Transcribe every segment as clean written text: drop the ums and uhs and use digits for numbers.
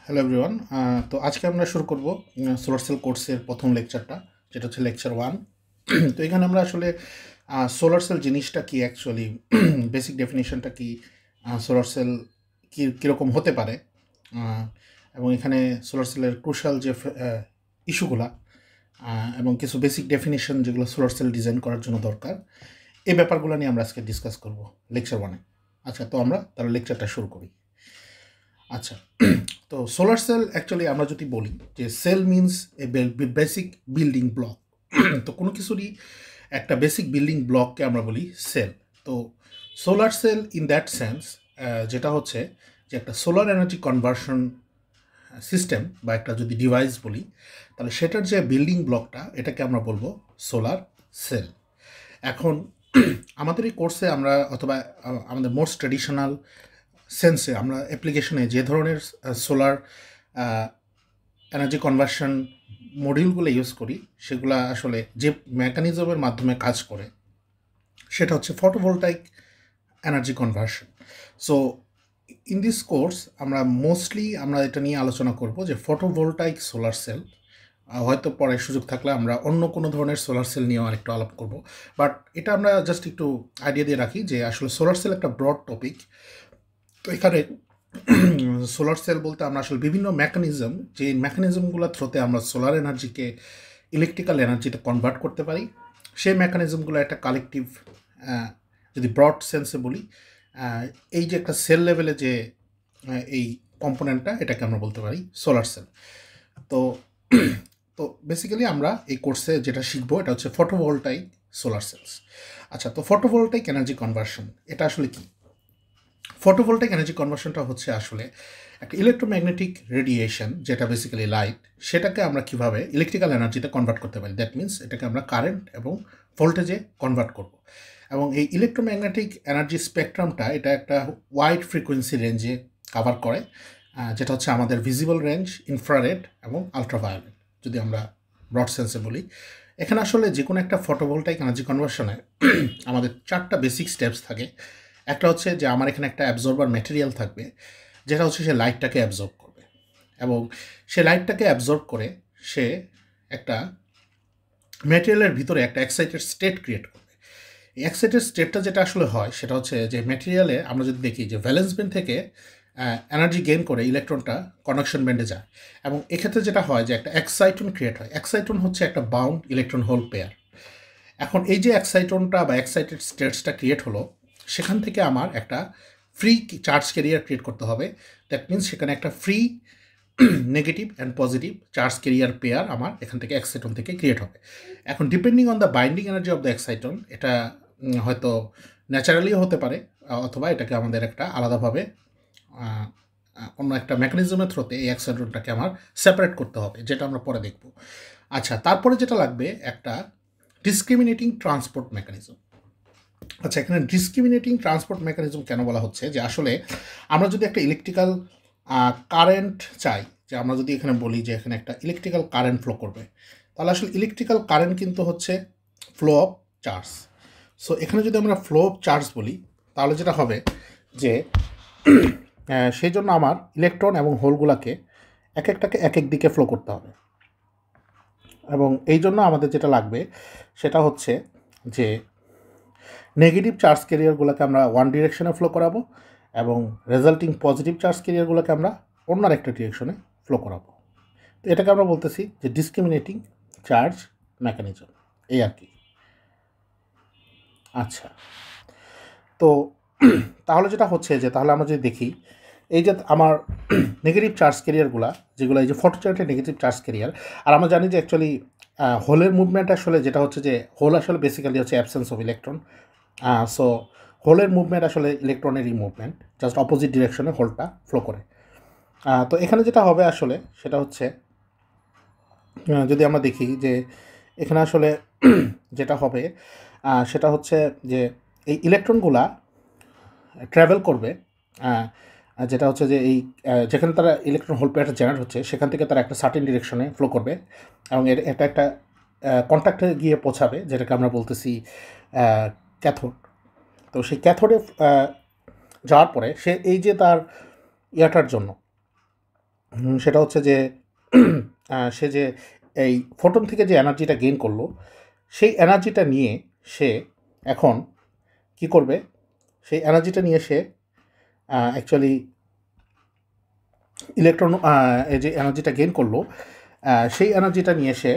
Hello everyone. তো আজকে আমরা শুরু করব সোলার সেল কোর্সের প্রথম লেকচারটা, যেটা হচ্ছে লেকচার 1। তো এখানে আমরা আসলে সোলার সেল জিনিসটা কি, অ্যাকচুয়ালি বেসিক ডেফিনিশনটা কি, সোলার সেল কীরকম হতে পারে, আহ, এবং এখানে সোলার সেলের ক্রুশাল যে ইস্যুগুলা এবং কিছু বেসিক ডেফিনিশন যেগুলো সোলার সেল ডিজাইন করার জন্য দরকার, এই ব্যাপারগুলো নিয়ে আমরা আজকে ডিসকাস করব লেকচার 1-এ। আচ্ছা, তো আমরা তাহলে লেকচারটা শুরু করি। আচ্ছা, তো সোলার সেল অ্যাকচুয়ালি আমরা যদি বলি যে sell means a basic building block, তো কোনো কিছুরই একটা বেসিক বিল্ডিং ব্লককে আমরা বলি সেল। তো solar cell in that sense যেটা হচ্ছে যে একটা সোলার এনার্জি কনভার্সন সিস্টেম বা একটা যদি ডিভাইস বলি, তাহলে সেটার যে বিল্ডিং ব্লকটা এটাকে আমরা বলবো সোলার সেল। এখন আমাদের এই কোর্সে আমরা অথবা আমাদের মোস্ট ট্রেডিশনাল সেন্সে আমরা অ্যাপ্লিকেশনে যে ধরনের সোলার এনার্জি কনভার্সন মডিউলগুলো ইউজ করি, সেগুলো আসলে যে মেকানিজমের মাধ্যমে কাজ করে সেটা হচ্ছে photovoltaic energy conversion. So in this course আমরা মোস্টলি এটা নিয়ে আলোচনা করব যে ফটোভোল্টাইক সোলার সেল। হয়তো পরে সুযোগ থাকলে আমরা অন্য কোনো ধরনের সোলার সেল নিয়েও আরেকটু আলাপ করব, বাট এটা আমরা জাস্ট একটু আইডিয়া দিয়ে রাখি যে আসলে সোলার সেল একটা ব্রড টপিক। তো এখানে সোলার সেল বলতে আমরা আসলে বিভিন্ন মেকানিজম, যে মেকানিজমগুলোর থ্রুতে আমরা সোলার এনার্জিকে ইলেকট্রিক্যাল এনার্জিতে কনভার্ট করতে পারি, সেই মেকানিজমগুলো একটা কালেকটিভ, যদি ব্রড সেন্সে বলি, এই যে একটা সেল লেভেলে যে এই কম্পোনেন্টটা, এটাকে আমরা বলতে পারি সোলার সেল। তো তো বেসিক্যালি আমরা এই কোর্সে যেটা শিখবো এটা হচ্ছে ফটোভোল্টাইক সোলার সেলস। আচ্ছা, তো ফটোভোল্টাইক এনার্জি কনভার্সন এটা আসলে কি? ফটোভোল্টাইক এনার্জি কনভার্সনটা হচ্ছে আসলে একটা ইলেকট্রোম্যাগনেটিক রেডিয়েশন, যেটা বেসিক্যালি লাইট, সেটাকে আমরা কিভাবে ইলেকট্রিক্যাল এনার্জিতে কনভার্ট করতে পারি। দ্যাট মিনস এটাকে আমরা কারেন্ট এবং ভোল্টেজে কনভার্ট করব। এবং এই ইলেকট্রোম্যাগনেটিক এনার্জি স্পেকট্রামটা এটা একটা ওয়াইড ফ্রিকোয়েন্সি রেঞ্জে কাভার করে, যেটা হচ্ছে আমাদের ভিজিবল রেঞ্জ, ইনফ্রারেড এবং আলট্রাভায়োলেট, যদি আমরা ব্রড সেন্সে বলি। এখানে আসলে যে কোনো একটা ফটোভোল্টাইক এনার্জি কনভার্সনে আমাদের 4টা বেসিক স্টেপস থাকে। একটা হচ্ছে যে আমার এখানে একটা অ্যাবজর্বার ম্যাটেরিয়াল থাকবে, যেটা হচ্ছে সে লাইটটাকে অ্যাবজর্ব করবে, এবং সে লাইটটাকে অ্যাবজর্ব করে সে একটা ম্যাটেরিয়ালের ভিতরে একটা এক্সাইটেড স্টেট ক্রিয়েট করবে। এই এক্সাইটেড স্টেটটা যেটা আসলে হয় সেটা হচ্ছে যে ম্যাটেরিয়ালে আমরা যদি দেখি যে ভ্যালেন্স ব্যান্ড থেকে এনার্জি গেইন করে ইলেকট্রনটা কন্ডাকশন ব্যান্ডে যায়, এবং এক্ষেত্রে যেটা হয় যে একটা এক্সাইটন ক্রিয়েট হয়। এক্সাইটন হচ্ছে একটা বাউন্ড ইলেকট্রন হোল পেয়ার। এখন এই যে এক্সাইটনটা বা এক্সাইটেড স্টেটসটা ক্রিয়েট হলো, সেখান থেকে আমার একটা ফ্রি চার্জ ক্যারিয়ার ক্রিয়েট করতে হবে। দ্যাট মিনস সেখানে একটা free negative and positive charge carrier pair আমার এখান থেকে এক্সাইটন থেকে ক্রিয়েট হবে। এখন depending on the binding energy of the exciton, এটা হয়তো ন্যাচারালিও হতে পারে, অথবা এটাকে আমাদের একটা আলাদাভাবে অন্য একটা মেকানিজমের থ্রুতে এই এক্সাইটনটাকে আমার সেপারেট করতে হবে, যেটা আমরা পরে দেখব। আচ্ছা, তারপরে যেটা লাগবে একটা ডিসক্রিমিনেটিং ট্রান্সপোর্ট মেকানিজম। আচ্ছা, এখানে ডিসক্রিমিনেটিং ট্রান্সপোর্ট মেকানিজম কেন বলা হচ্ছে, যে আসলে আমরা যদি একটা ইলেকট্রিক্যাল কারেন্ট চাই, যে আমরা যদি এখানে বলি যে এখানে একটা ইলেকট্রিক্যাল কারেন্ট ফ্লো করবে, তাহলে আসলে ইলেকট্রিক্যাল কারেন্ট কিন্তু হচ্ছে ফ্লো অফ চার্জ। সো এখানে যদি আমরা ফ্লো অফ চার্জ বলি, তাহলে যেটা হবে যে সেই জন্য আমার ইলেকট্রন এবং হোলগুলোকে এক একটাকে এক এক দিকে ফ্লো করতে হবে, এবং এই জন্য আমাদের যেটা লাগবে সেটা হচ্ছে যে নেগেটিভ চার্জ ক্যারিয়ারগুলোকে আমরা ওয়ান ডিরেকশনে ফ্লো করাবো, এবং রেজাল্টিং পজিটিভ চার্জ ক্যারিয়ারগুলোকে আমরা অন্য একটা ডিরেকশনে ফ্লো করাবো। তো এটাকে আমরা বলতেছি যে ডিসক্রিমিনেটিং চার্জ মেকানিজম, এই আর কি। আচ্ছা, তো তাহলে যেটা হচ্ছে যে তাহলে আমরা যদি দেখি এই যে আমার নেগেটিভ চার্জ ক্যারিয়ারগুলো, যেগুলো এই যে ফটোচার্টের নেগেটিভ চার্জ ক্যারিয়ার, আর আমরা জানি যে অ্যাকচুয়ালি হোলের মুভমেন্ট আসলে যেটা হচ্ছে যে হোল আসলে বেসিক্যালি হচ্ছে অ্যাবসেন্স অফ ইলেকট্রন। সো হোলের মুভমেন্ট আসলে ইলেকট্রনেরই মুভমেন্ট, জাস্ট অপোজিট ডিরেকশনে হোলটা ফ্লো করে। তো এখানে যেটা হবে আসলে সেটা হচ্ছে যদি আমরা দেখি যে এখানে আসলে যেটা হবে সেটা হচ্ছে যে এই ইলেকট্রনগুলা ট্রাভেল করবে, যেটা হচ্ছে যে এই যেখানে তারা ইলেকট্রন হোল পেয়ারটা জেনারেট হচ্ছে সেখান থেকে তারা একটা সার্টেন ডিরেকশনে ফ্লো করবে, এবং এটা একটা কন্ট্যাক্টে গিয়ে পৌঁছাবে, যেটাকে আমরা বলতেছি ক্যাথোড। তো সেই ক্যাথোডে যাওয়ার পরে সে এই যে তার ইয়াটার জন্য, সেটা হচ্ছে যে সে যে এই ফোটন থেকে যে এনার্জিটা গেইন করলো, সেই এনার্জিটা নিয়ে সে এখন কি করবে, সেই এনার্জিটা নিয়ে সে অ্যাকচুয়ালি ইলেকট্রন, এই যে এনার্জিটা গেইন করলো, সেই এনার্জিটা নিয়ে সে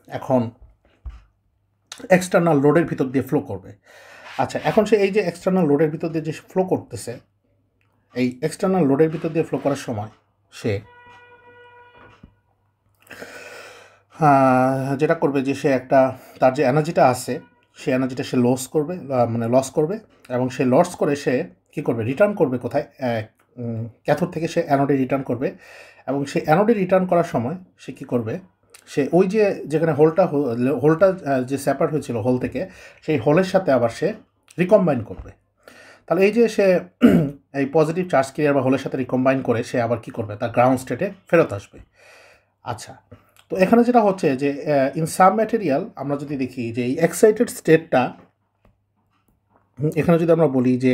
এখন এক্সটার্নাল লোডের ভিতর দিয়ে ফ্লো করবে। আচ্ছা, এখন সে এই যে এক্সটার্নাল লোডের ভিতর দিয়ে যে ফ্লো করতেছে, এই এক্সটার্নাল লোডের ভিতর দিয়ে ফ্লো করার সময় সে যেটা করবে যে সে একটা তার যে এনার্জিটা আছে সেই এনার্জিটা সে লস করবে এবং সে লস করে সে কী করবে, রিটার্ন করবে কোথায়, ক্যাথোড থেকে সে অ্যানোডে রিটার্ন করবে। এবং সে অ্যানোডে রিটার্ন করার সময় সে কী করবে, সে ওই যে যেখানে হোলটা যে সেপারেট হয়েছিল হোল থেকে, সেই হোলের সাথে আবার সে রিকম্বাইন করবে। তাহলে এই যে সে এই পজিটিভ চার্জ ক্যারিয়ার বা হোলের সাথে রিকম্বাইন করে সে আবার কী করবে, তার গ্রাউন্ড স্টেটে ফেরত আসবে। আচ্ছা, তো এখানে যেটা হচ্ছে যে ইন সাম ম্যাটেরিয়াল আমরা যদি দেখি যে এই এক্সাইটেড স্টেটটা, এখানে যদি আমরা বলি যে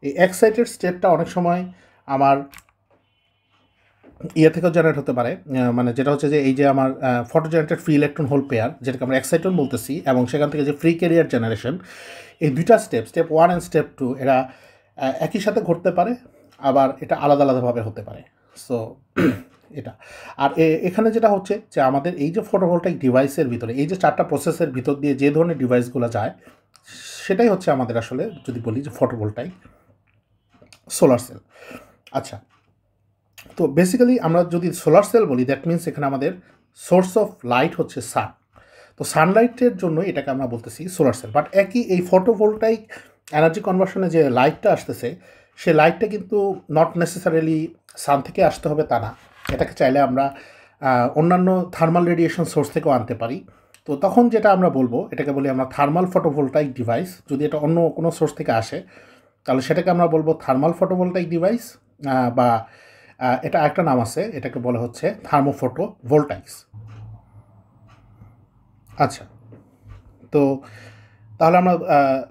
এই এক্সাইটেড স্টেটটা অনেক সময় আমার ইয়ে থেকেও জেনারেট হতে পারে, মানে যেটা হচ্ছে যে এই যে আমার photo generated free electron hole pair, যেটাকে আমরা এক্সাইটন বলতেছি, এবং সেখান থেকে যে ফ্রি ক্যারিয়ার জেনারেশন, এই দুইটা স্টেপ 1 অ্যান্ড স্টেপ 2, এরা একই সাথে ঘটতে পারে, আবার এটা আলাদা আলাদাভাবে হতে পারে। সো এটা আর এখানে যেটা হচ্ছে যে আমাদের এই যে ফটোভোল্টাইক ডিভাইসের ভিতরে এই যে 4টা প্রসেসের ভিতর দিয়ে যে ধরনের ডিভাইসগুলো যায়, সেটাই হচ্ছে আমাদের আসলে যদি বলি যে ফটোভোল্টাইক সোলার সেল। আচ্ছা, তো বেসিক্যালি আমরা যদি সোলার সেল বলি, দ্যাট মিনস এখানে আমাদের সোর্স অফ লাইট হচ্ছে সান। তো সানলাইটের জন্য এটাকে আমরা বলতেছি সোলার সেল। বাট একই এই ফটোভোল্টাইক এনার্জি কনভার্সনে যে লাইটটা আসতেছে, সে লাইটটা কিন্তু নট নেসেসারিলি সান থেকে আসতে হবে তা না। এটাকে চাইলে আমরা অন্যান্য থার্মাল রেডিয়েশন সোর্স থেকেও আনতে পারি। তো তখন যেটা আমরা বলবো, এটাকে বলি আমরা থার্মাল ফটোভোল্টাইক ডিভাইস। যদি এটা অন্য কোনো সোর্স থেকে আসে, তাহলে সেটাকে আমরা বলবো থার্মাল ফটোভোল্টাইক ডিভাইস, বা এটা একটা নাম আছে, এটাকে বলা হচ্ছে থার্মোফটো ভোল্টাইক্স। আচ্ছা, তো তাহলে আমরা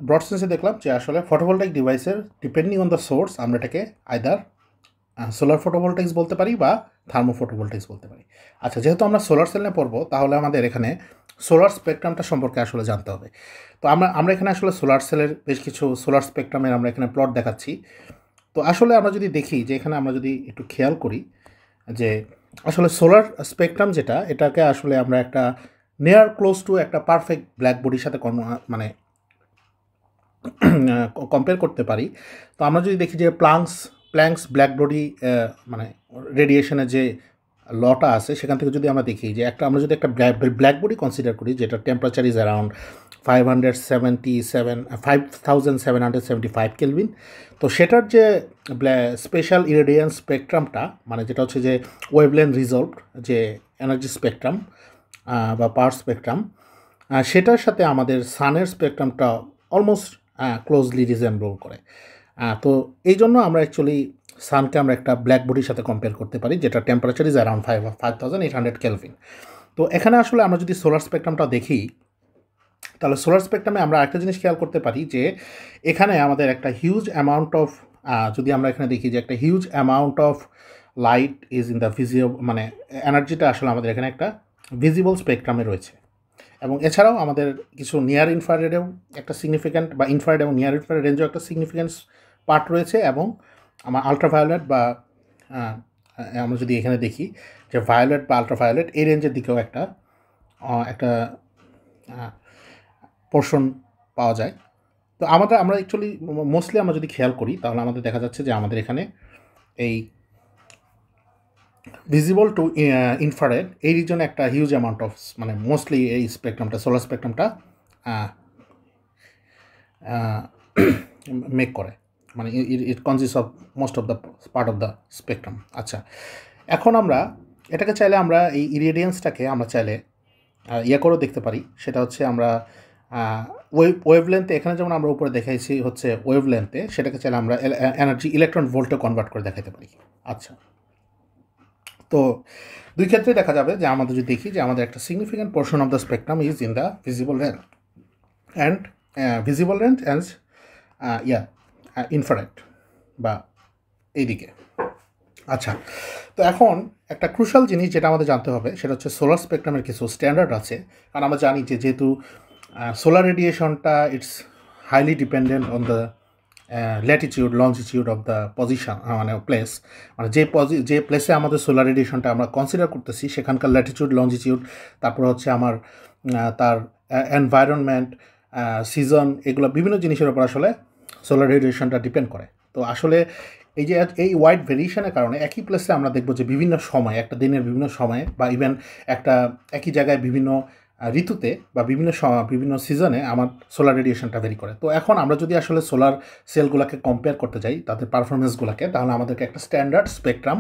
ব্রড সেন্সে দেখলাম যে আসলে ফটোভোল্টাইক ডিভাইসের ডিপেন্ডিং অন দ্য সোর্স আমরা এটাকে আইদার সোলার ফটোভোল্টাইক্স বলতে পারি বা থার্মো ফটোভোল্টাইক্স বলতে পারি। আচ্ছা, যেহেতু আমরা সোলার সেল নিয়ে পড়বো, তাহলে আমাদের এখানে সোলার স্পেকট্রামটা সম্পর্কে আসলে জানতে হবে। তো আমরা এখানে আসলে সোলার সেলের বেশ কিছু সোলার স্পেকট্রামের আমরা এখানে প্লট দেখাচ্ছি। তো আসলে আমরা যদি দেখি যে এখানে আমরা যদি একটু খেয়াল করি যে আসলে সোলার স্পেকট্রাম যেটা, এটাকে আসলে আমরা একটা নেয়ার ক্লোজ টু একটা পারফেক্ট ব্ল্যাক বডির সাথে মানে কম্পেয়ার করতে পারি। তো আমরা যদি দেখি যে প্ল্যাঙ্কস ব্ল্যাক বডি মানে রেডিয়েশনের যে লটা আছে, সেখান থেকে যদি আমরা দেখি যে আমরা যদি একটা ব্ল্যাক বডি কনসিডার করি, যেটা টেম্পারেচার ইজ অ্যারাউন্ড 5775 কেলভিন। তো সেটার যে স্পেশাল ইরেডিয়েন্স স্পেকট্রামটা, মানে যেটা হচ্ছে যে ওয়েভলেন্থ রিজলভড যে এনার্জি স্পেকট্রাম বা পাওয়ার স্পেকট্রাম, সেটার সাথে আমাদের সানের স্পেকট্রামটা অলমোস্ট ক্লোজলি রিজেম্বল করে। তো এই জন্য আমরা অ্যাকচুয়ালি সানকে আমরা একটা ব্ল্যাক বডির সাথে কম্পেয়ার করতে পারি, যেটা টেম্পারেচার ইজ অ্যারাউন্ড 5800 কেলভিন। তো এখানে আসলে আমরা যদি সোলার স্পেকট্রামটা দেখি, তাহলে সোলার স্পেকট্রামে আমরা একটা জিনিস খেয়াল করতে পারি যে এখানে আমাদের একটা হিউজ অ্যামাউন্ট অফ, যদি আমরা এখানে দেখি যে একটা huge amount of light is in the মানে এনার্জিটা আসলে আমাদের এখানে একটা ভিজিবল স্পেকট্রামে রয়েছে। এবং এছাড়াও আমাদের কিছু নিয়ার ইনফ্রারেডেও একটা সিগনিফিক্যান্ট, বা ইনফ্রারেড এবং নিয়ার ইনফ্রারেড রেঞ্জেও একটা সিগনিফিক্যান্স পার্ট রয়েছে। এবং আমার আলট্রাভায়োলেট বা আমরা যদি এখানে দেখি যে ভায়োলেট বা আলট্রাভায়োলেট, এই রেঞ্জের দিকেও একটা পোর্শন পাওয়া যায়। তো আমরা অ্যাকচুয়ালি মোস্টলি আমরা যদি খেয়াল করি, তাহলে আমাদের দেখা যাচ্ছে যে আমাদের এখানে এই ভিজিবল টু ইনফ্রারেড এই রিজনে একটা হিউজ অ্যামাউন্ট অফ, মানে মোস্টলি এই স্পেকট্রামটা, সোলার স্পেকট্রামটা মেক করে, মানে ইট consist of most of the part of the spectrum. আচ্ছা, এখন আমরা এটাকে চাইলে আমরা এই ইরেডিয়েন্সটাকে আমরা চাইলে করেও দেখতে পারি। সেটা হচ্ছে আমরা ওয়েভলেন্থে, এখানে যেমন আমরা উপরে দেখাইছি হচ্ছে ওয়েভলেন্থে, সেটাকে চাইলে আমরা এনার্জি ইলেকট্রন ভোল্টে কনভার্ট করে দেখাতে পারি। আচ্ছা, তো দুই ক্ষেত্রে দেখা যাবে যে আমাদের যদি দেখি যে আমাদের একটা significant portion of the spectrum is in the visible range and infrared বা এইদিকে। আচ্ছা, তো এখন একটা ক্রুশাল জিনিস যেটা আমাদের জানতে হবে সেটা হচ্ছে সোলার স্পেকট্রামের কিছু স্ট্যান্ডার্ড আছে। কারণ আমরা জানি যে যেহেতু সোলার রেডিয়েশনটা it's highly dependent on the latitude longitude of the position, মানে প্লেস, মানে যে প্লেসে আমাদের সোলার রেডিয়েশনটা আমরা কনসিডার করতেছি সেখানকার ল্যাটিটিউড লঞ্জিটিউড, তারপর হচ্ছে আমার তার এনভায়রনমেন্ট, সিজন, এগুলো বিভিন্ন জিনিসের উপর আসলে সোলার রেডিয়েশনটা ডিপেন্ড করে। তো আসলে এই যে এই ওয়াইড ভেরিয়েশনের কারণে একই প্লেসে আমরা দেখবো যে বিভিন্ন সময়, একটা দিনের বিভিন্ন সময়ে বা ইভেন একটা একই জায়গায় বিভিন্ন ঋতুতে বা বিভিন্ন সিজনে আমার সোলার রেডিয়েশনটা ভেরি করে। তো এখন আমরা যদি আসলে সোলার সেলগুলোকে কম্পেয়ার করতে যাই তাদের পারফরমেন্সগুলোকে, তাহলে আমাদেরকে একটা স্ট্যান্ডার্ড স্পেকট্রাম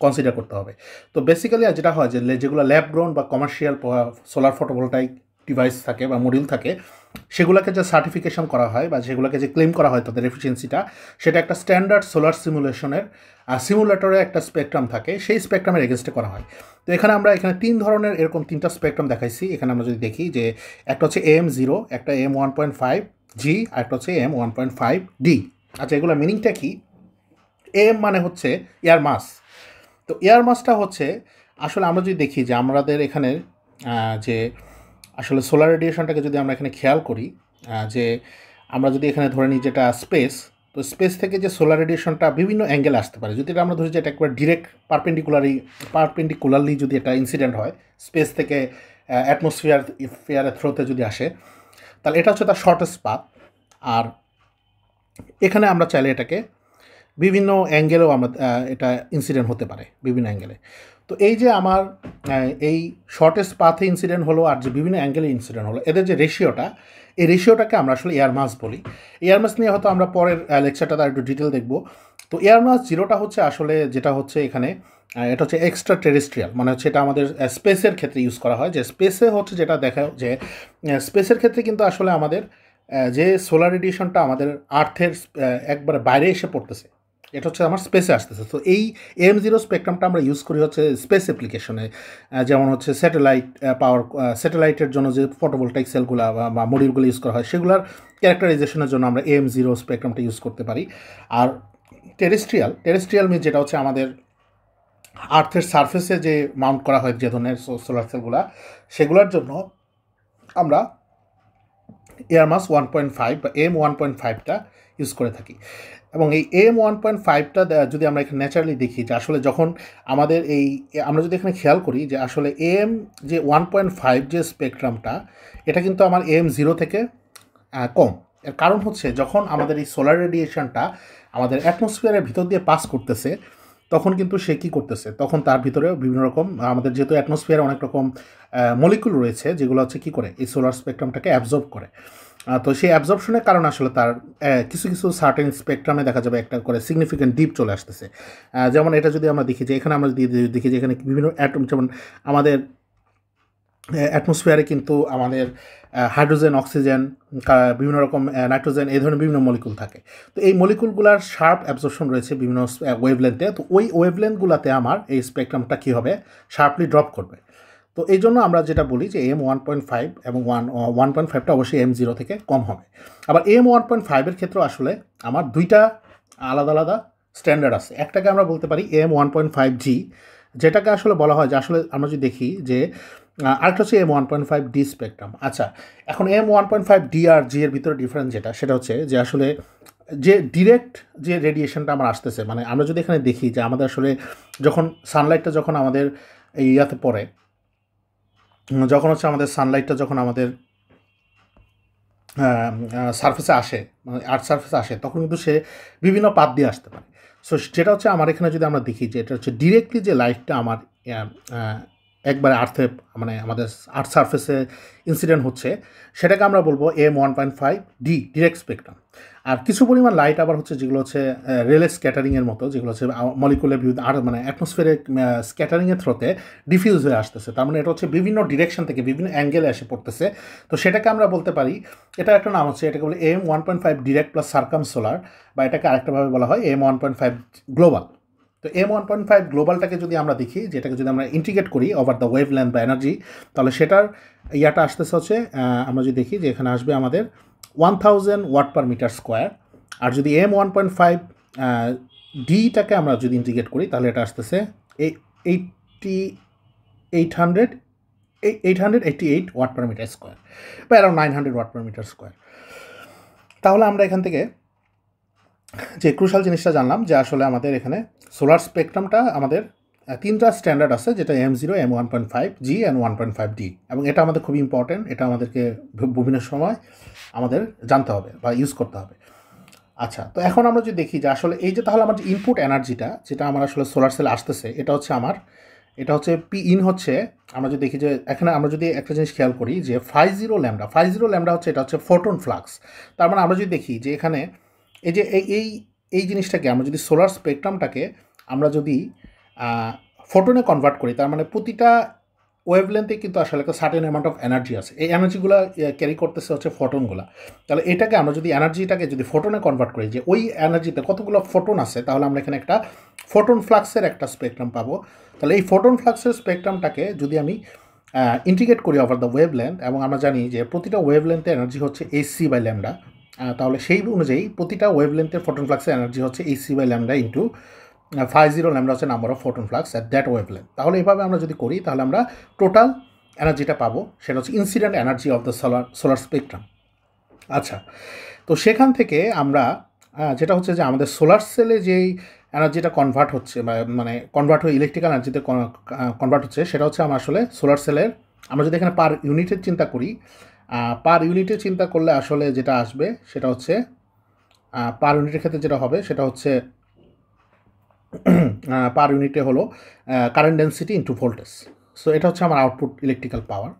কনসিডার করতে হবে। তো বেসিক্যালি যেটা হয় যে যেগুলো ল্যাব গ্রোন বা কমার্শিয়াল সোলার ফটোভোল্টাইক ডিভাইস থাকে বা মডিউল থাকে, সেগুলোকে যে সার্টিফিকেশন করা হয় বা সেগুলোকে যে ক্লেম করা হয় তাদের এফিসিয়েন্সিটা, সেটা একটা স্ট্যান্ডার্ড সোলার সিমুলেশনের সিমুলেটরে একটা স্পেকট্রাম থাকে, সেই স্পেকট্রামের এগেনস্টে করা হয়। তো এখানে আমরা তিন ধরনের এরকম তিনটা স্পেকট্রাম দেখাইছি। এখানে আমরা যদি দেখি যে একটা হচ্ছে AM0, একটা AM1.5G, আর একটা হচ্ছে AM1.5D। আচ্ছা, এগুলো মিনিংটা কি? AM মানে হচ্ছে এয়ার মাস। তো এয়ার মাসটা হচ্ছে আসলে আমরা যদি দেখি যে আমাদের এখানে যে আসলে সোলার রেডিয়েশনটাকে যদি আমরা এখানে খেয়াল করি, যে আমরা যদি এখানে ধরে নিই যেটা স্পেস, তো স্পেস থেকে যে সোলার রেডিয়েশনটা বিভিন্ন অ্যাঙ্গেলে আসতে পারে। যদি এটা আমরা ধরি যে এটা একবার ডিরেক্ট পারপেন্ডিকুলারলি যদি এটা ইনসিডেন্ট হয় স্পেস থেকে অ্যাটমসফিয়ারের থ্রোতে যদি আসে, তাহলে এটা হচ্ছে তার শর্টেস্ট পাথ। আর এখানে আমরা চাইলে এটাকে বিভিন্ন অ্যাঙ্গেলেও আমরা এটা ইনসিডেন্ট হতে পারে, বিভিন্ন অ্যাঙ্গেলে। তো এই যে আমার এই শর্টেস্ট পাথে ইনসিডেন্ট হলো আর যে বিভিন্ন অ্যাঙ্গেলে ইনসিডেন্ট হলো, এদের যে রেশিওটা, এই রেশিওটাকে আমরা আসলে এয়ার মাস বলি। এয়ার মাস নিয়ে হয়তো আমরা পরের লেকচারটা তার একটু ডিটেল দেখব। তো এয়ার মাস জিরোটা হচ্ছে আসলে যেটা হচ্ছে এখানে এটা হচ্ছে এক্সট্রা টেরেস্ট্রিয়াল, মানে হচ্ছে এটা আমাদের স্পেসের ক্ষেত্রে ইউজ করা হয়। যে স্পেসে হচ্ছে যেটা দেখা যে স্পেসের ক্ষেত্রে কিন্তু আসলে আমাদের যে সোলার রেডিয়েশনটা আমাদের আর্থের একবারে বাইরে এসে পড়তেছে, এটা হচ্ছে আমার স্পেসে আসতেছে। তো এই AM0 স্পেকট্রামটা আমরা ইউজ করি হচ্ছে স্পেস অ্যাপ্লিকেশনে, যেমন হচ্ছে স্যাটেলাইটের জন্য যে ফটোভোল্টাইক সেলগুলো বা মডিউলগুলো ইউজ করা হয়, সেগুলোর ক্যারেক্টারাইজেশনের জন্য আমরা AM0 স্পেকট্রামটা ইউজ করতে পারি। আর টেরেস্ট্রিয়াল মিনস যেটা হচ্ছে আমাদের আর্থের সারফেসে যে মাউন্ট করা হয় যে ধরনের সোলার সেলগুলা, সেগুলোর জন্য আমরা এয়ারমাস 1.5 বা AM1.5টা ইউজ করে থাকি। এবং এই AM1.5টা যদি আমরা এখানে ন্যাচারালি দেখি যে আসলে যখন আমাদের আমরা যদি এখানে খেয়াল করি যে আসলে যে 1.5 যে স্পেকট্রামটা, এটা কিন্তু আমার AM0 থেকে কম। এর কারণ হচ্ছে যখন আমাদের এই সোলার রেডিয়েশনটা আমাদের অ্যাটমসফিয়ারের ভিতর দিয়ে পাস করতেছে, তখন কিন্তু সে কী করতেছে, তখন তার ভিতরেও বিভিন্ন রকম আমাদের যেহেতু অ্যাটমসফিয়ারে অনেক রকম মলিকুল রয়েছে যেগুলো হচ্ছে কী করে এই সোলার স্পেকট্রামটাকে অ্যাবজর্ব করে। তো সেই অ্যাবজর্পশনের কারণে আসলে তার কিছু কিছু সার্টেন স্পেকট্রামে দেখা যাবে একটা করে সিগনিফিক্যান্ট ডিপ চলে আসতেছে। যেমন এটা যদি আমরা দেখি যে এখানে আমরা দেখি যে এখানে বিভিন্ন অ্যাটম, যেমন আমাদের অ্যাটমসফিয়ারে কিন্তু আমাদের হাইড্রোজেন, অক্সিজেন, বিভিন্ন রকম নাইট্রোজেন, এই ধরনের বিভিন্ন মলিকুল থাকে। তো এই মলিকুলগুলার শার্প অ্যাবজর্পশন রয়েছে বিভিন্ন ওয়েভলেন্থে। তো ওই ওয়েভলেন্থগুলোতে আমার এই স্পেকট্রামটা কী হবে, শার্পলি ড্রপ করবে। তো এই জন্য আমরা যেটা বলি যে AM1.5 এবং 1.5টা অবশ্যই AM0 থেকে কম হবে। আবার AM1.5-এর ক্ষেত্রেও আসলে আমার দুইটা আলাদা আলাদা স্ট্যান্ডার্ড আছে। একটাকে আমরা বলতে পারি AM1.5G, যেটাকে আসলে বলা হয় যে আসলে আমরা যদি দেখি যে আরেকটা হচ্ছে AM1.5D স্পেকট্রাম। আচ্ছা, এখন AM1.5D আর G এর ভিতরে ডিফারেন্স যেটা, সেটা হচ্ছে যে আসলে যে ডিরেক্ট যে রেডিয়েশনটা আমার আসতেছে, মানে আমরা যদি এখানে দেখি যে আমাদের আসলে যখন সানলাইটটা যখন আমাদের এই ইয়াতে পড়ে, যখন হচ্ছে আমাদের সানলাইটটা যখন আমাদের সারফেসে আসে, মানে আর্থ সারফেসে আসে, তখন কিন্তু সে বিভিন্ন পাত দিয়ে আসতে পারে। সো যেটা হচ্ছে আমার এখানে যদি আমরা দেখি যে এটা হচ্ছে ডিরেক্টলি যে লাইটটা আমার একবারে আর্থে, মানে আমাদের আর্থ সারফেসে ইনসিডেন্ট হচ্ছে, সেটাকে আমরা বলবো AM1.5D ডিরেক্ট স্পেকট্রাম। আর কিছু পরিমাণ লাইট আবার হচ্ছে যেগুলো হচ্ছে রেলে স্ক্যাটারিংয়ের মতো, যেগুলো হচ্ছে মলিকুলের আর মানে অ্যাটমসফিয়ারের স্ক্যাটারিংয়ের থ্রোতে ডিফিউজ হয়ে আসতেছে। তার মানে এটা হচ্ছে বিভিন্ন ডিরেকশন থেকে বিভিন্ন অ্যাঙ্গেলে এসে পড়তেছে। তো সেটাকে আমরা বলতে পারি, এটার একটা নাম হচ্ছে, এটাকে বলে AM1.5 direct plus circum solar, বা এটাকে আরেকটাভাবে বলা হয় AM1.5 গ্লোবাল। তো AM1.5 গ্লোবালটাকে যদি আমরা দেখি, যেটাকে যদি আমরা ইন্টিগ্রেট করি ওভার দ্য ওয়েভ লেন্থ বা এনার্জি, তাহলে সেটার ইয়াটা আসতেছে হচ্ছে আমরা যদি দেখি যে এখানে আসবে আমাদের 1000 ওয়াট পার মিটার স্কোয়ার। আর যদি AM1.5 ডিটাকে আমরা যদি ইন্টিগ্রেট করি তাহলে এটা আসতেছে 888 ওয়াট পার মিটার স্কোয়ার বা around 900 watt per metre square. তাহলে আমরা এখান থেকে যে ক্রুশাল জিনিসটা জানলাম যে আসলে আমাদের এখানে সোলার স্পেকট্রামটা আমাদের তিনটা স্ট্যান্ডার্ড আছে, যেটা M0, M1.5G অ্যান্ড 1.5D, এবং এটা আমাদের খুবই ইম্পর্টেন্ট। এটা আমাদেরকে বিভিন্ন সময় আমাদের জানতে হবে বা ইউজ করতে হবে। আচ্ছা, তো এখন আমরা যদি দেখি যে আসলে এই যে তাহলে আমার যে ইনপুট এনার্জিটা যেটা আমার আসলে সোলার সেলে আসতেছে এটা হচ্ছে পি ইন হচ্ছে, আমরা যদি দেখি যে এখানে আমরা যদি একটা জিনিস খেয়াল করি যে 50 ল্যামডা হচ্ছে, এটা হচ্ছে ফোটন ফ্লাক্স। তার মানে আমরা যদি দেখি যে এখানে এই যে এই জিনিসটাকে আমরা যদি সোলার স্পেকট্রামটাকে আমরা যদি ফোটনে কনভার্ট করি, তার মানে প্রতিটা ওয়েভলেন্থে কিন্তু আসলে একটা সার্টেন অ্যামাউন্ট অফ এনার্জি আছে, এই এনার্জিগুলো ক্যারি করতেছে হচ্ছে ফোটনগুলো। তাহলে এটাকে আমরা যদি এনার্জিটাকে যদি ফোটনে কনভার্ট করি যে ওই এনার্জিতে কতগুলো ফোটন আছে, তাহলে আমরা এখানে একটা ফোটন ফ্লাক্সের একটা স্পেকট্রাম পাবো। তাহলে এই ফোটন ফ্লাক্সের স্পেকট্রামটাকে যদি আমি ইন্টিগ্রেট করি ওভার দ্য ওয়েভলেন্থ, এবং আমরা জানি যে প্রতিটা ওয়েভলেন্থে এনার্জি হচ্ছে hc/λ, তাহলে সেই অনুযায়ী প্রতিটা ওয়েভলেন্থের ফোটন ফ্লাক্সের এনার্জি হচ্ছে hc/λ ইন্টু 50 ল্যামডা হচ্ছে number of photon flux at that wavelength. তাহলে এভাবে আমরা যদি করি তাহলে আমরা টোটাল এনার্জিটা পাবো, সেটা হচ্ছে incident energy of the solar spectrum. আচ্ছা, তো সেখান থেকে আমরা যেটা হচ্ছে যে আমাদের সোলার সেলে যেই এনার্জিটা কনভার্ট হচ্ছে বা মানে কনভার্ট হয়ে ইলেকট্রিক্যাল এনার্জিতে কনভার্ট হচ্ছে, সেটা হচ্ছে আমরা আসলে সোলার সেলের আমরা যদি এখানে পার ইউনিটের চিন্তা করি, পার ইউনিটে চিন্তা করলে আসলে যেটা আসবে সেটা হচ্ছে পার ইউনিটের ক্ষেত্রে যেটা হবে সেটা হচ্ছে পার ইউনিটে হলো current density into voltage. So এটা হচ্ছে আমার আউটপুট ইলেকট্রিক্যাল পাওয়ার।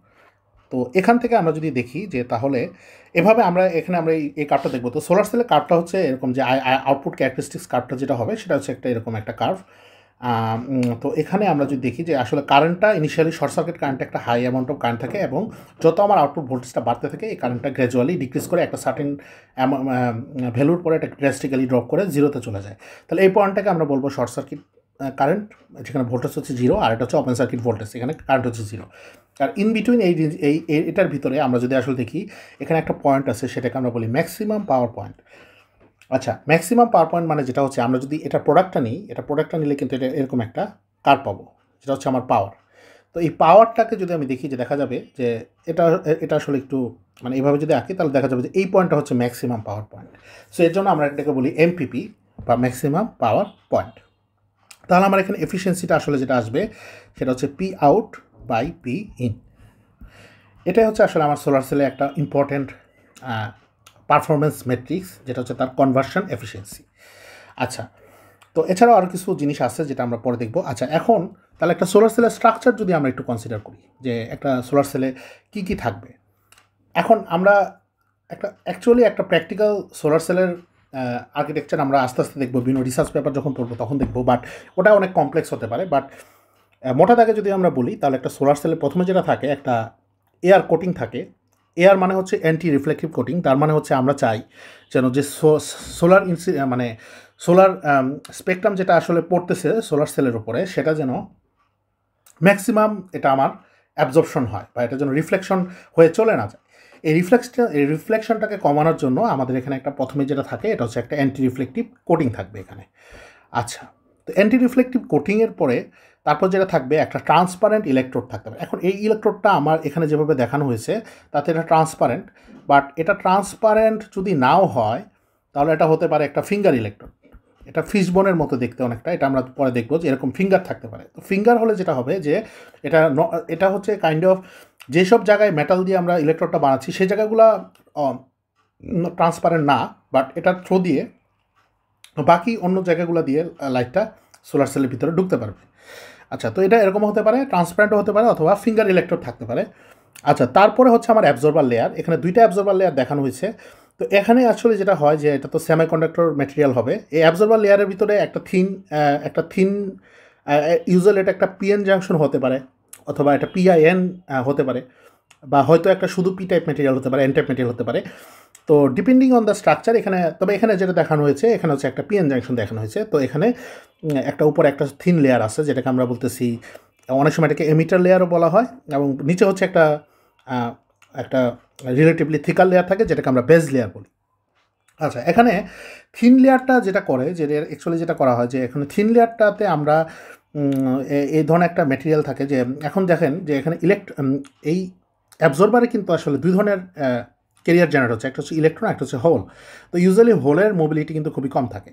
তো এখান থেকে আমরা যদি দেখি যে তাহলে এভাবে আমরা এখানে আমরা এই কার্ভটা দেখবো। তো সোলার সেলের কার্ভটা হচ্ছে এরকম যে আউটপুট ক্যারেক্টারিস্টিক্স কার্ভটা যেটা হবে সেটা হচ্ছে একটা এরকম একটা কার্ভ। তো এখানে আমরা যদি দেখি যে আসলে কারেন্টটা ইনিশিয়ালি শর্ট সার্কিট কারেন্টে একটা হাই অ্যামাউন্ট অফ কারেন্ট থাকে, এবং যত আমার আউটপুট ভোল্টেজটা বাড়তে থাকে এই কারেন্টটা গ্র্যাজুয়ালি ডিক্রিজ করে একটা সার্টেন ভ্যালুর পরে এটা ড্রাস্টিক্যালি ড্রপ করে জিরোতে চলে যায়। তাহলে এই পয়েন্টটাকে আমরা বলবো শর্ট সার্কিট কারেন্ট, যেখানে ভোল্টেজ হচ্ছে জিরো, আর এটা হচ্ছে ওপেন সার্কিট ভোল্টেজ, এখানে কারেন্ট হচ্ছে জিরো। আর ইন বিটুইন এটার ভিতরে আমরা যদি আসলে দেখি এখানে একটা পয়েন্ট আছে, সেটাকে আমরা বলি ম্যাক্সিমাম পাওয়ার পয়েন্ট। আচ্ছা, ম্যাক্সিমাম পাওয়ার পয়েন্ট মানে যেটা হচ্ছে আমরা যদি এটা প্রোডাক্টটা নিলে কিন্তু এটা এরকম একটা কার্ভ পাবো, যেটা হচ্ছে আমার পাওয়ার। তো এই পাওয়ারটাকে যদি আমি দেখি যে দেখা যাবে যে এটা আসলে একটু মানে এইভাবে যদি আঁকি তাহলে দেখা যাবে যে এই পয়েন্টটা হচ্ছে ম্যাক্সিমাম পাওয়ার পয়েন্ট। সো এর জন্য আমরা এটাকে বলি এমপিপি বা ম্যাক্সিমাম পাওয়ার পয়েন্ট। তাহলে আমার এখানে এফিসিয়েন্সিটা আসলে যেটা আসবে সেটা হচ্ছে P out by P in. এটাই হচ্ছে আসলে আমার সোলার সেলে একটা ইম্পর্ট্যান্ট পারফরমেন্স মেট্রিক্স, যেটা হচ্ছে তার কনভার্সন এফিসিয়েন্সি। আচ্ছা, তো এছাড়াও আরও কিছু জিনিস আছে যেটা আমরা পরে দেখব। আচ্ছা, এখন তাহলে একটা সোলার সেলের স্ট্রাকচার যদি আমরা একটু কনসিডার করি যে একটা সোলার সেলে কী কী থাকবে। এখন আমরা অ্যাকচুয়ালি একটা প্র্যাকটিক্যাল সোলার সেলের আর্কিটেকচার আমরা আস্তে আস্তে দেখবো, বিভিন্ন রিসার্চ পেপার যখন পড়বো তখন দেখবো, বাট ওটা অনেক কমপ্লেক্স হতে পারে। বাট মোটা দাগে যদি আমরা বলি তাহলে একটা সোলার সেলের প্রথমে যেটা থাকে একটা এয়ার কোটিং থাকে। এয়ার মানে হচ্ছে অ্যান্টি রিফ্লেকটিভ কোটিং, তার মানে হচ্ছে আমরা চাই যেন যে সোলার স্পেকট্রাম যেটা আসলে পড়তেছে সোলার সেলের উপরে সেটা যেন ম্যাক্সিমাম এটা আমার অ্যাবজর্পশন হয় বা এটা যেন রিফ্লেকশন হয়ে চলে না যায়। এই রিফ্লেকশনটাকে কমানোর জন্য আমাদের এখানে একটা প্রথমে যেটা থাকে এটা হচ্ছে একটা অ্যান্টি রিফ্লেকটিভ কোটিং থাকবে এখানে। আচ্ছা, তো অ্যান্টি রিফ্লেকটিভ কোটিংয়ের পরে তারপর যেটা থাকবে একটা ট্রান্সপারেন্ট ইলেকট্রোড থাকতে হবে। এখন এই ইলেকট্রোডটা আমার এখানে যেভাবে দেখানো হয়েছে তাতে এটা ট্রান্সপারেন্ট, বাট এটা ট্রান্সপারেন্ট যদি নাও হয় তাহলে এটা হতে পারে একটা ফিঙ্গার ইলেকট্রোড। এটা ফিশবোনের মতো দেখতে অনেকটা, এটা আমরা পরে দেখবো যে এরকম ফিঙ্গার থাকতে পারে। তো ফিঙ্গার হলে যেটা হবে যে এটা হচ্ছে কাইন্ড অফ যেসব জায়গায় মেটাল দিয়ে আমরা ইলেকট্রোডটা বানাচ্ছি সেই জায়গাগুলো ট্রান্সপারেন্ট না, বাট এটার থ্রো দিয়ে বাকি অন্য জায়গাগুলো দিয়ে লাইটটা সোলার সেলের ভিতরে ঢুকতে পারবে। আচ্ছা, তো এটা এরকম হতে পারে, ট্রান্সপারেন্টও হতে পারে অথবা ফিঙ্গার ইলেকট্রোড থাকতে পারে। আচ্ছা, তারপরে হচ্ছে আমার অ্যাবজর্বার লেয়ার, এখানে দুইটা অ্যাবজর্বার লেয়ার দেখানো হয়েছে। তো এখানে আসলে যেটা হয় যে এটা তো সেমিকন্ডাক্টর ম্যাটেরিয়াল হবে। এই অ্যাবজর্বার লেয়ারের ভিতরে একটা থিন ইউজুয়ালি এটা একটা পিএন জাংশন হতে পারে অথবা একটা পিআইএন হতে পারে, বা হয়তো একটা শুধু পি টাইপ ম্যাটেরিয়াল হতে পারে, এন টাইপ ম্যাটেরিয়াল হতে পারে। তো ডিপেন্ডিং অন দ্য স্ট্রাকচার এখানে, তবে এখানে যেটা দেখানো হয়েছে এখানে হচ্ছে একটা পিএন জাংশন দেখানো হয়েছে। তো এখানে একটা উপরে একটা থিন লেয়ার আছে যেটাকে আমরা বলতেছি, অনেক সময় এটাকে এমিটার লেয়ারও বলা হয়, এবং নিচে হচ্ছে একটা রিলেটিভলি থিকার লেয়ার থাকে যেটাকে আমরা বেজ লেয়ার বলি। আচ্ছা, এখানে থিন লেয়ারটা যেটা করে, যে অ্যাকচুয়ালি যেটা করা হয় যে এখানে থিন লেয়ারটাতে আমরা এই ধরনের একটা ম্যাটেরিয়াল থাকে, যে এখন দেখেন যে এখানে এই অ্যাবজর্বারে কিন্তু আসলে দুই ধরনের কেরিয়ার জেনারেট হচ্ছে, একটা হচ্ছে ইলেকট্রন, একটা হচ্ছে হোল। তো ইউজুয়ালি হোলের মোবিলিটি কিন্তু খুবই কম থাকে।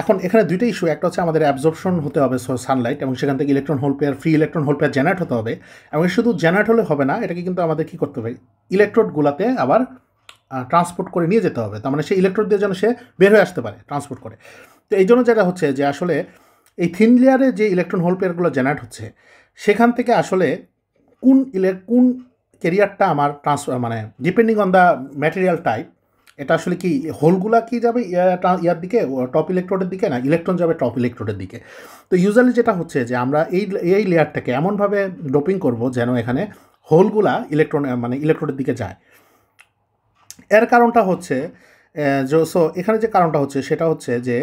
এখন এখানে দুইটা ইস্যু, একটা হচ্ছে আমাদের অ্যাবজর্পশন হতে হবে সানলাইট, এবং সেখান থেকে electron hole pair, free electron hole pair generate হতে হবে। এবং শুধু জেনারেট হলে হবে না, এটাকে কিন্তু আমাদের কী করতে হবে, ইলেকট্রোডগুলোতে আবার ট্রান্সপোর্ট করে নিয়ে যেতে হবে। তার মানে সেই ইলেকট্রোড দিয়ে যেন সে বের হয়ে আসতে পারে ট্রান্সপোর্ট করে। তো এই জন্য যেটা হচ্ছে যে আসলে এই থিন লেয়ারে যে ইলেকট্রন হোল পেয়ারগুলো জেনারেট হচ্ছে, সেখান থেকে আসলে কোন কেরিয়ারটা আমার মানে depending on the material type, এটা আসলে কি হোলগুলা কি যাবে ইয়ার দিকে, টপ ইলেকট্রোডের দিকে, না ইলেকট্রন যাবে টপ ইলেকট্রোডের দিকে। তো ইউজুয়ালি যেটা হচ্ছে যে আমরা এই লেয়ারটাকে এমনভাবে ডোপিং করব যেন এখানে হোলগুলা মানে ইলেকট্রোডের দিকে যায়। এর কারণটা হচ্ছে সো এখানে যে কারণটা হচ্ছে সেটা হচ্ছে যে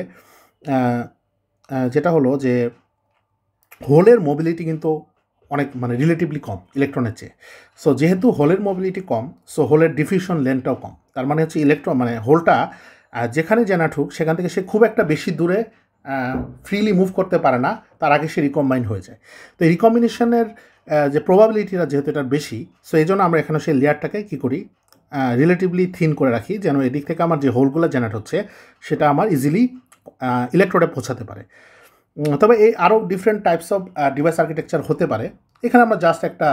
যেটা হলো যে হোলের মোবিলিটি কিন্তু অনেক মানে রিলেটিভলি কম ইলেকট্রনের চেয়ে। সো যেহেতু হোলের মোবিলিটি কম, সো হোলের ডিফিউশন লেন্থটাও কম। তার মানে হচ্ছে ইলেকট্রন মানে হোলটা যেখানে জেনারেট হোক সেখান থেকে সে খুব একটা বেশি দূরে ফ্রিলি মুভ করতে পারে না, তার আগে সে রিকম্বাইন হয়ে যায়। তো এই রিকম্বিনেশনের যে প্রবাবিলিটিটা যেহেতু এটা বেশি, সো এই জন্য আমরা এখানে সেই লেয়ারটাকে কী করি, রিলেটিভলি থিন করে রাখি, যেন এদিক থেকে আমার যে হোলগুলো জেনারেট হচ্ছে সেটা আমার ইজিলি ইলেকট্রোডে পৌঁছাতে পারে। তবে এই আরও different types of device architecture হতে পারে। এখানে আমরা জাস্ট একটা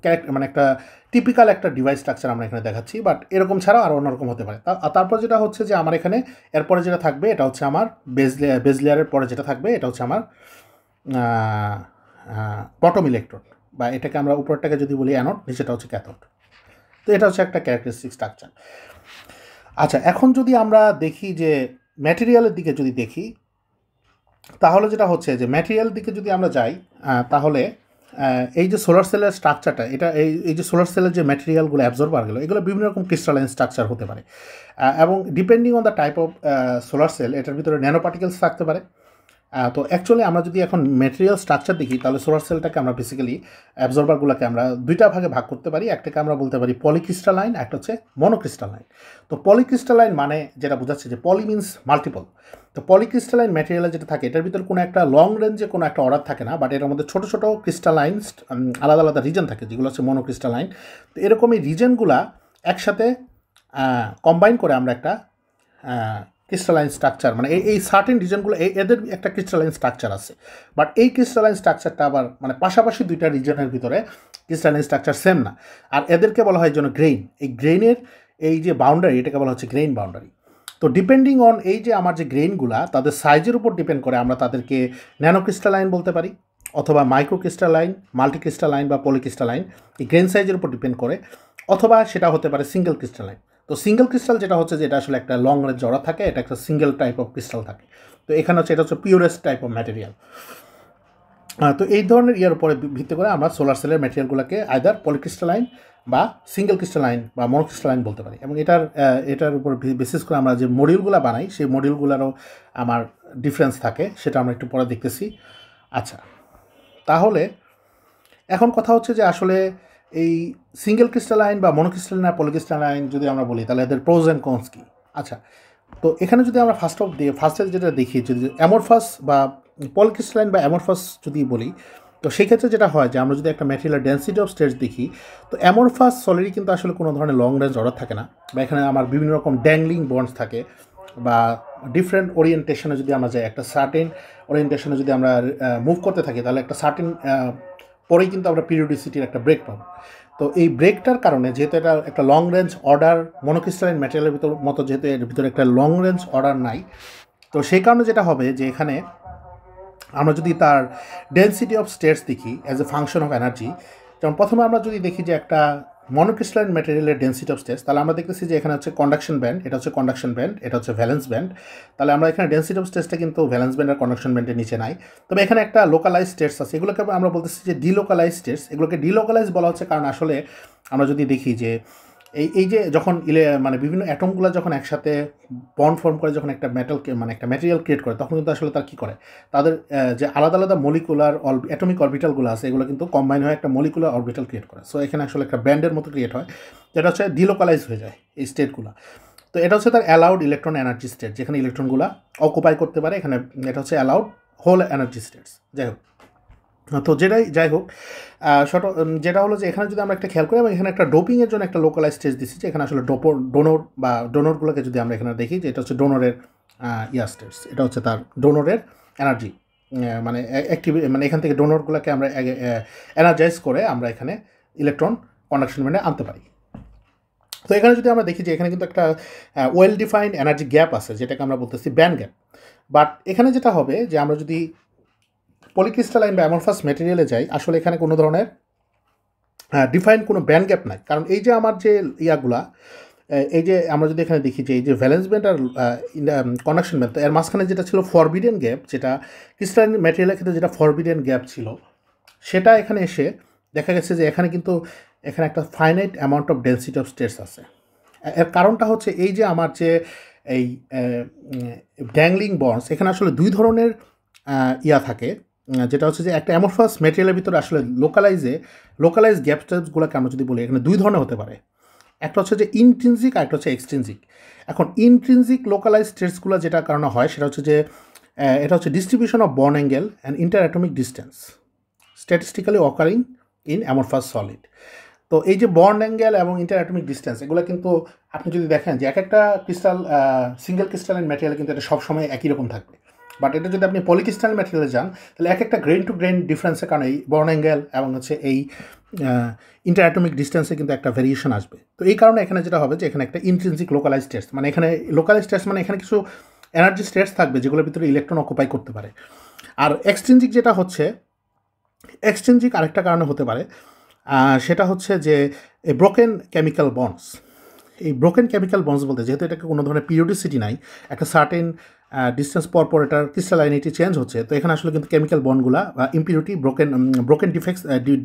ক্যারেক্টার মানে একটা টিপিক্যাল একটা ডিভাইস স্ট্রাকচার আমরা এখানে দেখাচ্ছি, বাট এরকম ছাড়াও আরও অন্যরকম হতে পারে। তারপর যেটা হচ্ছে যে আমার এখানে এরপরে যেটা থাকবে এটা হচ্ছে আমার বেজ লেয়ারের পরে যেটা থাকবে এটা হচ্ছে আমার বটম ইলেকট্রোড, বা এটাকে আমরা উপরটাকে যদি বলি অ্যানোড, নিচেটা হচ্ছে ক্যাথোড। তো এটা হচ্ছে একটা ক্যারেক্টারিস্টিক স্ট্রাকচার। আচ্ছা, এখন যদি আমরা দেখি যে ম্যাটেরিয়ালের দিকে যদি দেখি, তাহলে যেটা হচ্ছে যে ম্যাটেরিয়াল দিকে যদি আমরা যাই, তাহলে এই যে সোলার সেলের স্ট্রাকচারটা, এটা এই যে সোলার সেলের যে ম্যাটেরিয়ালগুলো অ্যাবজর্বারগুলো, এগুলো বিভিন্ন রকম ক্রিস্টালাইন স্ট্রাকচার হতে পারে, এবং depending on the type of solar cell এটার ভিতরে ন্যানো পার্টিকেলস থাকতে পারে। তো অ্যাকচুয়ালি আমরা যদি এখন ম্যাটেরিয়াল স্ট্রাকচার দেখি, তাহলে সোলার সেলটাকে আমরা বেসিক্যালি অ্যাবজর্বারগুলোকে আমরা দুইটা ভাগে ভাগ করতে পারি। একটাকে আমরা বলতে পারি পলিক্রিস্টালাইন, একটা হচ্ছে মনোক্রিস্টালাইন। তো পলিক্রিস্টালাইন মানে যেটা বোঝাচ্ছে যে পলি মিনস মাল্টিপল। তো পলিক্রিস্টালাইন ম্যাটেরিয়ালে যেটা থাকে, এটার ভিতরে কোনো একটা লং রেঞ্জে কোনো একটা অর্ডার থাকে না, বাট এর মধ্যে ছোটো ছোটো ক্রিস্টালাইন আলাদা আলাদা রিজন থাকে, যেগুলো হচ্ছে মনোক্রিস্টালাইন। তো এরকম এই রিজনগুলা একসাথে কম্বাইন করে আমরা একটা ক্রিস্টালাইন স্ট্রাকচার, মানে এই সার্টেন রিজনগুলো এদের একটা ক্রিস্টালাইন স্ট্রাকচার আছে। বাট এই ক্রিস্টালাইন স্ট্রাকচারটা আবার মানে পাশাপাশি দুইটা রিজনের ভিতরে ক্রিস্টালাইন স্ট্রাকচার সেম না, আর এদেরকে বলা হয় যেন গ্রেইন। এই গ্রেইনের এই যে বাউন্ডারি, এটাকে বলা হচ্ছে গ্রেইন বাউন্ডারি। তো ডিপেন্ডিং অন এই যে আমার যে গ্রেইনগুলা, তাদের সাইজের উপর ডিপেন্ড করে আমরা তাদেরকে ন্যানো ক্রিস্টালাইন বলতে পারি, অথবা মাইক্রো ক্রিস্টালাইন, মাল্টি ক্রিস্টালাইন বা পলিক্রিস্টালাইন। এই গ্রেইন সাইজের উপর ডিপেন্ড করে, অথবা সেটা হতে পারে সিঙ্গেল ক্রিস্টালাইন। তো সিঙ্গেল ক্রিস্টাল যেটা হচ্ছে যে এটা আসলে একটা লং রেঞ্জ জড়া থাকে, এটা একটা সিঙ্গেল টাইপ অফ ক্রিস্টাল থাকে। তো এখানে হচ্ছে এটা হচ্ছে পিওরেস্ট টাইপ অফ ম্যাটেরিয়াল। তো এই ধরনের ইয়ার উপরে ভিত্তি করে আমরা সোলার সেলের ম্যাটেরিয়ালগুলোকে আইদার পলিক্রিস্টালাইন বা সিঙ্গেল ক্রিস্টালাইন বা মনোক্রিস্টালাইন বলতে পারি। এবং এটার উপর বিশেষ করে আমরা যে মডিউলগুলো বানাই, সেই মডিউলগুলোরও আমার ডিফারেন্স থাকে, সেটা আমরা একটু পরে দেখতেছি। আচ্ছা, তাহলে এখন কথা হচ্ছে যে আসলে এই সিঙ্গেল ক্রিস্টালাইন বা মনোক্রিস্টালাইন আর পলিক্রিস্টালাইন যদি আমরা বলি, তাহলে এদের প্রোজ অ্যান্ড কনস কী? আচ্ছা, তো এখানে যদি আমরা ফার্স্টে যেটা দেখি, যদি অ্যামরফাস বা পলিক্রিস্টালাইন বা অ্যামরফাস যদি বলি, তো সেক্ষেত্রে যেটা হয় যে আমরা যদি একটা ম্যাটেরিয়াল ডেন্সিটি অফ স্টেটস দেখি, তো অ্যামরফাস সলিডই কিন্তু আসলে কোনো ধরনের লং রেঞ্জ অর্ডার থাকে না, বা এখানে আমার বিভিন্ন রকম ড্যাংলিং বন্ডস থাকে, বা ডিফারেন্ট ওরিয়েন্টেশনে যদি আমরা যাই, একটা সার্টেন ওরিয়েন্টেশনে যদি আমরা মুভ করতে থাকি, তাহলে একটা সার্টেন পরেই কিন্তু আমরা পিরিয়ডিসিটির একটা ব্রেক পাবো। তো এই ব্রেকটার কারণে, যেহেতু এটা একটা লং রেঞ্জ অর্ডার মনোক্রিস্টালাইন ম্যাটেরিয়ালের মতো, যেহেতু এর ভিতরে একটা লং রেঞ্জ অর্ডার নাই, তো সেই কারণে যেটা হবে যে এখানে আমরা যদি তার ডেন্সিটি অফ স্টেটস দেখি as a function of energy, যেমন প্রথমে আমরা যদি দেখি যে একটা মনোক্রিস্টালাইন ম্যাটেরিয়ালের ডেন্সিটি অফ স্টেটস, তাহলে আমরা দেখতেছি যে এখানে হচ্ছে কন্ডাকশন ব্যান্ড, এটা হচ্ছে কন্ডাকশন ব্যান্ড, এটা হচ্ছে ভ্যালেন্স ব্যান্ড। তাহলে আমরা এখানে ডেন্সিটি অফ স্টেটসটা কিন্তু ভ্যালেন্স ব্যান্ড আর কন্ডাকশন ব্যান্ডের নিচে নাই। তবে এখানে একটা লোকালাইজ স্টেটস আছে, এগুলোকে আমরা বলতেছি যে ডিলোকালাইজ স্টেটস। এগুলোকে ডিলোকালাইজ বলা হচ্ছে কারণ আসলে আমরা যদি দেখি যে এই যে যখন মানে বিভিন্ন অ্যাটমগুলো যখন একসাথে বন্ড ফর্ম করে, যখন একটা মানে একটা ম্যাটেরিয়াল ক্রিয়েট করে, তখন কিন্তু আসলে তার কী করে, তাদের যে আলাদা আলাদা মলিকুলার অ্যাটমিক অরবিটালগুলো আছে, এগুলো কিন্তু কম্বাইন হয়ে একটা মলিকুলার অরবিটাল ক্রিয়েট করে। সো এখানে আসলে একটা ব্যান্ডের মতো ক্রিয়েট হয়, যেটা হচ্ছে ডিলোকালাইজ হয়ে যায় এই স্টেটগুলো। তো এটা হচ্ছে তার অ্যালাউড ইলেকট্রন এনার্জি স্টেট, যেখানে ইলেকট্রনগুলো অকুপাই করতে পারে, এখানে এটা হচ্ছে অ্যালাউড হোল এনার্জি স্টেটস। যাই হোক, তো যাই হোক যেটা হলো যে এখানে যদি আমরা একটা খেয়াল করি, এবং এখানে একটা ডোপিংয়ের জন্য একটা লোকালাইজ স্টেজ দিচ্ছি, যে এখানে আসলে ডোনর বা ডোনরগুলোকে যদি আমরা এখানে দেখি, যে এটা হচ্ছে ডোনরের স্টেটস, এটা হচ্ছে তার ডোনরের এনার্জি, মানে অ্যাক্টিভ, মানে এখান থেকে ডোনরগুলোকে আমরা এনার্জাইজ করে আমরা এখানে ইলেকট্রন কন্ডাকশন ব্যান্ডে আনতে পারি। তো এখানে যদি আমরা দেখি যে এখানে কিন্তু একটা ওয়েল ডিফাইন্ড এনার্জি গ্যাপ আছে, যেটাকে আমরা বলতেছি ব্যান্ড গ্যাপ। বাট এখানে যেটা হবে যে আমরা যদি পলিক্রিস্টালাইন বা অ্যামরফাস ম্যাটেরিয়ালে যাই, আসলে এখানে কোনো ধরনের ডিফাইন্ড কোনো ব্যান্ড গ্যাপ নাই। কারণ এই যে আমার যে ইয়াগুলা, এই যে আমরা যদি এখানে দেখি যে এই যে ভ্যালেন্স ব্যান্ড আর কন্ডাকশন ব্যান্ড, তো এর মাঝখানে যেটা ছিল ফরবিডেন গ্যাপ, যেটা ক্রিস্টালাইন ম্যাটেরিয়ালের ক্ষেত্রে যেটা ফরবিডেন গ্যাপ ছিল, সেটা এখানে এসে দেখা গেছে যে এখানে কিন্তু এখানে একটা finite amount of density of states আছে। এর কারণটা হচ্ছে এই যে আমার যে এই ড্যাংলিং বন্ডস, এখানে আসলে দুই ধরনের ইয়া থাকে, যেটা হচ্ছে যে একটা অ্যামরফাস ম্যাটেরিয়ালের ভিতরে আসলে লোকালাইজ গ্যাপ স্টেটসগুলোকে আমরা যদি বলি, এখানে দুই ধরনের হতে পারে। একটা হচ্ছে যে ইনট্রিনজিক, আর একটা হচ্ছে এক্সট্রিনজিক। এখন ইনট্রিনজিক লোকালাইজ স্টেটসগুলো যেটা কারণে হয়, সেটা হচ্ছে যে এটা হচ্ছে distribution of bond angle and inter atomic distance statistically occurring in amorphous solid. তো এই যে বন্ড অ্যাঙ্গেল এবং ইন্টার অ্যাটমিক ডিস্টেন্স, এগুলো কিন্তু আপনি যদি দেখেন যে এক একটা সিঙ্গেল ক্রিস্টালাইন ম্যাটেরিয়াল কিন্তু এটা সবসময় একই রকম থাকবে। বাট এটা যদি আপনি পলিক্রিস্টালাইন ম্যাটেরিয়ালে যান, তাহলে এক একটা গ্রেন টু গ্রেন ডিফারেন্সের কারণে এই বন্ড অ্যাঙ্গেল এবং হচ্ছে এই ইন্টার অ্যাটমিক ডিস্টেন্সে কিন্তু একটা ভেরিয়েশন আসবে। তো এই কারণে এখানে যেটা হবে যে এখানে একটা ইন্ট্রিনজিক লোকালাইজ স্টেটস, মানে এখানে লোকালাইজ স্টেটস মানে এখানে কিছু এনার্জি স্টেটস থাকবে যেগুলোর ভিতরে ইলেকট্রন অকুপাই করতে পারে। আর এক্সট্রিনজিক যেটা হচ্ছে, এক্সট্রিনজিক আরেকটা কারণে হতে পারে, সেটা হচ্ছে যে এই ব্রোকেন কেমিক্যাল বন্ডস। এই ব্রোকেন কেমিক্যাল বন্ডস বলতে, যেহেতু এটাকে কোনো ধরনের পিরিয়ডিসিটি নাই, একটা সার্টেন ডিস্টেন্স পর এটার ক্রিস্টালাইনিটি চেঞ্জ হচ্ছে, তো এখানে আসলে কিন্তু কেমিক্যাল বন্ডগুলা ইম্পিউরিটি ব্রোকেন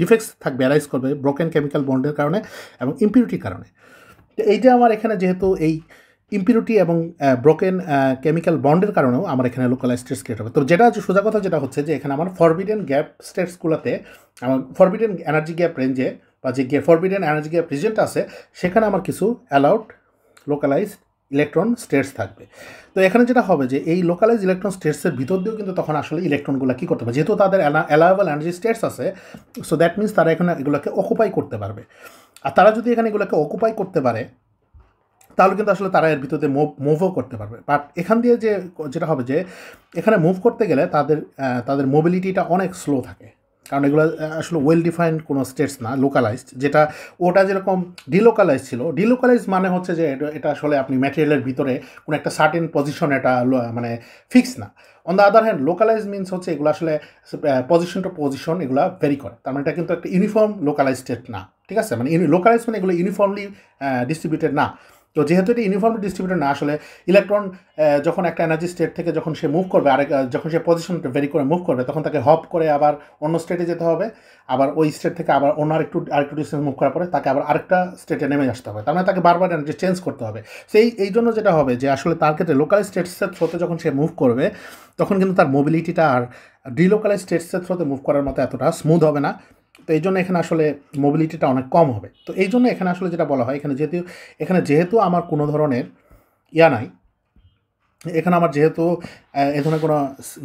ডিফেক্টস থাকবে, অ্যারাইজ করবে ব্রোকেন কেমিক্যাল বন্ডের কারণে এবং ইম্পিউরিটির কারণে। তো এই যে আমার এখানে যেহেতু এই ইম্পিউরিটি এবং ব্রোকেন কেমিক্যাল বন্ডের কারণেও আমার এখানে লোকালাইজ স্টেটস ক্রিয়েট হবে। তো যেটা সোজা কথা যেটা হচ্ছে যে এখানে আমার ফরবিডেন গ্যাপ স্টেটসগুলোতে, আমার ফরবিডেন এনার্জি গ্যাপ রেঞ্জে বা যে ফরবিডেন এনার্জি গ্যাপ রিজনটা আছে, সেখানে আমার কিছু অ্যালাউড লোকালাইজ ইলেকট্রন স্টেটস থাকবে। তো এখানে যেটা হবে যে এই লোকালাইজ ইলেকট্রন স্টেটসের ভিতর দিয়েও কিন্তু তখন আসলে ইলেকট্রনগুলো কী করতে পারবে, যেহেতু তাদের অ্যালাউয়েবল এনার্জি স্টেটস আছে, সো দ্যাট মিনস তারা এখানে এগুলোকে অকুপাই করতে পারবে। আর তারা যদি এখানে এগুলোকে অকুপাই করতে পারে, তাহলে কিন্তু আসলে তারা এর ভিতরে মুভও করতে পারবে। বাট এখান দিয়ে যেটা হবে যে এখানে মুভ করতে গেলে তাদের মোবিলিটিটা অনেক স্লো থাকে, কারণ এগুলো আসলে ওয়েল ডিফাইন্ড কোনো স্টেটস না, লোকালাইজড। যেটা ওটা যেরকম ডিলোকালাইজ ছিল, ডিলোকালাইজ মানে হচ্ছে যে এটা আসলে আপনি ম্যাটেরিয়ালের ভিতরে কোনো একটা সার্টেন পজিশন, এটা মানে ফিক্স না। On the other hand localise means হচ্ছে এগুলো আসলে পজিশন টু পজিশন এগুলো ভেরি করে, তার মানে এটা কিন্তু একটা ইউনিফর্ম লোকালাইজ স্টেট না, ঠিক আছে? মানে লোকালাইজ মানে এগুলো ইউনিফর্মলি ডিস্ট্রিবিউটেড না। তো যেহেতু এটা ইউনিফর্মলি ডিস্ট্রিবিউটেড না, আসলে ইলেকট্রন যখন একটা এনার্জি স্টেট থেকে যখন সে মুভ করবে, যখন সে পজিশনটা ভেরি করে মুভ করবে, তখন তাকে হপ করে আবার অন্য স্টেটে যেতে হবে, আবার ওই স্টেট থেকে আবার অন্য আরেকটু ডিস্টেন্স মুভ করার পরে তাকে আবার আরেকটা স্টেটে নেমে আসতে হবে, তার মানে তাকে বারবার এনার্জি চেঞ্জ করতে হবে। এই জন্য যেটা হবে যে আসলে তার ক্ষেত্রে লোকাল স্টেটসের থ্রোতে যখন সে মুভ করবে, তখন কিন্তু তার মোবিলিটিটা আর ডিলোকালাইজ স্টেটসের থ্রোতে মুভ করার মতো এতটা স্মুথ হবে না। তো এই জন্য এখানে আসলে মোবিলিটিটা অনেক কম হবে। তো এই জন্য এখানে আসলে যেটা বলা হয়, যেহেতু আমার কোনো ধরনের ইয়া নাই, এখানে আমার যেহেতু এ ধরনের কোনো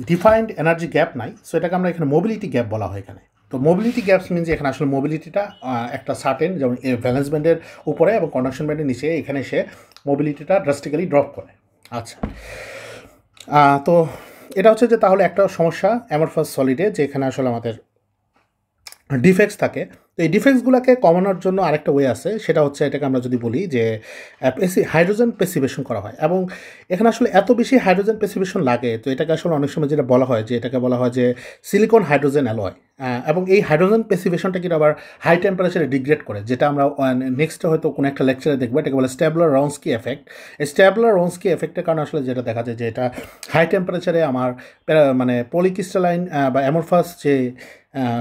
ডিফাইন্ড এনার্জি গ্যাপ নাই, সো এটাকে আমরা এখানে মোবিলিটি গ্যাপ বলা হয় এখানে। তো মোবিলিটি গ্যাপস মিনস এখানে আসলে মোবিলিটিটা একটা সার্টেন, যেমন ভ্যালেন্স ব্যান্ডের উপরে এবং কন্ডাকশন ব্যান্ডের নিচে, এখানে সে মোবিলিটিটা ড্রাস্টিক্যালি ড্রপ করে। আচ্ছা, তো এটা হচ্ছে যে তাহলে একটা সমস্যা অ্যামরফাস সলিডে, যে এখানে আসলে আমাদের ডিফেক্টস থাকে। তো এই ডিফেক্টসগুলোকে কমানোর জন্য আরেকটা ওয়ে আছে, সেটা হচ্ছে এটাকে আমরা যদি বলি যে হাইড্রোজেন পেসিভেশন করা হয়। এবং এখানে আসলে এত বেশি হাইড্রোজেন পেসিভেশন লাগে, তো এটাকে আসলে অনেক সময় যেটা বলা হয় যে এটাকে বলা হয় যে সিলিকন হাইড্রোজেন অ্যালয়। এবং এই হাইড্রোজেন পেসিভেশনটা কিন্তু আবার হাই টেম্পারেচারে ডিগ্রেড করে, যেটা আমরা নেক্সটে হয়তো কোনো একটা লেকচারে দেখবো। এটাকে বলে স্ট্যাবলার-রনস্কি এফেক্ট। এই স্ট্যাবলার-রনস্কি এফেক্টের কারণে আসলে যেটা দেখা যায় যে এটা হাই টেম্পারেচারে আমার মানে পলিক্রিস্টালাইন বা অ্যামরফাস যে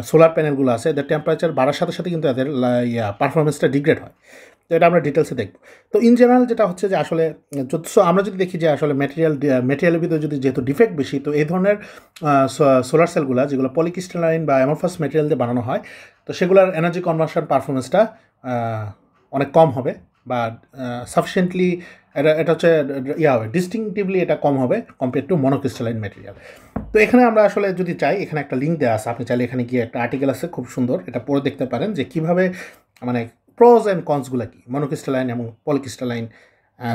সোলার প্যানেলগুলো আছে, এদের টেম্পারেচার বাড়ার সাথে সাথে কিন্তু এদের পারফরমেন্সটা ডিগ্রেড হয়। তো এটা আমরা ডিটেলসে দেখব। তো ইন জেনারেল যেটা হচ্ছে যে আসলে আমরা যদি দেখি যে আসলে ম্যাটেরিয়ালের ভিতরে যেহেতু ডিফেক্ট বেশি, তো এই ধরনের সোলার সেলগুলো যেগুলো পলিক্রিস্টালাইন বা অ্যামরফাস ম্যাটেরিয়াল দিয়ে বানানো হয়, তো সেগুলোর এনার্জি কনভার্সন পারফরমেন্সটা অনেক কম হবে। বা সাফিসিয়েন্টলি এটা হচ্ছে ইয়া হবে, ডিস্টিংটিভলি এটা কম হবে কম্পেয়ার টু মনোক্রিস্টালাইন ম্যাটেরিয়াল। তো এখানে আমরা আসলে যদি চাই, এখানে একটা লিঙ্ক দেওয়া আছে, আপনি চাইলে এখানে গিয়ে একটা আর্টিকেল আছে খুব সুন্দর, এটা পড়ে দেখতে পারেন যে কীভাবে মানে প্রোজ অ্যান্ড কনসগুলো কী মনোক্রিস্টালাইন এবং পলিক্রিস্টালাইন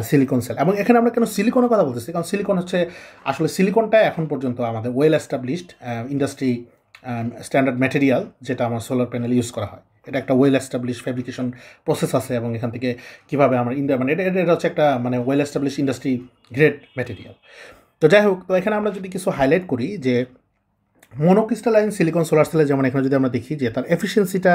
সিলিকন সেল। এবং এখানে আমরা কেন সিলিকনের কথা বলতেছি, কারণ সিলিকন হচ্ছে আসলে সিলিকনটা এখন পর্যন্ত আমাদের well established industry standard material, যেটা আমার সোলার প্যানেল ইউজ করা হয়। এটা একটা ওয়েল এস্টাবলিশ ফ্যাব্রিকেশন প্রসেস আছে, এবং এখান থেকে কীভাবে আমরা ইন্ডিয়া মানে এটা হচ্ছে একটা মানে well establish industry grade material. তো যাই হোক, তো এখানে আমরা যদি কিছু হাইলাইট করি যে মনোক্রিস্টালাইন সিলিকন সোলার সেলে যেমন এখানে যদি আমরা দেখি যে তার এফিসিয়েন্সিটা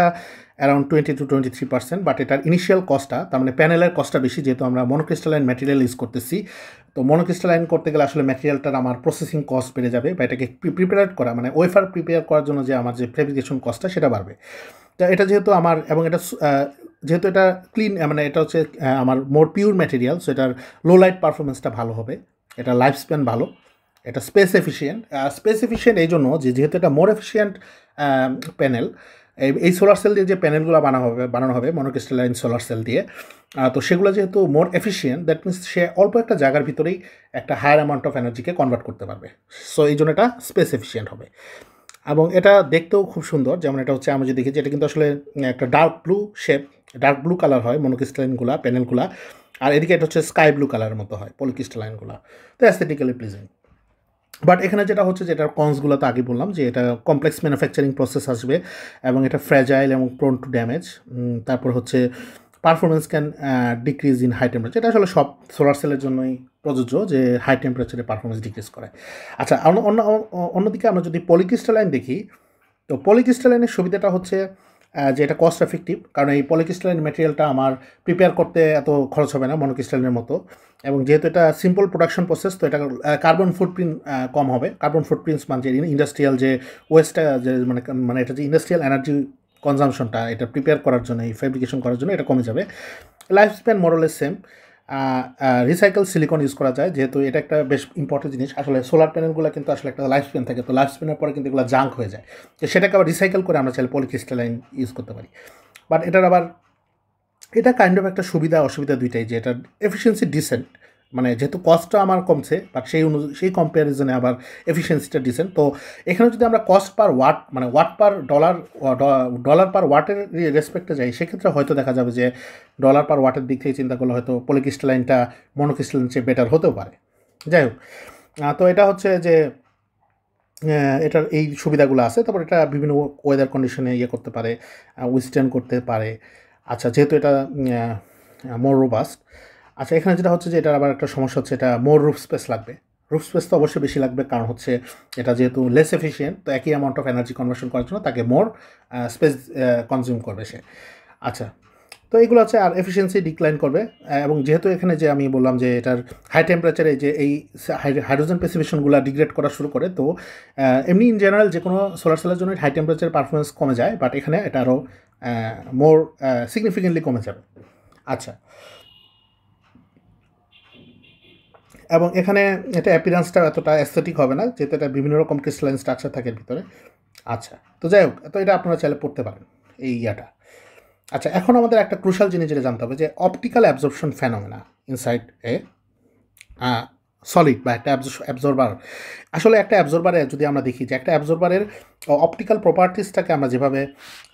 অ্যারাউন্ড 20-23%, বাট এটার ইনিশিয়াল কস্টটা, তার মানে প্যানেলের কস্টটা বেশি, যেহেতু আমরা মনোক্রিস্টালাইন ম্যাটেরিয়াল ইউজ করতেছি। তো মনোক্রিস্টালাইন করতে গেলে আসলে ম্যাটেরিয়ালটার আমার প্রসেসিং কস্ট বেড়ে যাবে, বা এটাকে প্রিপেয়ার করা মানে ওয়েফার প্রিপেয়ার করার জন্য যে আমার যে ফেব্রিকেশন কস্টটা সেটা বাড়বে। তো এটা যেহেতু আমার, এবং এটা যেহেতু এটা ক্লিন মানে এটা হচ্ছে আমার মোর পিওর ম্যাটেরিয়াল, সো এটার লো লাইট পারফরমেন্সটা ভালো হবে, এটা লাইফ স্প্যান ভালো, এটা স্পেস এফিশিয়েন্ট এই জন্য যে যেহেতু এটা মোর এফিশিয়েন্ট প্যানেল, এই সোলার সেল দিয়ে যে প্যানেলগুলো বানানো হবে মনোক্রিস্টালাইন সোলার সেল দিয়ে, তো সেগুলো যেহেতু মোর এফিশিয়েন্ট, দ্যাট মিনস সে অল্প একটা জায়গার ভিতরেই একটা হায়ার অ্যামাউন্ট অফ এনার্জিকে কনভার্ট করতে পারবে। সো এই জন্য এটা স্পেস এফিশিয়েন্ট হবে, এবং এটা দেখতেও খুব সুন্দর। যেমন এটা হচ্ছে আমি যে দেখেছি, এটা কিন্তু আসলে একটা ডার্ক ব্লু কালার হয় মনোক্রিস্টালাইনগুলো প্যানেলগুলো, আর এদিকে এটা হচ্ছে স্কাই ব্লু কালারের মতো হয় পলিক্রিস্টালাইনগুলো। তো অ্যাস্থেটিক্যালি প্লিজিং। বাট এখানে যেটা হচ্ছে যে এটার কনসগুলো তো আগে বললাম যে এটা কমপ্লেক্স ম্যানুফ্যাকচারিং প্রসেস আসবে, এবং এটা ফ্র্যাজাইল এবং প্রোন টু ড্যামেজ। তারপর হচ্ছে performance can decrease in high temperature, এটা আসলে সব সোলার সেলের জন্যই প্রযোজ্য যে হাই টেম্পারেচারে পারফরমেন্স ডিক্রিজ করে। আচ্ছা, অন্যদিকে আমরা যদি পলিক্রিস্টালাইন দেখি, তো পলিক্রিস্টালাইনের সুবিধাটা হচ্ছে যে এটা কস্ট এফেক্টিভ, কারণ এই পলিক্রিস্টালাইন ম্যাটেরিয়ালটা আমার প্রিপেয়ার করতে এত খরচ হবে না মনোক্রিস্টালাইনের মতো, এবং যেহেতু এটা সিম্পল প্রোডাকশন প্রসেস, তো এটা কার্বন ফুটপ্রিন্ট কম হবে। কার্বন ফুটপ্রিন্টস মানে যে ইন্ডাস্ট্রিয়াল যে ওয়েস্টটা যে মানে এটা যে ইন্ডাস্ট্রিয়াল এনার্জি কনজামশনটা এটা প্রিপেয়ার করার জন্য, এই ফেব্রিকেশন করার জন্য এটা কমে যাবে। Life span মোরলেস same. Recycle silicon use করা যায়, যেহেতু এটা একটা বেশ ইম্পর্টেন্ট জিনিস। আসলে সোলার প্যানেলগুলো কিন্তু আসলে একটা লাইফ স্প্যান থাকে, তো লাইফ স্প্যানের পরে কিন্তু এগুলো জাঙ্ক হয়ে যায়, তো সেটাকে আবার রিসাইকেল করে আমরা চাইলে পলিক্রিস্টালাইন ইউজ করতে পারি। বাট এটার আবার এটা কাইন্ড অফ একটা সুবিধা অসুবিধা দুইটাই, যে এটার এফিসিয়েন্সি ডিসেন্ট, মানে যেহেতু কস্টটা আমার কমছে, বাট সেই কম্প্যারিজনে আবার এফিসিয়েন্সিটা ডিসেন্ট। তো এখানে যদি আমরা কস্ট পার ওয়াট মানে ওয়াট পার ডলার পার ওয়াটের রেসপেক্টে যাই, সেক্ষেত্রে হয়তো দেখা যাবে যে ডলার পার ওয়াটের দিক থেকে চিন্তা করলে হয়তো পলিক্রিস্টালাইনটা মনোক্রিস্টালাইন চেয়ে বেটার হতেও পারে। যাই হোক, তো এটা হচ্ছে যে এটার এই সুবিধাগুলো আছে। তারপর এটা বিভিন্ন ওয়েদার কন্ডিশনে ইয়ে করতে পারে, উইথস্ট্যান্ড করতে পারে। আচ্ছা, যেহেতু এটা মোর রোবাস্ট। আচ্ছা, এখানে যেটা হচ্ছে যে এটার আবার একটা সমস্যা হচ্ছে, এটা মোর রুফ স্পেস লাগবে। রুফ স্পেস তো অবশ্যই বেশি লাগবে, কারণ হচ্ছে এটা যেহেতু লেস এফিশিয়েন্ট, তো একই অ্যামাউন্ট অফ এনার্জি কনভার্সন করার জন্য তাকে মোর স্পেস কনজিউম করবে সে। আচ্ছা, তো এইগুলো হচ্ছে আর এফিসিয়েন্সি ডিক্লাইন করবে, এবং যেহেতু এখানে যে আমি বললাম যে এটার হাই টেম্পারেচারে যে এই হাইড্রোজেন প্যাসিফিকেশনগুলো ডিগ্রেড করা শুরু করে, তো এমনি ইন জেনারেল যে কোনো সোলার সেলের জন্য হাই টেম্পারেচার পারফরমেন্স কমে যায়, বাট এখানে এটা আরও মোর সিগনিফিকেন্টলি কমে যাবে। আচ্ছা, এবং এখানে এটা অ্যাপিয়ারেন্সটা এতটা অ্যাস্থেটিক হবে না, যেহেতু এটা বিভিন্ন রকম ক্রিস্টালাইন স্ট্রাকচার থাকে এর ভিতরে। আচ্ছা, তো যাই হোক, তো এটা আপনারা চাইলে পড়তে পারেন এই ইয়াটা। আচ্ছা, এখন আমাদের একটা ক্রুশাল জিনিস যেটা জানতে হবে, যে অপটিক্যাল অ্যাবজর্পশন ফেনোমেনা ইনসাইড এ সলিড বা একটা অ্যাবজর্বার। আসলে একটা অ্যাবজর্বারে যদি আমরা দেখি যে একটা অ্যাবজর্বারের অপটিক্যাল প্রপার্টিসটাকে আমরা যেভাবে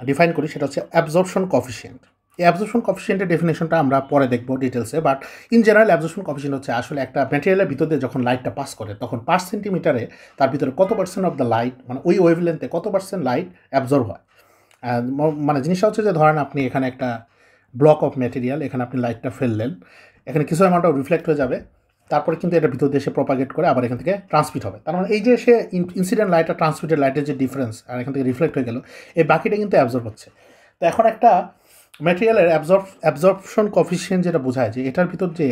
ডিফাইন করি, সেটা হচ্ছে অ্যাবজর্পশন কফিসিয়েন্ট। এই অ্যাবজর্পশন কফিসিয়েন্টের ডেফিনেশনটা আমরা পরে দেখবো ডিটেলসে, but in general absorption coefficient হচ্ছে আসলে একটা ম্যাটেরিয়ালের ভিতর দিয়ে যখন লাইটটা পাস করে, তখন পার সেন্টিমিটারে তার ভিতরে কত পার্সেন্ট অফ দ্য লাইট, মানে ওই ওয়েভলেন্থে কত পার্সেন্ট লাইট অ্যাবজর্ব হয়। মানে জিনিসটা হচ্ছে যে ধরেন আপনি এখানে একটা ব্লক অফ ম্যাটেরিয়াল, এখানে আপনি লাইটটা ফেললেন, এখানে কিছু অ্যামাউন্ট অফ রিফ্লেক্ট হয়ে যাবে, তারপরে কিন্তু এটা ভিতর দিয়ে সে প্রপাগেট করে আবার এখান থেকে ট্রান্সমিট হবে। তার মানে এই যে সে ইনসিডেন্ট লাইট আর ট্রান্সমিটেড লাইটের যে ডিফারেন্স, আর এখান থেকে রিফ্লেক্ট হয়ে গেল, এই বাকিটা কিন্তু অ্যাবজর্ব হচ্ছে। তো এখন একটা ম্যাটেরিয়ালের অ্যাবজর্পশন কফিসিয়েন্ট যেটা বোঝায় যে এটার ভিতর যে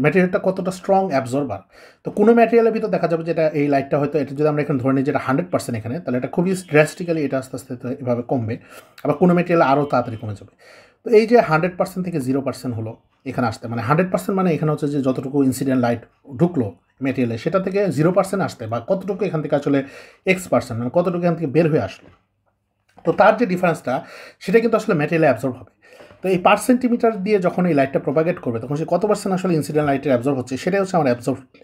ম্যাটেরিয়ালটা কতটা স্ট্রং অ্যাবজর্বার। তো কোনো ম্যাটেরিয়ালের ভিতর দেখা যাবে যেটা এই লাইটটা হয়তো, এটা যদি আমরা এখানে ধরে নিই যেটা 100% এখানে, তাহলে এটা খুবই ড্রাস্টিক্যালি এটা আস্তে আস্তে এভাবে কমবে, আবার কোনো ম্যাটেরিয়াল আরও তাড়াতাড়ি কমে যাবে। তো এই যে 100% থেকে 0% হলো এখানে আসতে, মানে 100% মানে এখানে হচ্ছে যে যতটুকু ইনসিডেন্ট লাইট ঢুকলো ম্যাটেরিয়ালে, সেটা থেকে 0% আসতে, বা কতটুকু এখান থেকে আসলে X%, মানে কতটুকু এখান থেকে বের হয়ে আসলো, তো তার যে ডিফারেন্সটা সেটা কিন্তু আসলে ম্যাটেরিয়ালে অ্যাবজর্ব হবে। তো এই পার সেন্টিমিটার দিয়ে যখন এই লাইটটা প্রপাগেট করবে তখন সে কত পার্সেন্ট আসলে ইনসিডেন্ট লাইটের অ্যাবজর্ব হচ্ছে সেটাই হচ্ছে আমার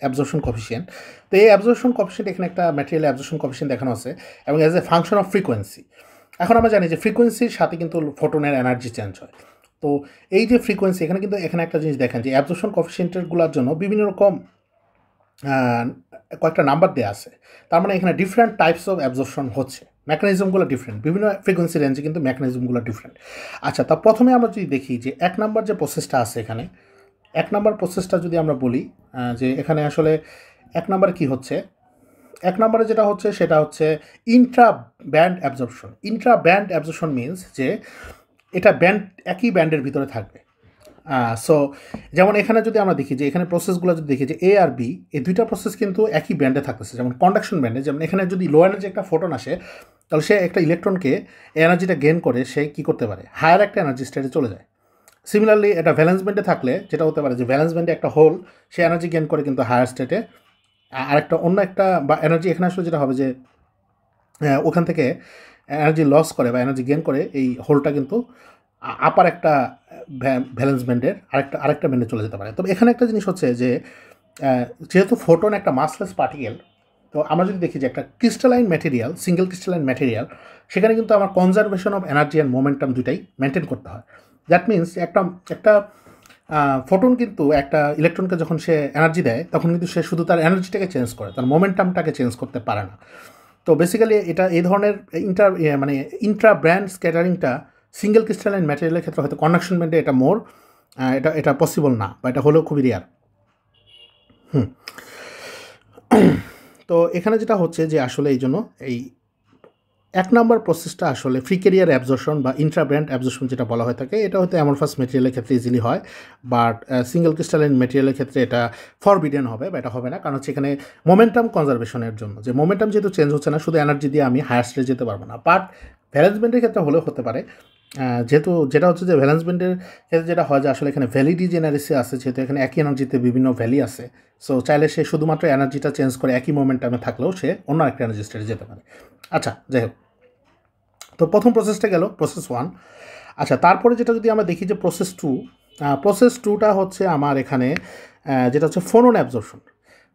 অ্যাবজর্পশন কোফিশিয়েন্ট। তো এই অ্যাবজর্পশন কোফিশিয়েন্ট এখানে একটা ম্যাটেরিয়াল অ্যাবজর্পশন কোফিশিয়েন্ট দেখানো আছে এবং as a function of frequency. এখন আমরা জানি যে ফ্রিকোয়েন্সির সাথে কিন্তু ফোটনের এনার্জি চেঞ্জ হয়। তো এই যে ফ্রিকোয়েন্সি এখানে কিন্তু এখানে একটা জিনিস দেখেন যে অ্যাবজর্পশন কোফিশিয়েন্টেরগুলোর জন্য বিভিন্ন রকম কয়েকটা নাম্বার দেওয়া আছে। তার মানে এখানে ডিফারেন্ট টাইপস অফ অ্যাবজর্পশন হচ্ছে, মেকানিজমগুলো ডিফারেন্ট, বিভিন্ন ফ্রিকোয়েন্সি রেঞ্জে কিন্তু মেকানিজমগুলো ডিফারেন্ট। আচ্ছা, তা প্রথমে আমরা যদি দেখি যে 1 নাম্বার যে প্রসেসটা আছে এখানে, 1 নাম্বার প্রসেসটা যদি আমরা বলি যে এখানে আসলে 1 নাম্বারে কী হচ্ছে, 1 নাম্বারে যেটা হচ্ছে সেটা হচ্ছে Intra band absorption. Intra band absorption means যে এটা ব্যান্ড একই ব্যান্ডের ভিতরে থাকবে। সো যেমন এখানে যদি আমরা দেখি যে এখানে প্রসেসগুলো যদি দেখি যে এ আর বি, এই দুইটা প্রসেস কিন্তু একই ব্যান্ডে থাকতেছে। যেমন কন্ডাকশন ব্যান্ডে, যেমন এখানে যদি লো এনার্জি একটা ফোটন আসে তাহলে সে একটা ইলেকট্রনকে এনার্জিটা গেইন করে সে কী করতে পারে, হায়ার একটা এনার্জি স্টেটে চলে যায়। সিমিলারলি এটা ভ্যালেন্স ব্যান্ডে থাকলে যেটা হতে পারে যে ভ্যালেন্স ব্যান্ডে একটা হোল সে এনার্জি গেইন করে কিন্তু হায়ার স্টেটে, আরেকটা অন্য একটা বা এনার্জি এখানে আসলে যেটা হবে যে ওখান থেকে এনার্জি লস করে বা এনার্জি গেইন করে এই হোলটা কিন্তু আপার একটা ভ্যালেন্স ব্যান্ডের আরেকটা ব্যান্ডে চলে যেতে পারে। তবে এখানে একটা জিনিস হচ্ছে যে যেহেতু ফোটন একটা মাসলেস পার্টিকেল, তো আমরা যদি দেখি যে একটা crystalline material, single crystalline material, সেখানে কিন্তু আমার conservation of energy and momentum দুটাই মেনটেন করতে হয়। দ্যাট মিনস একটা ফোটন কিন্তু একটা ইলেকট্রনকে যখন সে এনার্জি দেয় তখন কিন্তু সে শুধু তার এনার্জিটাকে চেঞ্জ করে, তার মোমেন্টামটাকে চেঞ্জ করতে পারে না। তো বেসিক্যালি এটা এই ধরনের ইন্ট্রা ব্যান্ড স্ক্যাটারিংটা সিঙ্গেল ক্রিস্টালাইন ম্যাটেরিয়ালের ক্ষেত্রে হয়তো কন্ডাকশন ব্যান্ডে এটা এটা পসিবল না, বা এটা হলেও খুবই রেয়ার। তো এখানে যেটা হচ্ছে যে আসলে এই জন্য এই 1 নাম্বার প্রসেসটা আসলে ফ্রি ক্যারিয়ার অ্যাবজর্পশন বা ইন্ট্রাব্যান্ড অ্যাবজর্পশন যেটা বলা হয়ে থাকে, এটা হয়তো অ্যামরফাস ম্যাটেরিয়ালের ক্ষেত্রে ইজিলি হয়, বাট সিঙ্গেল ক্রিস্টালাইন ম্যাটেরিয়ালের ক্ষেত্রে এটা ফরবিডেন হবে বা এটা হবে না। কারণ হচ্ছে এখানে মোমেন্টাম কনজারভেশনের জন্য, যে মোমেন্টাম যেহেতু চেঞ্জ হচ্ছে না, শুধু এনার্জি দিয়ে আমি হায়ার স্টেজে যেতে পারবো না। বাট ভ্যালেন্স ব্যান্ডের ক্ষেত্রে হলেও হতে পারে, যেহেতু যেটা হচ্ছে যে ভ্যালেন্স ব্যান্ডের ক্ষেত্রে যেটা হয় যে আসলে এখানে ভ্যালি ডিজেনারেসি আছে, যেহেতু এখানে একই এনার্জিতে বিভিন্ন ভ্যালি আছে, সো চাইলে সে শুধুমাত্র এনার্জিটা চেঞ্জ করে একই মোমেন্টামে থাকলেও সে অন্য একটা এনার্জি স্টেটে যেতে পারে। আচ্ছা, যাই হোক, তো প্রথম প্রসেসটা গেল প্রসেস 1। আচ্ছা, তারপরে যেটা যদি আমরা দেখি যে প্রসেস 2টা হচ্ছে আমার এখানে যেটা হচ্ছে ফোনন অ্যাবজর্পশন।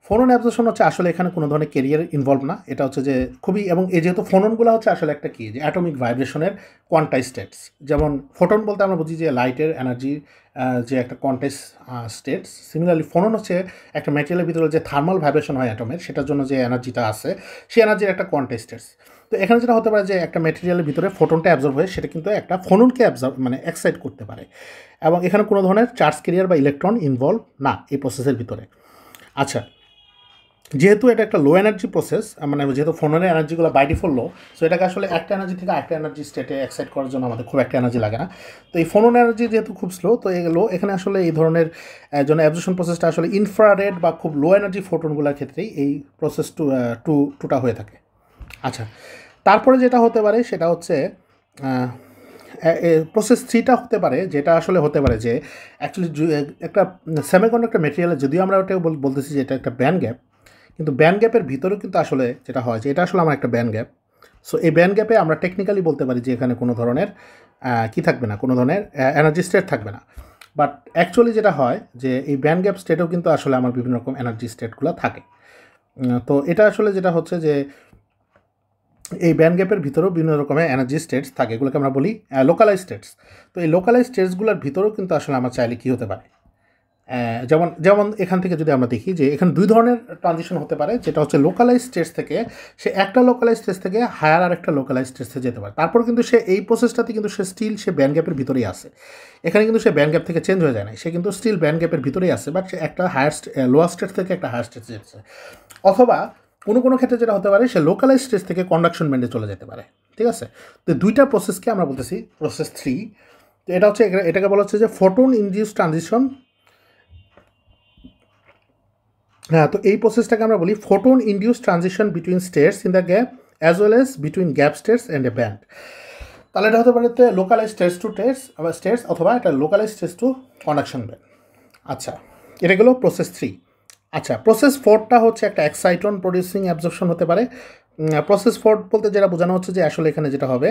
ফোনন অ্যাবজর্পশন হচ্ছে আসলে এখানে কোনো ধরনের কেরিয়ার ইনভলভ না, এটা হচ্ছে যে খুবই, এবং এই যেহেতু ফোননগুলো হচ্ছে আসলে একটা কি যে অ্যাটমিক ভাইব্রেশনের কোয়ান্টাইজ স্টেটস। যেমন ফোটন বলতে আমরা বুঝি যে লাইটের এনার্জি যে একটা কোয়ান্টাইজ স্টেটস, সিমিলারলি ফোনন হচ্ছে একটা ম্যাটেরিয়ালের ভিতরে যে থার্মাল ভাইব্রেশন হয় অ্যাটমের, সেটার জন্য যে এনার্জিটা আছে সেই এনার্জির একটা কোয়ান্টাইজ স্টেটস। তো এখানে যেটা হতে পারে যে একটা ম্যাটেরিয়ালের ভিতরে ফোটনটা অ্যাবজর্ব হয়ে সেটা কিন্তু একটা ফোননকে এক্সাইট করতে পারে, এবং এখানে কোনো ধরনের চার্জ ক্যারিয়ার বা ইলেকট্রন ইনভলভ না এই প্রসেসের ভিতরে। আচ্ছা, যেহেতু এটা একটা লো এনার্জি প্রসেস, যেহেতু ফোনের এনার্জিগুলো বাই ডিফল্ট লো, সো এটাকে আসলে একটা এনার্জি থেকে আরেকটা এনার্জি স্টেটে এক্সাইট করার জন্য আমাদের খুব একটা এনার্জি লাগে না। তো এই ফোন এনার্জি যেহেতু খুব স্লো, তো এগুলো এখানে আসলে এই ধরনের জন্য অ্যাবজর্পশন প্রসেসটা আসলে ইনফ্রারেড বা খুব লো এনার্জি ফোটনগুলোর ক্ষেত্রেই এই প্রসেস টুটা হয়ে থাকে। আচ্ছা, তারপরে যেটা হতে পারে সেটা হচ্ছে প্রসেস 3টা হতে পারে, যেটা আসলে হতে পারে যে অ্যাকচুয়ালি একটা সেমিকন্ডাক্টর ম্যাটেরিয়ালে, যদিও আমরা ওটা বলতেছি যে এটা একটা ব্যান্ড গ্যাপ, কিন্তু ব্যান্ড গ্যাপের ভিতরেও কিন্তু আসলে যেটা হয় যে এটা আসলে আমার একটা ব্যান্ড গ্যাপ। সো এই ব্যান্ড গ্যাপে আমরা টেকনিক্যালি বলতে পারি যে এখানে কোনো ধরনের কি থাকবে না, কোনো ধরনের এনার্জি স্টেট থাকবে না। বাট অ্যাকচুয়ালি যেটা হয় যে এই ব্যান্ড গ্যাপ স্টেটেও কিন্তু আসলে আমার বিভিন্ন রকম এনার্জি স্টেটগুলো থাকে। তো এটা আসলে যেটা হচ্ছে যে এই ব্যান্ড গ্যাপের ভিতরেও বিভিন্ন রকমের এনার্জি স্টেটস থাকে, এগুলোকে আমরা বলি লোকালাইজ স্টেটস। তো এই লোকালাইজ স্টেটসগুলোর ভিতরেও কিন্তু আসলে আমার চাইলে কী হতে পারে, যেমন এখান থেকে যদি আমরা দেখি যে এখানে 2 ধরনের ট্রানজিশন হতে পারে, যেটা হচ্ছে লোকালাইজ স্টেটস থেকে সে একটা লোকালাইজ স্টেটস থেকে হায়ার আর একটা লোকালাইজ স্টেটসে যেতে পারে। তারপর কিন্তু সে এই প্রসেসটাতে কিন্তু সে ব্যান্ড গ্যাপের ভিতরেই আসে, এখানে কিন্তু সে ব্যান্ড গ্যাপ থেকে চেঞ্জ হয়ে যায় না, সে কিন্তু স্টিল ব্যান্ড গ্যাপের ভিতরেই আসে, বাট সে একটা লোয়ার স্টেট থেকে একটা হায়ার স্টেটে যেতেছে। অথবা কোনো ক্ষেত্রে যেটা হতে পারে সে লোকালাইজ স্টেজ থেকে কন্ডাকশন ব্যান্ডে চলে যেতে পারে। ঠিক আছে, তো 2টা প্রসেসকে আমরা বলতেছি প্রসেস 3। তো এটা হচ্ছে এটাকে বলা হচ্ছে যে ফোটন ইনডিউস ট্রানজিশন। হ্যাঁ, তো এই প্রসেসটাকে আমরা বলি photon induce transition between states in the gap as well as between gap states and a band. তাহলে এটা হতে পারে লোকালাইজ স্টেটস টু স্টেটস অথবা এটা localise states to conduction band. আচ্ছা, এটা গেলো প্রসেস 3। আচ্ছা, প্রসেস 4টা হচ্ছে একটা এক্সাইটন প্রডিউসিং অ্যাবজর্পশন হতে পারে। প্রসেস 4 বলতে যেটা বোঝানো হচ্ছে যে আসলে এখানে যেটা হবে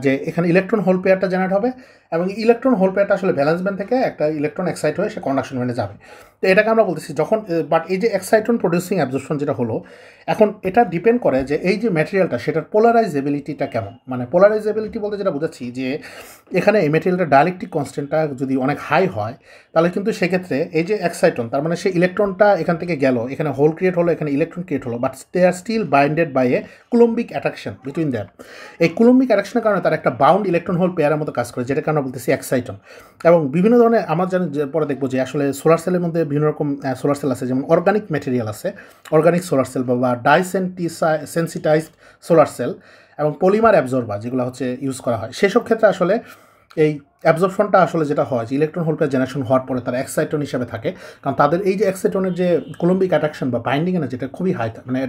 যে এখানে ইলেকট্রন হোল পেয়ারটা জেনারেট হবে এবং ইলেকট্রন হোল পেয়ারটা আসলে ভ্যালেন্স ব্যান্ড থেকে একটা ইলেকট্রন এক্সাইট হয়ে সে কন্ডাকশন ব্যান্ডে যাবে। তো এটাকে আমরা বলতেছি যখন বাট এই যে এক্সাইটন প্রডিউসিং অ্যাবজর্পশন যেটা হলো, এখন এটা ডিপেন্ড করে যে এই যে ম্যাটেরিয়ালটা সেটার পোলারাইজেবিলিটিটা কেমন। মানে পোলারাইজেবিলিটি বলতে যেটা বোঝাচ্ছি যে এখানে এই ম্যাটেরিয়ালটা ডাইলেকট্রিক কনস্ট্যান্টটা যদি অনেক হাই হয় তাহলে কিন্তু সেক্ষেত্রে এই যে এক্সাইটন তার মানে সেই ইলেকট্রনটা এখান থেকে গেল, এখানে হোল ক্রিয়েট হলো, এখানে ইলেকট্রন ক্রিয়েট হলো, but they are still binded by a Coulombic attraction between them. এই কুলম্বিক অ্যাট্রাকশনের কারণে তার একটা বাউন্ড ইলেকট্রন হোল পেয়ারের মতো কাজ করে, যেটাকে আমরা বলতেছি এক্সাইটন। এবং বিভিন্ন ধরনের আমরা জানি যে পরে দেখবো যে আসলে সোলার সেলের মধ্যে বিভিন্ন রকম সোলার সেল আছে, যেমন অর্গানিক ম্যাটেরিয়াল আছে, অর্গানিক সোলার সেল বা সেন্সিটাইজড সোলার সেল এবং পলিমার অ্যাবজর্বার যেগুলো হচ্ছে ইউজ করা হয়। সেসব ক্ষেত্রে আসলে এই অ্যাবজর্পশনটা আসলে যেটা হয় যে ইলেকট্রন হোল পেয়ার জেনারেশন হওয়ার পরে তারা এক্সাইটন হিসাবে থাকে, কারণ তাদের এই যে এক্সাইটনের যে কুলম্বিক অ্যাট্রাকশন বা বাইন্ডিং এনার্জি এটা খুবই হাই, মানে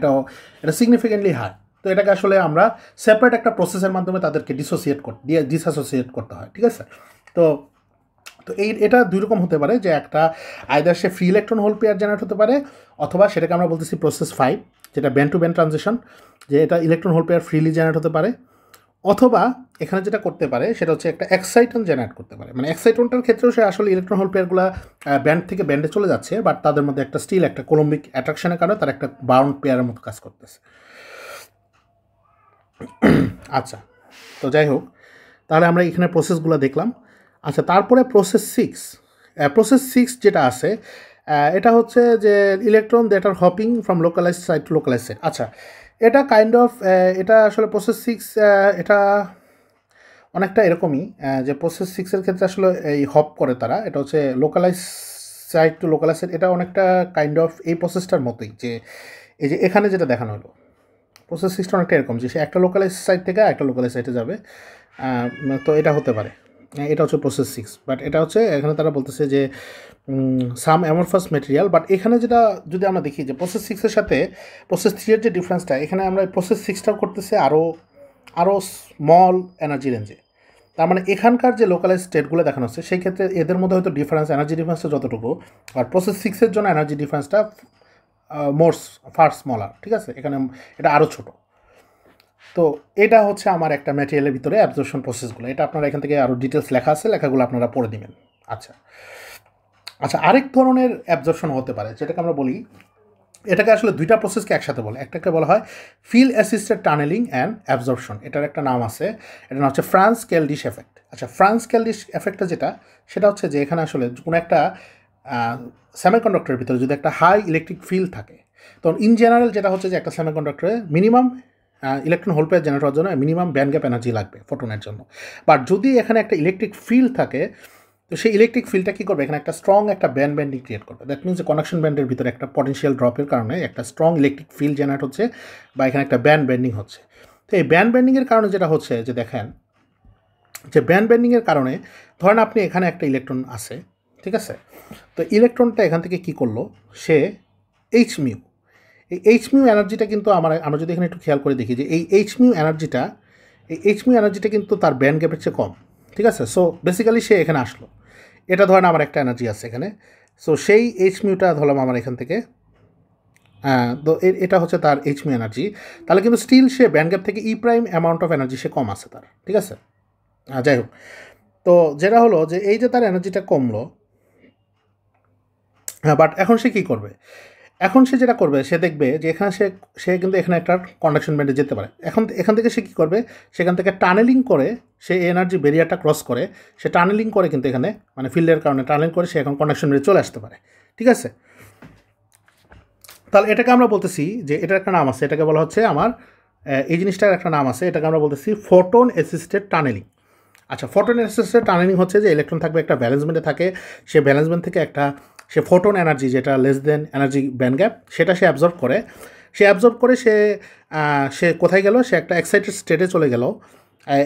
এটা সিগনিফিকেন্টলি হাই। তো এটাকে আসলে আমরা সেপারেট একটা প্রসেসের মাধ্যমে তাদেরকে ডিসঅ্যাসোসিয়েট করতে হয়, ঠিক আছে। তো তো এটা দুই রকম হতে পারে, যে একটা আইদার সে free electron hole pair generate হতে পারে, অথবা সেটাকে আমরা বলতেছি প্রসেস 5 যেটা ব্যান্ড টু ব্যান্ড ট্রানজিশন, যে এটা electron hole pair freely generate হতে পারে, অথবা এখানে যেটা করতে পারে সেটা হচ্ছে একটা এক্সাইটন জেনারেট করতে পারে। মানে এক্সাইটনটার ক্ষেত্রেও সে আসলে ইলেকট্রন হোল পেয়ারগুলো ব্যান্ড থেকে ব্যান্ডে চলে যাচ্ছে, বাট তাদের মধ্যে একটা স্টিল একটা কোলম্বিক অ্যাট্রাকশনের কারণে তার একটা বাউন্ড পেয়ারের মতো কাজ করতেছে। আচ্ছা, তো যাই হোক, তাহলে আমরা এখানে প্রসেসগুলো দেখলাম। আচ্ছা, তারপরে প্রসেস সিক্স যেটা আছে, এটা হচ্ছে যে electron that are hopping from localise side to localise side. আচ্ছা, এটা কাইন্ড অফ এটা আসলে প্রসেস সিক্স এটা অনেকটা এরকমই, যে প্রসেস সিক্সের ক্ষেত্রে আসলে এই হপ করে তারা, এটা হচ্ছে localise side to localise side. এটা অনেকটা কাইন্ড অফ এই প্রসেসটার মতোই, যে এই যে এখানে যেটা দেখানো হলো প্রসেস সিক্সটা অনেকটা এরকম, যে সে একটা লোকালাইজ সাইড থেকে একটা লোকালাইজ সাইডে যাবে। তো এটা হতে পারে, এটা হচ্ছে প্রসেস সিক্স। বাট এটা হচ্ছে এখানে তারা বলতেছে যে সাম অ্যামরফাস মেটেরিয়াল। বাট এখানে যেটা যদি আমরা দেখি যে প্রসেস সিক্সের সাথে প্রসেস থ্রি এর যে ডিফারেন্সটা, এখানে আমরা প্রসেস সিক্সটাও করতেছে আরও স্মল এনার্জি রেঞ্জে। তার মানে এখানকার যে লোকালাইজ স্টেটগুলো দেখানো হচ্ছে সেই ক্ষেত্রে এদের মধ্যে হয়তো ডিফারেন্স, এনার্জি ডিফারেন্সটা যতটুকু, আর প্রসেস সিক্সের জন্য এনার্জি ডিফারেন্সটা ফার স্মলার, ঠিক আছে, এখানে এটা আরও ছোট। তো এটা হচ্ছে আমার একটা ম্যাটেরিয়ালের ভিতরে অ্যাবজর্পশন প্রসেসগুলো। এটা আপনারা এখান থেকে আরও ডিটেলস লেখা আছে, লেখাগুলো আপনারা পড়ে নেবেন। আচ্ছা আচ্ছা, আরেক ধরনের অ্যাবজর্পশন হতে পারে যেটাকে আমরা বলি, এটাকে আসলে দুইটা প্রসেসকে একসাথে বলে। একটাকে বলা হয় field assisted tunnelling and absorption, এটার একটা নাম আছে, এটার নাম হচ্ছে ফ্রান্স ক্যালডিশ এফেক্ট। আচ্ছা, ফ্রান্স ক্যালডিশ এফেক্টটা সেটা হচ্ছে যে এখানে আসলে কোনো একটা সেমিকন্ডাক্টরের ভিতরে যদি একটা হাই ইলেকট্রিক ফিল্ড থাকে, তখন ইন জেনারেল যেটা হচ্ছে যে একটা সেমিকন্ডাক্টরে minimum electron hole pair generate হওয়ার জন্য মিনিমাম ব্যান্ড গ্যাপ এনার্জি লাগবে ফোটনের জন্য। বাট যদি এখানে একটা ইলেকট্রিক ফিল্ড থাকে, তো সেই ইলেকট্রিক ফিল্ডটা কী করবে, এখানে একটা স্ট্রং একটা ব্যান্ডিং ক্রিয়েট করবে। দ্যাট মিনস কনেকশন ব্যান্ডের ভিতরে একটা পটেনশিয়াল ড্রপের কারণে একটা স্ট্রং ইলেকট্রিক ফিল্ড জেনারেট হচ্ছে, বা এখানে একটা ব্যান্ড বেন্ডিং হচ্ছে। তো এই ব্যান্ড বেন্ডিংয়ের কারণে যেটা হচ্ছে যে দেখেন, যে ব্যান্ড বেন্ডিংয়ের কারণে ধরেন আপনি এখানে একটা ইলেকট্রন আছে, ঠিক আছে, তো ইলেকট্রনটা এখান থেকে কী করলো, সে এইচ মিউ, এই এইচ মিউ এনার্জিটা কিন্তু আমরা যদি এখানে একটু খেয়াল করে দেখি যে এই এইচ মিউ এনার্জিটা কিন্তু তার ব্যান্ড গ্যাপের চেয়ে কম, ঠিক আছে। সো বেসিক্যালি সে এখানে আসলো, এটা ধরেন আমার একটা এনার্জি আছে এখানে, সো সেই এইচ মিউটা ধরলাম আমার এখান থেকে, তো এটা হচ্ছে তার এইচ মিউ এনার্জি। তাহলে কিন্তু স্টিল সে ব্যান্ড গ্যাপ থেকে E prime amount of energy সে কম আছে তার, ঠিক আছে। যাই হোক, তো যেটা হলো যে এই যে তার এনার্জিটা কমলো, বাট এখন সে কী করবে, এখন সে যেটা করবে, সে দেখবে যে এখানে সে কিন্তু এখানে একটা কন্ডাকশন ব্যান্ডে যেতে পারে। এখান থেকে সে কী করবে, সেখান থেকে টানেলিং করে সে এনার্জি ব্যারিয়ারটা ক্রস করে, সে টানেলিং করে কিন্তু এখানে মানে ফিল্ডের কারণে টানেলিং করে সে এখন কন্ডাকশন ব্যান্ডে চলে আসতে পারে, ঠিক আছে। তাহলে এটাকে আমরা বলতেছি যে এটার একটা নাম আছে, এটাকে বলা হচ্ছে আমার এই জিনিসটার একটা নাম আছে, এটাকে আমরা বলতেছি ফোটন অ্যাসিস্টেড টানেলিং। আচ্ছা, ফোটন অ্যাসিস্টেড টানেলিং হচ্ছে যে ইলেকট্রন থাকবে একটা ব্যালেন্সমেন্টে থাকে, সে ব্যালেন্সমেন্ট থেকে একটা সে ফোটন এনার্জি যেটা less than energy band gap সেটা সে অ্যাবজর্ব করে সে কোথায় গেল, সে একটা এক্সাইটেড স্টেটে চলে গেল,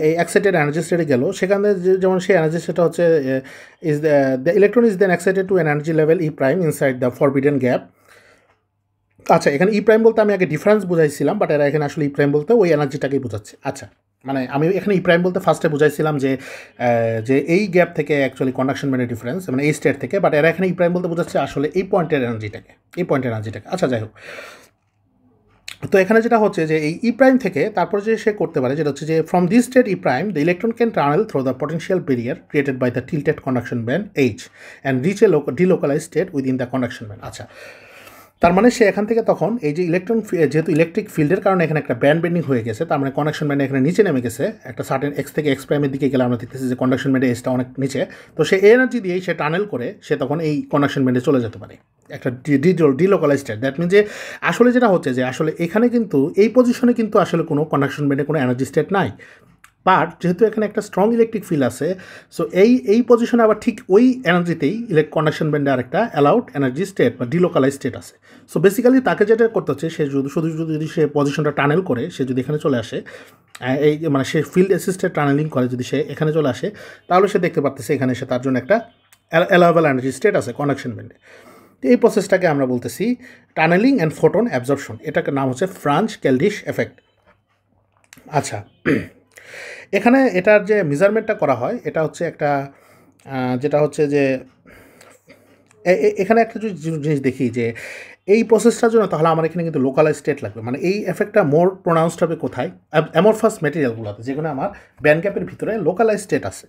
এই এক্সাইটেড এনার্জি স্টেটে গেল। সেখানে যেমন সেই এনার্জি সেটা হচ্ছে the electron is then excited to energy level E prime inside the forbidden gap. আচ্ছা, এখানে ই প্রাইম বলতে আমি আগে ডিফারেন্স বুঝাইছিলাম, বাট এরা এখানে আসলে ই প্রাইম বলতে ওই এনার্জিটাকেই বোঝাচ্ছে। আচ্ছা, মানে আমি এখানে ই প্রাইম বলতে ফার্স্টে বুঝাইছিলাম যে এই গ্যাপ থেকে অ্যাকচুয়ালি কন্ডাকশন ব্যান্ডের ডিফারেন্স, মানে এই স্টেট থেকে, বাট এরা এখানে ই প্রাইম বলতে বোঝাচ্ছে আসলে এই পয়েন্টের এনার্জিটাকে। আচ্ছা, যাই হোক, তো এখানে যেটা হচ্ছে যে এই ই প্রাইম থেকে তারপর যে সে করতে পারে যেটা হচ্ছে যে from this state E prime the electron can tunnel through the potential barrier created by the tilted conduction band H and reach a delocalise state within the conduction band. আচ্ছা, তার মানে সে এখান থেকে তখন এই যে ইলেকট্রন যেহেতু ইলেকট্রিক ফিল্ডের কারণে এখানে একটা ব্যান্ড বেন্ডিং হয়ে গেছে, তার মানে কন্ডাকশন ব্যান্ড এখানে নিচে নেমে গেছে, একটা সার্টেন এক্স থেকে এক্স প্রাইমের দিকে গেলে আমরা দেখতেছি যে কন্ডাকশন ব্যান্ডের এসটা অনেক নিচে, তো সে এনার্জি দিয়েই সে টানেল করে সে তখন এই কন্ডাকশন ব্যান্ডে চলে যেতে পারে একটা ডিলোকালাইজ স্টেট। দ্যাট মিন যে আসলে যেটা হচ্ছে যে আসলে এখানে কিন্তু এই পজিশনে কিন্তু আসলে কোনো কন্ডাকশন ব্যান্ডে কোনো এনার্জি স্টেট নাই, বাট যেহেতু এখানে একটা স্ট্রং ইলেকট্রিক ফিল্ড আছে, সো এই পজিশনে আবার ঠিক ওই এনার্জিতেই কন্ডাকশন ব্যান্ডে আরেকটা অ্যালাউড এনার্জি স্টেট বা ডিলোকালাইজ স্টেট আছে। সো বেসিক্যালি তাকে যেটা করতে হচ্ছে, সে শুধু যদি সে পজিশনটা টানেল করে সে যদি এখানে চলে আসে, এই মানে সে ফিল্ড অ্যাসিস্টেড টানেলিং করে যদি সে এখানে চলে আসে, তাহলে সে দেখতে পারতেছে এখানে সে তার জন্য একটা অ্যালাউয়েবল এনার্জি স্টেট আছে কন্ডাকশন ব্যান্ডে। তো এই প্রসেসটাকে আমরা বলতেছি টানেলিং অ্যান্ড ফোটন অ্যাবজর্পশন, এটাকে নাম হচ্ছে ফ্রাঞ্চ ক্যালডিশ এফেক্ট। আচ্ছা, এখানে এটার যে মেজারমেন্টটা করা হয় এটা হচ্ছে একটা যেটা হচ্ছে যে এখানে একটা জিনিস দেখি যে এই প্রসেসটার জন্য তাহলে আমার এখানে কিন্তু লোকালাইজ স্টেট লাগবে, মানে এই এফেক্টটা মোর প্রোনাউন্সড হবে কোথায়, অ্যামরফাস ম্যাটেরিয়ালগুলোতে যেগুলো আমার ব্যান্ড গ্যাপের ভিতরে লোকালাইজ স্টেট আছে।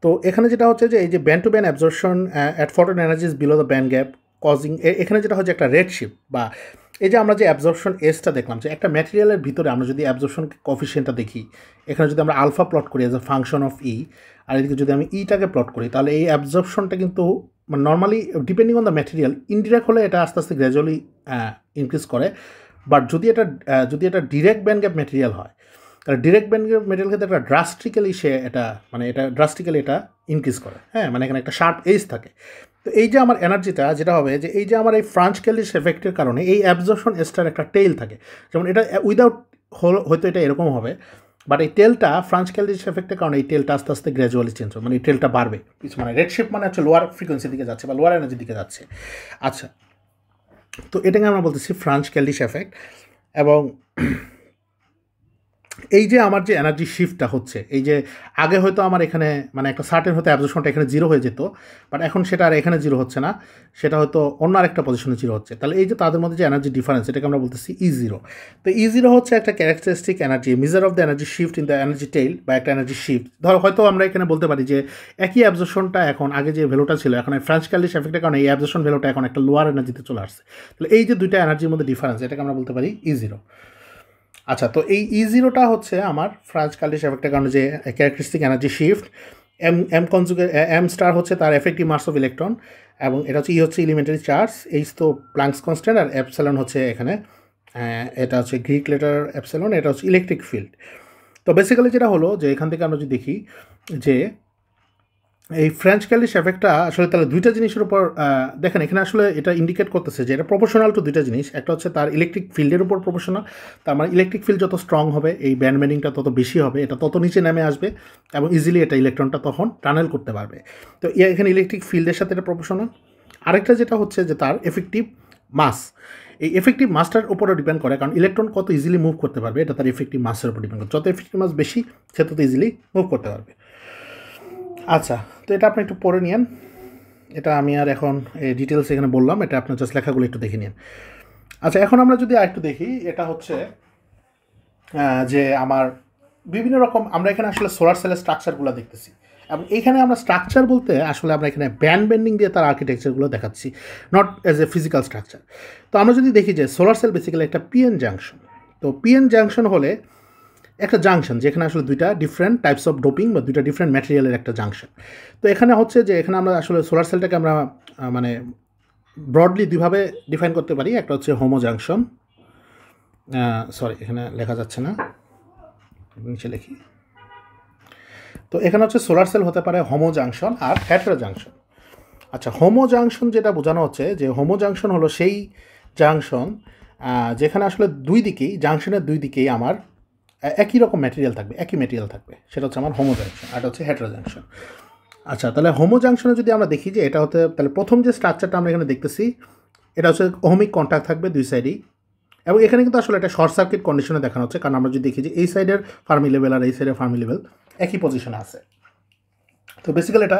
তো এখানে যেটা হচ্ছে যে এই যে band to band absorption at photon energies below the band gap causing, এখানে যেটা হচ্ছে একটা রেড শিপ বা এই যে আমরা যে অ্যাবজর্পশন এসটা দেখলাম যে একটা ম্যাটেরিয়ালের ভিতরে আমরা যদি অ্যাবজর্পশন কোফিশিয়েন্টটা দেখি, এখানে যদি আমরা আলফা প্লট করি অ্যাজ এ ফাংশন অফ ই, আর এদিকে যদি আমি ইটাকে প্লট করি, তাহলে এই অ্যাবজর্পশনটা কিন্তু মানে normally depending on the material indirect হলে এটা আস্তে আস্তে গ্র্যাজুয়ালি ইনক্রিজ করে, বাট যদি এটা ডিরেক্ট ব্যান্ড গ্যাপ ম্যাটেরিয়াল হয়, তাহলে ডিরেক্ট ব্যান্ড গ্যাপ ম্যাটেরিয়াল ক্ষেত্রে একটা ড্রাস্টিক্যালি সে এটা মানে এটা ড্রাস্টিক্যালি এটা ইনক্রিজ করে, হ্যাঁ, মানে এখানে একটা শার্প এজ থাকে। তো এই যে আমার এনার্জিটা যেটা হবে যে এই যে আমার এই ফ্রাঞ্চ ক্যালডিশ এফেক্টের কারণে এই অ্যাবজর্পশন এসটার একটা টেল থাকে, যেমন এটা উইদাউট হয়তো এটা এরকম হবে, বাট এই টেলটা ফ্রাঞ্চ ক্যালডিশ এফেক্টের কারণে এই টেলটা আস্তে আস্তে গ্র্যাজুয়ালি চেঞ্জ হবে, মানে এই টেলটা বাড়বে, মানে রেডশিপ মানে হচ্ছে লোয়ার ফ্রিকোয়েন্সির দিকে যাচ্ছে বা লোয়ার এনার্জির দিকে যাচ্ছে। আচ্ছা, তো এটাকে আমরা বলতেছি ফ্রাঞ্চ ক্যালডিশ এফেক্ট। এবং এই যে আমার যে এনার্জি শিফটটা হচ্ছে, এই যে আগে হয়তো আমার এখানে মানে একটা সার্টেন হয়তো অ্যাবজর্পশনটা এখানে জিরো হয়ে যেত, বাট এখন সেটা আর এখানে জিরো হচ্ছে না, সেটা হয়তো অন্য আরেকটা পজিশনে জিরো হচ্ছে। তাহলে এই যে তাদের মধ্যে যে এনার্জি ডিফারেন্স, এটাকে আমরা বলতেছি ই জিরো। তো ই জিরো হচ্ছে একটা characteristic energy measure of the energy shift in the energy tail বা একটা এনার্জি শিফট। ধরো হয়তো আমরা এখানে বলতে পারি যে একই অ্যাবজর্পশনটা এখন আগে যে ভ্যালুটা ছিল এখন এই ফ্রাঞ্চ ক্যালডিশ এফেক্টের কারণে এই অ্যাবজর্পশন ভ্যালুটা এখন একটা লোয়ার এনার্জিতে চলে আসছে। তাহলে এই যে দুইটা এনার্জির মধ্যে ডিফারেন্স, এটাকে আমরা বলতে পারি ই জিরো। আচ্ছা, তো এই ই জিরোটা হচ্ছে আমার ফ্রাঞ্চ ক্যালডিশ এফেক্টের কারণে যে characteristic energy shift. M star হচ্ছে তার এফেক্টিভ মাস অফ ইলেকট্রন, এবং এটা হচ্ছে ই হচ্ছে এলিমেন্টারি চার্জ, এইচ তো প্ল্যাঙ্কস কনস্ট্যান্ট, আর এপসিলন হচ্ছে এখানে এটা হচ্ছে গ্রিক লেটার এপসিলন, এটা হচ্ছে ইলেকট্রিক ফিল্ড। তো বেসিক্যালি যেটা হলো যে এখান থেকে আমরা যদি দেখি যে এই ফ্রেঞ্চ ক্যালডিশ এফেক্টটা আসলে তাহলে দুইটা জিনিসের উপর দেখেন, এখানে আসলে এটা ইন্ডিকেট করতেছে যে এটা প্রপোর্শনাল টু দুইটা জিনিস। একটা হচ্ছে তার ইলেকট্রিক ফিল্ডের উপর প্রপোর্শনাল, তার মানে ইলেকট্রিক ফিল্ড যত স্ট্রং হবে এই ব্যান্ড বেন্ডিংটা তত বেশি হবে, এটা তত নিচে নেমে আসবে এবং ইজিলি এটা ইলেকট্রনটা তখন টানেল করতে পারবে। তো এখানে ইলেকট্রিক ফিল্ডের সাথে এটা প্রপোর্শনাল। আরেকটা যেটা হচ্ছে যে তার এফেক্টিভ মাস, এই এফেক্টিভ মাসটার উপরে ডিপেন্ড করে, কারণ ইলেকট্রন কত ইজিলি মুভ করতে পারবে এটা তার এফেক্টিভ মাসের উপর ডিপেন্ড করে, যত এফেক্টিভ মাস বেশি সে তত ইজিলি মুভ করতে পারবে। আচ্ছা, তো এটা আপনি একটু পড়ে নিন, এটা আমি আর এখন ডিটেলস এখানে বললাম, এটা আপনার জাস্ট লেখাগুলো একটু দেখে নিন। আচ্ছা, এখন আমরা যদি আরেকটু দেখি, এটা হচ্ছে যে আমার বিভিন্ন রকম আমরা এখানে আসলে সোলার সেলের স্ট্রাকচারগুলো দেখতেছি, এবং এইখানে আমরা স্ট্রাকচার বলতে আসলে আমরা এখানে ব্যান্ড বেন্ডিং দিয়ে তার আর্কিটেকচারগুলো দেখাচ্ছি, not as a physical structure. তো আমরা যদি দেখি যে সোলার সেল বেসিক্যালি একটা পিএন জাংশন। তো পিএন জাংশন হলে একটা জাংশন যেখানে আসলে দুইটা ডিফারেন্ট টাইপস অফ ডোপিং বা দুইটা ডিফারেন্ট ম্যাটেরিয়ালের একটা জাংশন। তো এখানে হচ্ছে যে এখানে আমরা আসলে সোলার সেলটাকে আমরা মানে ব্রডলি দুইভাবে ডিফাইন করতে পারি। একটা হচ্ছে হোমো জাংশন, সরি এখানে লেখা যাচ্ছে না, নিচে লিখি। তো এখানে হচ্ছে সোলার সেল হতে পারে হোমো জাংশন আর হেটেরো জাংশন। আচ্ছা, হোমো জাংশন যেটা বোঝানো হচ্ছে যে হোমো জাংশন হলো সেই জাংশন যেখানে আসলে দুই দিকেই জাংশনের দুই দিকেই আমার একই রকম ম্যাটেরিয়াল থাকবে, একই ম্যাটেরিয়াল থাকবে, সেটা হচ্ছে আমার হোমো জাংশন, আর এটা হচ্ছে হেটেরো জাংশন। আচ্ছা, তাহলে হোমো জাংশনে যদি আমরা দেখি যে এটা হতে, তাহলে প্রথম যে স্ট্রাকচারটা আমরা এখানে দেখতেছি এটা হচ্ছে ওহমিক কন্ট্যাক্ট থাকবে দুই সাইডেই, এবং এখানে কিন্তু আসলে এটা শর্ট সার্কিট কন্ডিশনে দেখানো হচ্ছে, কারণ আমরা যদি দেখি যে এই সাইডের ফার্মি লেভেল আর এই সাইডের ফার্মি লেভেল একই পজিশনে আছে। তো বেসিক্যালি এটা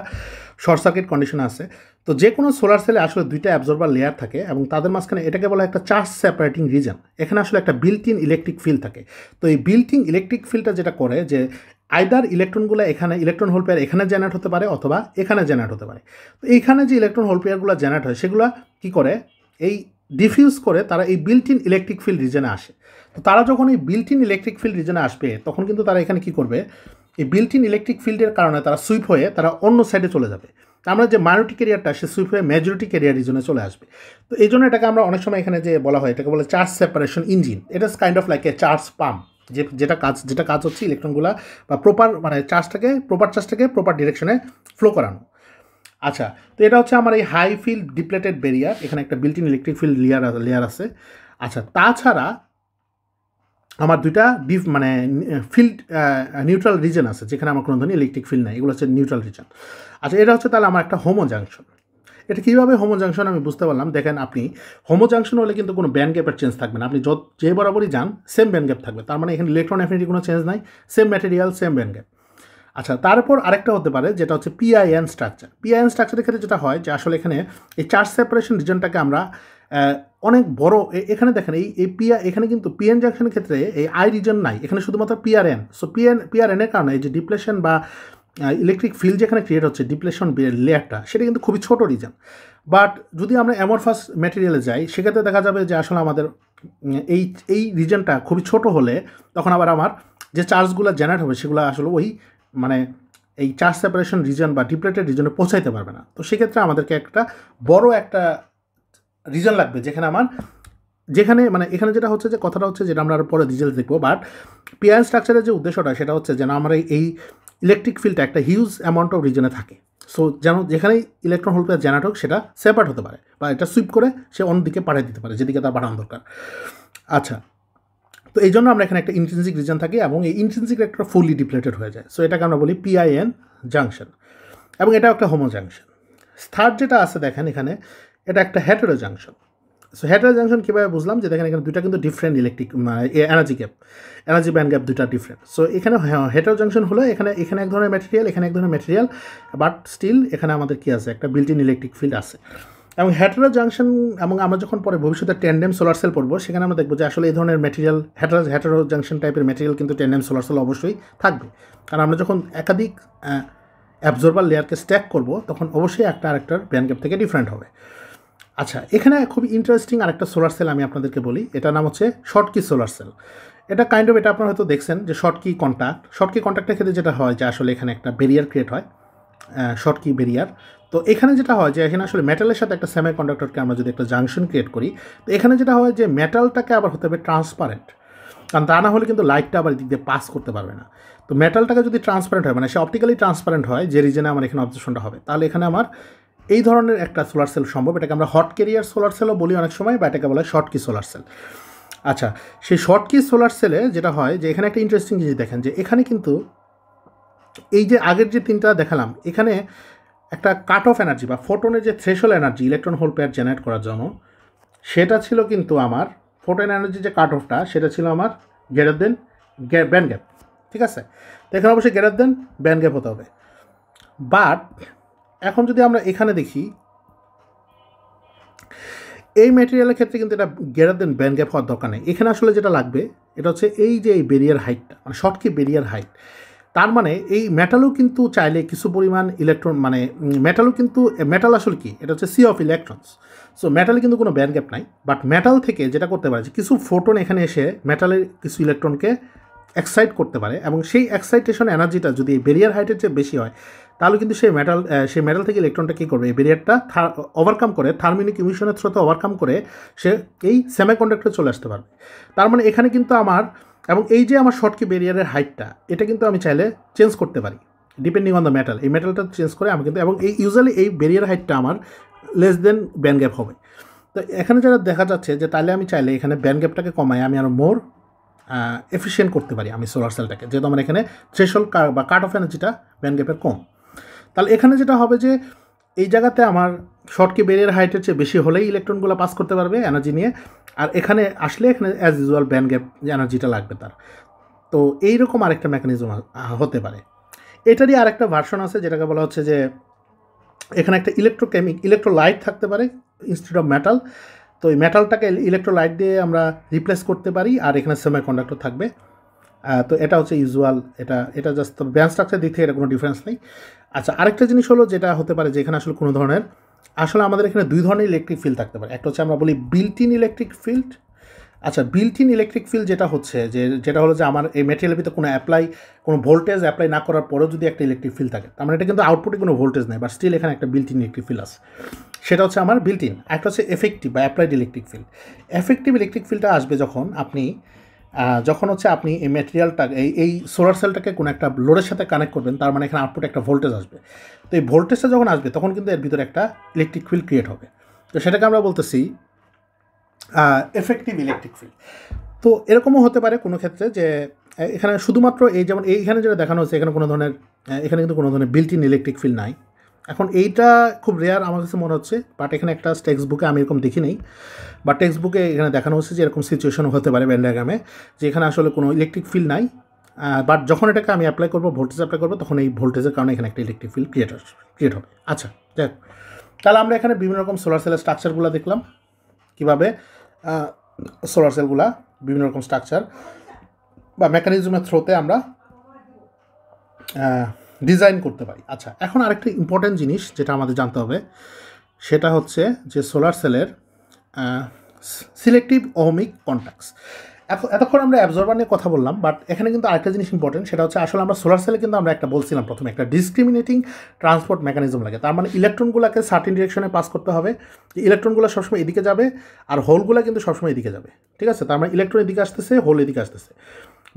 শর্ট সার্কিট কন্ডিশনে আছে। তো যে কোনো সোলার সেলে আসলে দুইটা অ্যাবজর্বার লেয়ার থাকে এবং তাদের মাঝখানে এটাকে বলা একটা চার্জ সেপারেটিং রিজন। এখানে আসলে একটা বিল্ট ইন ইলেকট্রিক ফিল্ড থাকে। তো এই বিল্ট ইন ইলেকট্রিক ফিল্ডটা যেটা করে যে আইদার ইলেকট্রনগুলো এখানে ইলেকট্রন হোল পেয়ার এখানে জেনারেট হতে পারে অথবা এখানে জেনারেট হতে পারে। তো এইখানে যে ইলেকট্রন হোল পেয়ারগুলো জেনারেট হয় সেগুলো কী করে এই ডিফিউজ করে তারা এই বিল্ট ইন ইলেকট্রিক ফিল্ড রিজনে আসে। তো তারা যখন এই বিল্ট ইন ইলেকট্রিক ফিল্ড রিজনে আসবে তখন কিন্তু তারা এখানে কী করবে, এই বিল্ট ইন ইলেকট্রিক ফিল্ডের কারণে তারা সুইপ হয়ে তারা অন্য সাইডে চলে যাবে। আমরা যে মাইনরিটি ক্যারিয়ারটা সে সুইপ হয়ে মেজরিটি ক্যারিয়ার রিজনে চলে আসবে। তো এই জন্য এটাকে আমরা অনেক সময় এখানে যে বলা হয় এটাকে বলে চার্জ সেপারেশন ইঞ্জিন। এটা is kind of like a charge pump, যেটা কাজ হচ্ছে ইলেকট্রনগুলো বা প্রপার মানে চার্জটাকে প্রপার ডিরেকশনে ফ্লো করানো। আচ্ছা, তো এটা হচ্ছে আমার এই হাই ফিল্ড ডিপ্লেটেড ব্যারিয়ার, এখানে একটা built in electric field layer আছে। আচ্ছা, তাছাড়া আমার দুইটা মানে ফিল্ড নিউট্রাল রিজন আছে যেখানে আমার কোনো ধরনের ইলেকট্রিক ফিল্ড নাই, এগুলো হচ্ছে নিউট্রাল রিজন। আচ্ছা, এটা হচ্ছে তাহলে আমার একটা হোমো জাংশন। এটা কীভাবে হোমো জাংশন আমি বুঝতে পারলাম, দেখেন আপনি হোমো জাংশন হলে কিন্তু কোনো ব্যান্ড গ্যাপের চেঞ্জ থাকবে না, আপনি যে বরাবরই যান সেম ব্যান্ড গ্যাপ থাকবে, তার মানে এখানে ইলেকট্রন অ্যাফিনিটি কোনো চেঞ্জ নাই, same material same band gap. আচ্ছা, তারপর আরেকটা হতে পারে যেটা হচ্ছে পিআইএন স্ট্রাকচার। পিআইএন স্ট্রাকচারের ক্ষেত্রে যেটা হয় যে আসলে এখানে এই চার্জ সেপারেশন রিজনটাকে আমরা অনেক বড়, এখানে দেখেন এই এখানে কিন্তু পিএন জাংশনের ক্ষেত্রে এই আই রিজন নাই, এখানে শুধুমাত্র পিআরএন। সো পিআরএনের কারণে এই যে ডিপ্লেশন বা ইলেকট্রিক ফিল্ড যেখানে ক্রিয়েট হচ্ছে ডিপ্লেশন লেয়ারটা সেটা কিন্তু খুবই ছোট রিজন। বাট যদি আমরা অ্যামরফাস ম্যাটেরিয়ালে যাই সেক্ষেত্রে দেখা যাবে যে আসলে আমাদের এই রিজনটা খুবই ছোট হলে তখন আবার আমার যে চার্জগুলো জেনারেট হবে সেগুলো আসলে ওই মানে এই চার্জ সেপারেশন রিজন বা ডিপ্লেটেড রিজনে পৌঁছাইতে পারবে না। তো সেক্ষেত্রে আমাদেরকে একটা বড় একটা রিজন লাগবে যেখানে মানে এখানে যেটা হচ্ছে যে কথাটা হচ্ছে যেটা আমরা আরও পরে ডিটেলস দেখবো। বাট পিআইএন স্ট্রাকচারের যে উদ্দেশ্যটা সেটা হচ্ছে যেন আমরা এই ইলেকট্রিক ফিল্ডটা একটা হিউজ অ্যামাউন্ট অফ রিজনে থাকে। সো যেন যেখানেই ইলেকট্রন হোল পেয়ার জেনারেট হোক সেটা সেপারেট হতে পারে বা এটা সুইপ করে সে অন্যদিকে পাঠিয়ে দিতে পারে যেদিকে তার পাঠানো দরকার। আচ্ছা, তো এই জন্য আমরা এখানে একটা ইন্ট্রিনসিক রিজন থাকি এবং এই ইন্ট্রিনসিক একটা ফুললি ডিপ্লেটেড হয়ে যায়। সো এটাকে আমরা বলি পিআইএন জাংশন এবং এটাও একটা হোমো জাংশন। থার্ড যেটা আছে দেখেন এখানে এটা একটা hetero junction. So hetero junction কীভাবে বুঝলাম যে দেখেন এখানে দুইটা কিন্তু different electric energy band gap দুইটা ডিফারেন্ট। সো এখানে হেটেরো জাংশন হলো এখানে এক ধরনের ম্যাটেরিয়াল, এখানে এক ধরনের ম্যাটেরিয়াল, বাট স্টিল এখানে আমাদের কী আছে একটা বিল্ট ইন ইলেকট্রিক ফিল্ড আছে। এবং হেটেরো জাংশন এবং আমরা যখন পরে ভবিষ্যতে ট্যান্ডেম সোলার সেল পড়বো সেখানে আমরা দেখবো যে আসলে এই ধরনের ম্যাটেরিয়াল হেটেরো জাংশন টাইপের ম্যাটেরিয়াল কিন্তু ট্যান্ডেম সোলার সেল অবশ্যই থাকবে, কারণ আমরা যখন একাধিক অ্যাবজর্বার লেয়ারকে স্ট্যাক করব তখন অবশ্যই একটা আরেকটার ব্যান্ড গ্যাপ থেকে ডিফারেন্ট হবে। আচ্ছা, এখানে খুব ইন্টারেস্টিং আরেকটা সোলার সেল আমি আপনাদেরকে বলি, এটার নাম হচ্ছে শর্টকি সোলার সেল। এটা কাইন্ড অফ এটা আপনারা হয়তো দেখছেন যে শর্টকি কন্ট্যাক্টের ক্ষেত্রে যেটা হয় যে আসলে এখানে একটা ব্যারিয়ার ক্রিয়েট হয়, শর্টকি ব্যারিয়ার। তো এখানে যেটা হয় যে এখানে আসলে মেটালের সাথে একটা সেমি কন্ডাক্টরকে আমরা যদি একটা জাংশন ক্রিয়েট করি তো এখানে যেটা হয় যে মেটালটাকে আবার হতে হবে ট্রান্সপারেন্ট, কারণ তা না হলে কিন্তু লাইটটা আবার দিক দিয়ে পাস করতে পারবে না। তো মেটালটাকে যদি ট্রান্সপারেন্ট হয় মানে সে অপটিক্যালি ট্রান্সপারেন্ট হয় যে রিজনে আমার এখানে অবজেকশনটা হবে, তাহলে এখানে আমার এই ধরনের একটা সোলার সেল সম্ভব। এটাকে আমরা হট ক্যারিয়ার সোলার সেলও বলি অনেক সময়, বা এটাকে বলা হয় শর্টকি সোলার সেল। আচ্ছা, সেই শর্টকি সোলার সেলে যেটা হয় যে এখানে একটা ইন্টারেস্টিং জিনিস দেখেন যে এখানে কিন্তু এই যে আগের যে তিনটা দেখালাম এখানে একটা কাট অফ এনার্জি বা ফোটনের যে threshold energy electron hole pair generate করার জন্য সেটা ছিল কিন্তু আমার ফোটন এনার্জি যে কাট অফটা সেটা ছিল আমার গ্রেটার দেন ব্যান্ড গ্যাপ, ঠিক আছে। তো এখানে অবশ্যই গ্রেটার দেন ব্যান্ড গ্যাপ হতে হবে। বাট এখন যদি আমরা এখানে দেখি এই ম্যাটেরিয়ালের ক্ষেত্রে কিন্তু এটা গ্রেটার দেন ব্যান্ড গ্যাপ হওয়ার দরকার নেই। এখানে আসলে যেটা লাগবে এটা হচ্ছে এই যে এই ব্যারিয়ার হাইটটা মানে শর্টকি ব্যারিয়ার হাইট, তার মানে এই মেটালও কিন্তু চাইলে কিছু পরিমাণ ইলেকট্রন মানে মেটাল আসলে কি এটা হচ্ছে সি অফ ইলেকট্রনস। সো মেটালে কিন্তু কোনো ব্যান্ড গ্যাপ নাই, বাট মেটাল থেকে যেটা করতে পারে যে কিছু ফোটন এখানে এসে মেটালের কিছু ইলেকট্রনকে এক্সাইট করতে পারে এবং সেই এক্সাইটেশন এনার্জিটা যদি ব্যারিয়ার হাইটের চেয়ে বেশি হয় তাহলে কিন্তু সেই মেটাল থেকে ইলেকট্রনটা কী করবে এই ব্যারিয়ারটা ওভারকাম করে থার্মিনিক ইমিশনের থ্রুতে ওভারকাম করে সে এই সেমিকন্ডাক্টরে চলে আসতে পারবে। তার মানে এখানে কিন্তু আমার এবং এই যে আমার শর্টকি ব্যারিয়ারের হাইটটা এটা কিন্তু আমি চাইলে চেঞ্জ করতে পারি ডিপেন্ডিং অন দ্য মেটাল। এই মেটালটা চেঞ্জ করে আমি কিন্তু এবং এই ইউজুয়ালি এই ব্যারিয়ার হাইটটা আমার লেস দেন ব্যান্ড গ্যাপ হবে। তো এখানে যেটা দেখা যাচ্ছে যে তাহলে আমি চাইলে এখানে ব্যান্ড গ্যাপটাকে কমাই আমি আরও মোর এফিসিয়েন্ট করতে পারি আমি সোলার সেলটাকে, যেহেতু আমার এখানে থ্রেশহোল্ড বা কাট অফ এনার্জিটা ব্যান্ড গ্যাপের কম। তাহলে এখানে যেটা হবে যে এই জায়গাতে আমার শর্টকি ব্যারিয়ার হাইটের চেয়ে বেশি হলেই ইলেকট্রনগুলো পাস করতে পারবে এনার্জি নিয়ে, আর এখানে আসলে এখানে অ্যাজ ইউজুয়াল ব্যান্ড গ্যাপ এনার্জিটা লাগবে তার। তো এইরকম আরেকটা মেকানিজম হতে পারে। এটারই আরেকটা ভার্সন আছে যেটাকে বলা হচ্ছে যে এখানে একটা ইলেকট্রোলাইট থাকতে পারে ইনস্টেড অফ মেটাল। তো এই মেটালটাকে ইলেকট্রোলাইট দিয়ে আমরা রিপ্লেস করতে পারি, আর এখানে সেমিকন্ডাক্টর থাকবে। তো এটা হচ্ছে ইউজুয়াল, এটা জাস্ট ব্যান্ড স্ট্রাকচার দিক থেকে এটা কোনো ডিফারেন্স নেই। আচ্ছা, আরেকটা জিনিস হলো যেটা হতে পারে যে এখানে আসলে কোনো ধরনের, আসলে আমাদের এখানে দুই ধরনের ইলেকট্রিক ফিল্ড থাকতে পারে। একটা হচ্ছে আমরা বলি বিল্ট ইন ইলেকট্রিক ফিল্ড। আচ্ছা, বিল্ট ইন ইলেকট্রিক ফিল্ড যেটা হচ্ছে যেটা হলো যে আমার এই ম্যাটেরিয়ালের ভিতরে কোনো ভোল্টেজ অ্যাপ্লাই না করার পরেও যদি একটা ইলেকট্রিক ফিল্ড থাকে, তার মানে এটা কিন্তু আউটপুটে কোনো ভোল্টেজ নেই, বাট স্টিল এখানে একটা বিল্ট ইন ইলেকট্রিক ফিল্ড আছে, সেটা হচ্ছে আমার বিল্ট ইন। একটা হচ্ছে এফেক্টিভ বা applied electric field. Effective electric ফিল্ডটা আসবে যখন হচ্ছে আপনি এই ম্যাটেরিয়ালটা এই সোলার সেলটাকে কোনো একটা লোডের সাথে কানেক্ট করবেন, তার মানে এখানে আউটপুটে একটা ভোল্টেজ আসবে। তো এই ভোল্টেজটা যখন আসবে তখন কিন্তু এর ভিতরে একটা ইলেকট্রিক ফিল্ড ক্রিয়েট হবে। তো সেটাকে আমরা বলতেছি এফেক্টিভ ইলেকট্রিক ফিল্ড। তো এরকমও হতে পারে কোনো ক্ষেত্রে যে এখানে শুধুমাত্র যেমন এইখানে যেটা দেখানো হচ্ছে এখানে কিন্তু কোনো ধরনের বিল্ট ইন ইলেকট্রিক ফিল্ড নাই। এখন এইটা খুব রেয়ার আমার কাছে মনে হচ্ছে, বাট এখানে একটা টেক্সট বুকে আমি এরকম দেখি নেই, বা টেক্সট বুকে এখানে দেখানো হচ্ছে যে এরকম সিচুয়েশন হতে পারে ভেন ডায়াগ্রামে, যে এখানে আসলে কোনো ইলেকট্রিক ফিল্ড নাই, বাট যখন এটাকে আমি অ্যাপ্লাই করবো, ভোল্টেজ অ্যাপ্লাই করবো, তখন এই ভোল্টেজের কারণে এখানে একটা ইলেকট্রিক ফিল্ড ক্রিয়েট হবে। আচ্ছা, যাক, তাহলে আমরা এখানে বিভিন্ন রকম সোলার সেলের স্ট্রাকচারগুলো দেখলাম, কীভাবে সোলার সেলগুলা বিভিন্ন রকম স্ট্রাকচার বা মেকানিজমের থ্রোতে আমরা ডিজাইন করতে পারি। আচ্ছা, এখন আরেকটা ইম্পর্ট্যান্ট জিনিস যেটা আমাদের জানতে হবে, সেটা হচ্ছে যে সোলার সেলের সিলেক্টিভ ওহমিক কন্ট্যাক্টস। এতক্ষণ আমরা অ্যাবজর্ভার নিয়ে কথা বললাম, বাট এখানে কিন্তু আরেকটা জিনিস ইম্পর্টেন্ট, সেটা হচ্ছে আসলে আমরা সোলার সেলে কিন্তু আমরা একটা বলছিলাম প্রথমে একটা ডিসক্রিমিনেটিং ট্রান্সপোর্ট মেকানিজম লাগে। তার মানে ইলেকট্রনগুলোকে সার্টিন ডিরেকশনে পাস করতে হবে, ইলেকট্রনগুলো সবসময় এদিকে যাবে আর হোলগুলো কিন্তু সবসময় এদিকে যাবে, ঠিক আছে? তার মানে ইলেকট্রন এদিকে আসতেছে, হোল এদিকে আসতেছে।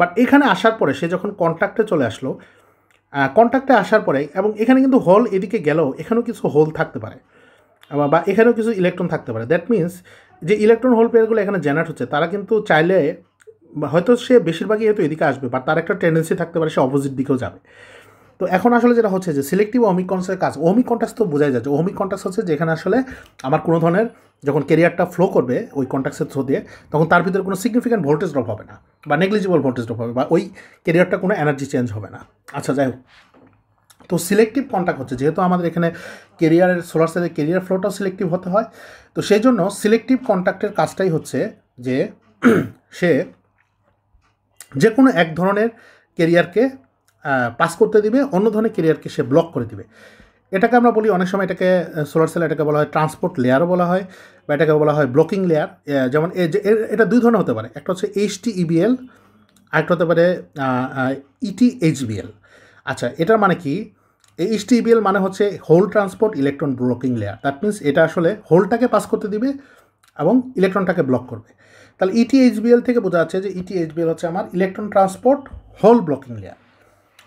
বাট এখানে আসার পরে সে যখন কন্ট্যাক্টে চলে আসলো, কন্ট্যাক্টে আসার পরে, এবং এখানে কিন্তু হোল এদিকে গেলেও এখানেও কিছু হোল থাকতে পারে, বা এখানেও কিছু ইলেকট্রন থাকতে পারে। দ্যাট মিনস যে ইলেকট্রন হোল পেয়ারগুলো এখানে জেনারেট হচ্ছে, তারা কিন্তু চাইলে হয়তো সে বেশিরভাগই হয়তো এদিকে আসবে, বাট তার একটা টেন্ডেন্সি থাকতে পারে সে অপোজিট দিকেও যাবে। তো এখন আসলে যেটা হচ্ছে যে সিলেক্টিভ ওহমিক কন্ট্যাক্টের কাজ, ওহমিক কন্ট্যাক্ট তো বোঝাই যাচ্ছে। ওহমিক কন্ট্যাক্ট হচ্ছে যেখানে আসলে আমার কোনো ধরনের যখন ক্যারিয়ারটা ফ্লো করবে ওই কন্ট্যাক্টের থ্রু দিয়ে, তখন তার ভিতরে কোনো সিগনিফিক্যান্ট ভোল্টেজ ড্রপ হবে না, বা নেগলিজিবল ভোল্টেজ ড্রপ হবে, বা ওই ক্যারিয়ারটা কোনো এনার্জি চেঞ্জ হবে না। আচ্ছা, যাই হোক, তো সিলেক্টিভ কন্ট্যাক্ট হচ্ছে যেহেতু আমাদের এখানে সোলার সেলের ক্যারিয়ার ফ্লোটাও সিলেক্টিভ হতে হয়, তো সেই জন্য সিলেক্টিভ কন্ট্যাক্টের কাজটাই হচ্ছে যে সে যে কোনো এক ধরনের ক্যারিয়ারকে পাস করতে দিবে, অন্য ধরনের ক্যারিয়ারকে সে ব্লক করে দিবে। এটাকে আমরা বলি অনেক সময় এটাকে সোলার সেল এটাকে বলা হয় ট্রান্সপোর্ট লেয়ারও বলা হয়, বা এটাকে বলা হয় ব্লকিং লেয়ার। যেমন এটা দুই ধরনের হতে পারে, একটা হচ্ছে HTEBL, আরেকটা হতে পারে ETHBL। আচ্ছা, এটার মানে কি? HTEBL মানে হচ্ছে hole transport electron blocking layer. That means এটা আসলে হোলটাকে পাস করতে দিবে এবং ইলেকট্রনটাকে ব্লক করবে। তাহলে ETHBL থেকে বোঝা যাচ্ছে যে ETHBL হচ্ছে আমার electron transport hole blocking layer.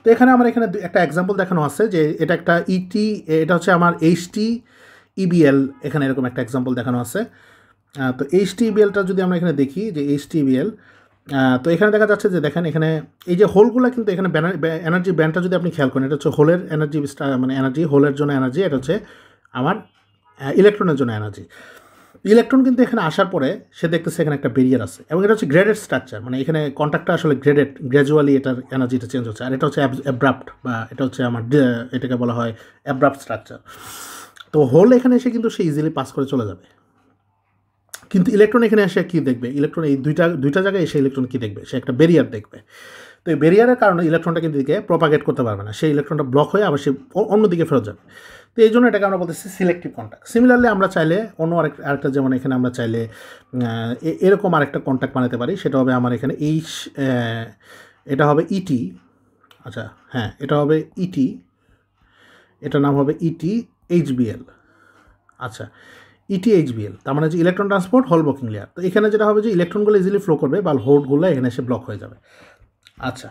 তো এখানে আমার এখানে একটা এক্সাম্পল দেখানো আছে যে এটা একটা এটা হচ্ছে আমার HTEBL, এখানে এরকম একটা এক্সাম্পল দেখানো আছে। তো HTEBLটা যদি আমরা এখানে দেখি যে HTEBL, তো এখানে দেখা যাচ্ছে যে দেখেন এখানে এই যে হোলগুলো কিন্তু এখানে এনার্জি ব্যান্ডটা যদি আপনি খেয়াল করেন, এটা হচ্ছে হোলের এনার্জি, মানে এনার্জি হোলের জন্য এনার্জি, এটা হচ্ছে আমার ইলেকট্রনের জন্য এনার্জি। ইলেকট্রন কিন্তু এখানে আসার পরে সে দেখতেছে এখানে একটা ব্যারিয়ার আছে, এবং এটা হচ্ছে গ্রেডেড স্ট্রাকচার, মানে এখানে কন্ট্যাক্টটা আসলে গ্র্যাজুয়ালি এটার এনার্জিটা চেঞ্জ হচ্ছে, আর এটা হচ্ছে অ্যাব্রাপ্ট, বা এটা হচ্ছে আমার এটাকে বলা হয় অ্যাব্রাপ্ট স্ট্রাকচার। তো হোল এখানে এসে কিন্তু সে ইজিলি পাস করে চলে যাবে, কিন্তু ইলেকট্রন এখানে এসে কী দেখবে? ইলেকট্রন এই দুইটা জায়গায় এসে ইলেকট্রন কী দেখবে? সে একটা ব্যারিয়ার দেখবে। তো এই ব্যারিয়ারের কারণে ইলেকট্রনটা কিন্তু দিকে প্রপাগেট করতে পারবে না, সেই ইলেকট্রনটা ব্লক হয়ে আবার সে অন্যদিকে ফেরত যাবে। তো এই জন্য এটাকে আমরা বলতেছি সিলেক্টিভ কন্ট্যাক্ট। সিমিলারলি আমরা চাইলে অন্য আরেকটা, যেমন এখানে আমরা চাইলে এরকম আরেকটা কন্ট্যাক্ট বানাতে পারি, সেটা হবে আমার এখানে এটা হবে ইটি। আচ্ছা, হ্যাঁ, এটা হবে ইটি, এটার নাম হবে ETHBL। আচ্ছা, ETHBL তার মানে হচ্ছে electron transport hole blocking layer. তো এখানে যেটা হবে যে ইলেকট্রনগুলো ইজিলি ফ্লো করবে, বা হোলগুলো এখানে এসে ব্লক হয়ে যাবে। আচ্ছা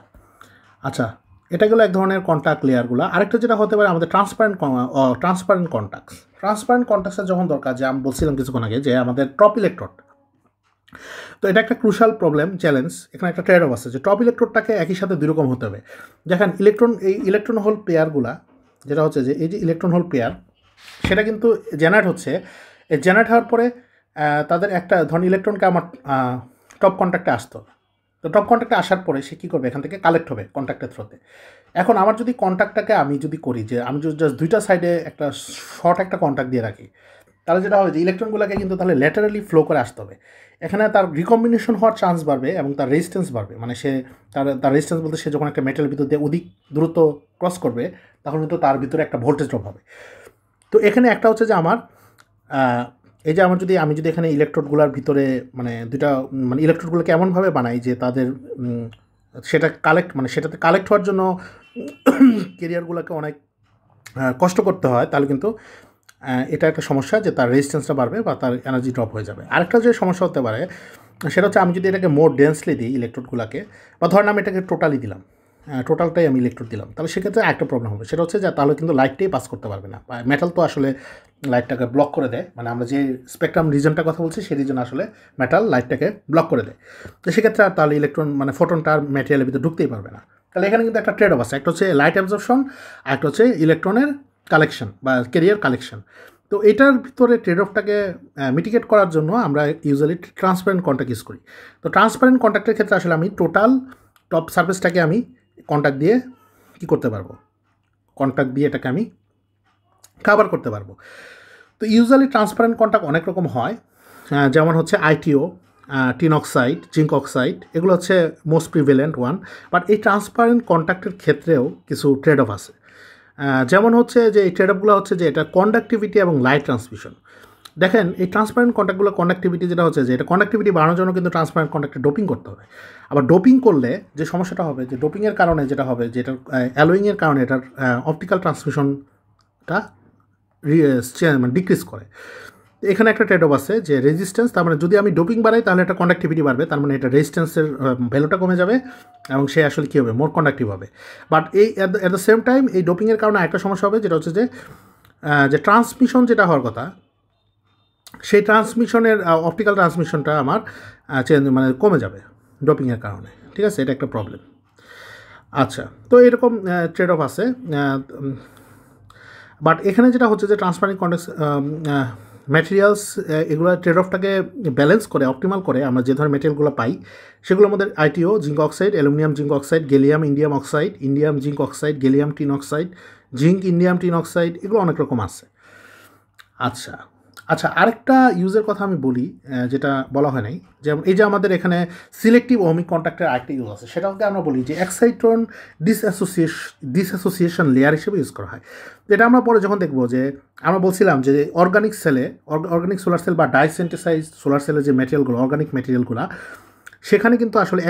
আচ্ছা, এটা গেলো এক ধরনের কন্ট্যাক্ট লেয়ারগুলো। আরেকটা যেটা হতে পারে আমাদের ট্রান্সপারেন্ট কন্ট্যাক্টস। ট্রান্সপারেন্ট কন্ট্যাক্টসের যখন দরকার, যে আমি বলছিলাম কিছুক্ষণ আগে যে আমাদের টপ ইলেকট্রোড, তো এটা একটা ক্রুশাল চ্যালেঞ্জ। এখানে একটা ট্রেড অফ আছে যে টপ ইলেকট্রোডটাকে একই সাথে দুই রকম হতে হবে। দেখেন ইলেকট্রন হোল পেয়ারগুলা, যেটা হচ্ছে যে এই যে ইলেকট্রন হোল পেয়ার, সেটা কিন্তু জেনারেট হচ্ছে। জেনারেট হওয়ার পরে তাদের একটা ধরুন ইলেকট্রনকে আমার টপ কন্ট্যাক্টে আসতো, তো টপ কন্ট্যাক্টে আসার পরে সে কী করবে, এখান থেকে কালেক্ট হবে কন্ট্যাক্টের থ্রোতে। এখন আমার যদি কন্ট্যাক্টটাকে আমি যদি করি যে আমি যদি জাস্ট দুইটা সাইডে একটা শর্ট একটা কন্ট্যাক্ট দিয়ে রাখি, তাহলে যেটা হবে যে ইলেকট্রনগুলোকে কিন্তু তাহলে ল্যাটারালি ফ্লো করে আসতে হবে। এখানে তার রিকম্বিনেশন হওয়ার চান্স বাড়বে এবং তার রেজিস্ট্যান্স বাড়বে, মানে সে তার রেজিস্ট্যান্স বলতে সে যখন একটা মেটালের ভিতর দিয়ে অধিক দূরত্ব ক্রস করবে তখন কিন্তু তার ভিতরে একটা ভোল্টেজ ড্রপ হবে। তো এখানে একটা হচ্ছে যে আমার এই যে আমি যদি এখানে ইলেকট্রোডগুলোর ভিতরে মানে দুটা মানে ইলেকট্রোডগুলোকে এমনভাবে বানাই যে তাদের সেটা সেটাতে কালেক্ট হওয়ার জন্য কেরিয়ারগুলোকে অনেক কষ্ট করতে হয়, তাহলে কিন্তু এটা একটা সমস্যা যে তার রেজিস্ট্যান্সটা বাড়বে বা তার এনার্জি ড্রপ হয়ে যাবে। আরেকটা যে সমস্যা হতে পারে সেটা হচ্ছে আমি যদি এটাকে মোর ডেন্সলি দিই ইলেকট্রোডগুলোকে, বা ধরেন আমি এটাকে টোটালি দিলাম, টোটালটাই আমি ইলেকট্রোড দিলাম, তাহলে সেক্ষেত্রে একটা প্রবলেম হবে। সেটা হচ্ছে যে তাহলে কিন্তু লাইটটাই পাস করতে পারবে না। মেটাল তো আসলে লাইটটাকে ব্লক করে দেয়, মানে আমরা যে স্পেকট্রাম রিজনটার কথা বলছি সেই রিজন আসলে মেটাল লাইটটাকে ব্লক করে দেয়। তো সেক্ষেত্রে আর তাহলে ইলেকট্রন মানে ফোটনটা আর ম্যাটেরিয়ালের ভিতরে ঢুকতেই পারবে না। তাহলে এখানে কিন্তু একটা ট্রেড অফ আছে, একটা হচ্ছে লাইট অ্যাবজর্পশন আর একটা হচ্ছে ইলেকট্রনের কালেকশন বা কেরিয়ার কালেকশন। তো এটার ভিতরে ট্রেড অফটাকে মিটিগেট করার জন্য আমরা ইউজুয়ালি ট্রান্সপারেন্ট কন্ট্যাক্ট ইউজ করি। তো ট্রান্সপারেন্ট কন্ট্যাক্টের ক্ষেত্রে আসলে আমি টোটাল টপ সারফেসটাকে আমি কন্ট্যাক্ট দিয়ে কী করতে পারবো, কন্ট্যাক্ট দিয়ে এটাকে আমি কাভার করতে পারবো। তো ইউজুয়ালি ট্রান্সপারেন্ট কন্ট্যাক্ট অনেক রকম হয়, যেমন হচ্ছে ITO, tin oxide, zinc oxide, এগুলো হচ্ছে মোস্ট প্রিভেলেন্ট ওয়ান। বাট এই ট্রান্সপারেন্ট কন্ট্যাক্টের ক্ষেত্রেও কিছু ট্রেড অফ আছে। যেমন হচ্ছে যে এই ট্রেড অফগুলো হচ্ছে যে এটা কন্ডাক্টিভিটি এবং লাইট ট্রান্সমিশন। দেখেন এই ট্রান্সপারেন্ট কন্ট্যাক্টগুলো কন্ডাক্টিভিটি যেটা হচ্ছে যে এটা কন্ডাক্টিভিটি বাড়ানোর জন্য কিন্তু ট্রান্সপারেন্ট কন্ট্যাক্টে ডোপিং করতে হবে। আবার ডোপিং করলে যে সমস্যাটা হবে যে ডোপিংয়ের কারণে যেটা হবে যে এটার অ্যালোয়িংয়ের কারণে এটার অপটিক্যাল ট্রান্সমিশনটা মানে ডিক্রিজ করে। এখানে একটা ট্রেড অফ আছে যে রেজিস্ট্যান্স, তার মানে যদি আমি ডোপিং বাড়াই তাহলে এটা কন্ডাক্টিভিটি বাড়বে, তার মানে এটা রেজিস্ট্যান্সের ভ্যালুটা কমে যাবে এবং সে আসলে কী হবে, মোর কন্ডাক্টিভ হবে। বাট এই অ্যাট দ্য সেম টাইম এই ডোপিংয়ের কারণে একটা সমস্যা হবে, যেটা হচ্ছে যে ট্রান্সমিশন যেটা হওয়ার কথা সেই ট্রান্সমিশনের অপটিক্যাল ট্রান্সমিশনটা আমার মানে কমে যাবে ডোপিংয়ের কারণে। ঠিক আছে, এটা একটা প্রবলেম। আচ্ছা, তো এরকম ট্রেড অফ আছে। বাট এখানে যেটা হচ্ছে যে ট্রান্সপারেন্ট কন্ট্যাক্ট ম্যাটেরিয়ালস এগুলো ট্রেড অফটাকে ব্যালেন্স করে অপটিমাল করে আমরা যে ধরনের ম্যাটেরিয়ালগুলো পাই সেগুলোর মধ্যে ITO, zinc oxide, aluminium zinc oxide, gallium indium oxide, indium zinc oxide, gallium tin oxide, zinc indium tin oxide, এগুলো অনেক রকম আছে। আচ্ছা আচ্ছা, আরেকটা ইউজের কথা আমি বলি যেটা বলা হয় নাই, যেমন এই যে আমাদের এখানে সিলেক্টিভ ওহমিক কন্ট্যাক্টের আরেকটা ইউজ আছে, সেটাকে আমরা বলি যে এক্সাইট্রন ডিসঅ্যাসোসিয়েশন লেয়ার হিসেবে ইউজ করা হয়। যেটা আমরা পরে যখন দেখবো যে আমরা বলছিলাম যে অর্গানিক সেলে, অর্গানিক সোলার সেল বা ডাইসেন্টিসাইজ সোলার সেলের যে ম্যাটেরিয়ালগুলো, অর্গানিক ম্যাটেরিয়ালগুলো, সেখানে কিন্তু আসলে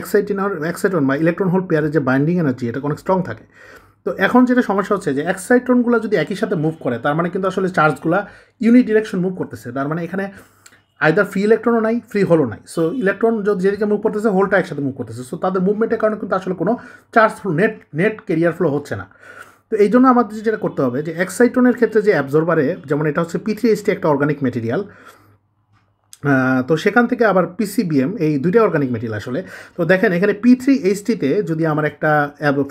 এক্সাইট্রন বা ইলেকট্রন হোল পেয়ারের যে বাইন্ডিং এনার্জি এটা অনেক স্ট্রং থাকে। তো এখন যেটা সমস্যা হচ্ছে যে এক্সাইট্রনগুলো যদি একই সাথে মুভ করে তার মানে কিন্তু আসলে চার্জগুলো ইউনিট ডিরেকশন মুভ করতেছে, তার মানে এখানে আইদার ফ্রি ইলেকট্রনও নাই, ফ্রি হোলও নাই। সো ইলেকট্রন যদি যেদিকে মুভ করতেছে হোলটা একসাথে মুভ করতেছে, সো তাদের মুভমেন্টের কারণে কিন্তু আসলে কোনো charge flow net career flow হচ্ছে না। তো এই জন্য আমাদের যেটা করতে হবে যে এক্সাইট্রনের ক্ষেত্রে যে অ্যাবজর্বারে, যেমন এটা হচ্ছে P3HT একটা অর্গানিক মেটেরিয়াল, তো সেখান থেকে আবার পিসিবিএম, এই দুইটা অর্গানিক মেটেরিয়াল আসলে। তো দেখেন এখানে P3HT-তে যদি আমার একটা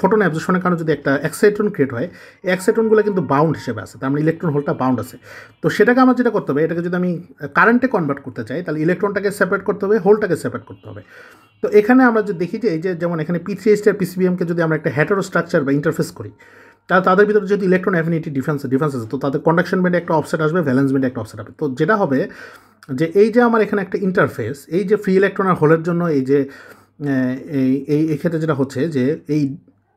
ফোটন অ্যাবজর্পশনের কারণে যদি একটা এক্সাইট্রন ক্রিয়েট হয়, এই এক্সাইট্রনগুলো কিন্তু বাউন্ড হিসেবে আছে, তার মানে ইলেকট্রন হোলটা বাউন্ড আছে। তো সেটাকে আমার যেটা করতে হবে, এটাকে যদি আমি কারেন্টে কনভার্ট করতে চাই তাহলে ইলেকট্রনটাকে সেপারেট করতে হবে, হোলটাকে সেপারেট করতে হবে। তো এখানে আমরা যদি দেখি যে এই যে যেমন এখানে P3HT আর পিসিবিএমকে যদি আমরা একটা হ্যাটারো স্ট্রাকচার বা ইন্টারফেস করি, তাহলে তাদের ভিতরে যদি ইলেকট্রন অ্যাফিনিটি ডিফারেন্স আছে, তো তাদের কন্ডাকশন ব্যান্ডে একটা অফসেট আসবে, ভ্যালেন্স ব্যান্ডে একটা অফসেট আসবে। তো যেটা হবে যে এই যে আমার এখানে একটা ইন্টারফেস, এই যে ফ্রি ইলেকট্রন আর হোলের জন্য এই যে এই ক্ষেত্রে যেটা হচ্ছে যে এই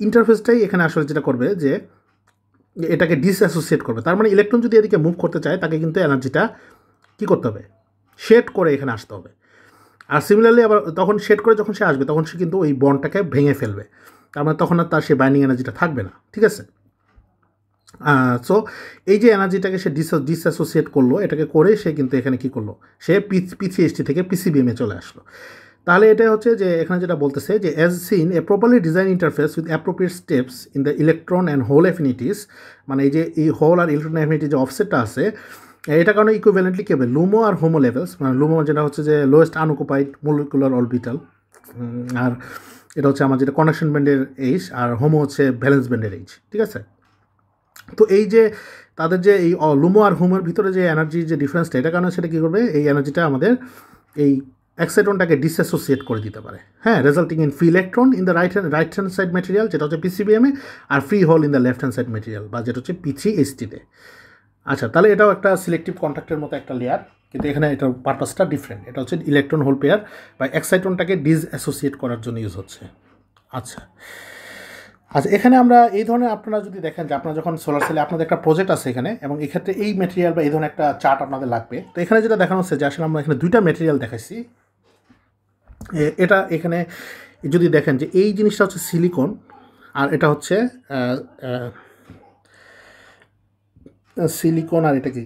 ইন্টারফেসটাই এখানে আসলে যেটা করবে যে এটাকে ডিসঅ্যাসোসিয়েট করবে। তার মানে ইলেকট্রন যদি এদিকে মুভ করতে চায় তাকে কিন্তু এনার্জিটা কী করতে হবে, শেড করে এখানে আসতে হবে। আর সিমিলারলি আবার তখন শেড করে যখন সে আসবে তখন সে কিন্তু ওই বন্ডটাকে ভেঙে ফেলবে, তার মানে তখন আর তার সে বাইন্ডিং এনার্জিটা থাকবে না। ঠিক আছে, সো এই যে এনার্জিটাকে সে ডিসঅ্যাসোসিয়েট করলো, এটাকে করে সে কিন্তু এখানে কী করলো, সে P3HT থেকে পিসিবিএমে চলে আসলো। তাহলে এটা হচ্ছে যে এখানে যেটা বলতেছে যে as seen a properly design interface with appropriate steps in the electron and hole affinities, মানে এই যে এই হোল আর ইলেকট্রন অ্যাফিনিটি যে অফসেটটা আছে এটা কারণে ইকুইভ্যালেন্টলি কী হবে, লুমো আর হোমো লেভেলস, মানে লুমো যেটা হচ্ছে যে লোয়েস্ট আনঅকুপাইড মলিকুলার অরবিটাল, আর এটা হচ্ছে আমার যেটা কন্ডাকশন ব্যান্ডের এইচ, আর হোমো হচ্ছে ভ্যালেন্স ব্যান্ডের এইচ। ঠিক আছে, তো এই যে তাদের যে এই লুমো আর হোমোর ভিতরে যে এনার্জির যে ডিফারেন্সটা, এটা কারণে সেটা কী করবে, এই এনার্জিটা আমাদের এই এক্সাইটনটাকে ডিসঅ্যাসোসিয়েট করে দিতে পারে, হ্যাঁ, resulting in free electron in the right hand side material, যেটা হচ্ছে পিসিবিএমে, আর free hole in the left hand side material, বা যেটা হচ্ছে P3H3-তে। আচ্ছা, তাহলে এটাও একটা সিলেক্টিভ কন্ট্যাক্টের মতো একটা লেয়ার, কিন্তু এখানে এটার পারপাসটা ডিফারেন্ট। এটা হচ্ছে ইলেকট্রন হোল পেয়ার বা এক্সাইটনটাকে ডিসঅ্যাসোসিয়েট করার জন্য ইউজ হচ্ছে। আচ্ছা আচ্ছা, এখানে আমরা এই ধরনের, আপনারা যদি দেখেন যে আপনারা যখন সোলার সেলে আপনাদের একটা প্রজেক্ট আছে এখানে, এবং এক্ষেত্রে এই ম্যাটেরিয়াল বা এই ধরনের একটা চার্ট আপনাদের লাগবে, তো এখানে যেটা দেখানো হচ্ছে যে আসলে আমরা এখানে দুইটা ম্যাটেরিয়াল দেখাইছি। এটা এখানে যদি দেখেন যে এই জিনিসটা হচ্ছে সিলিকন, আর এটা হচ্ছে সিলিকন, আর এটা কি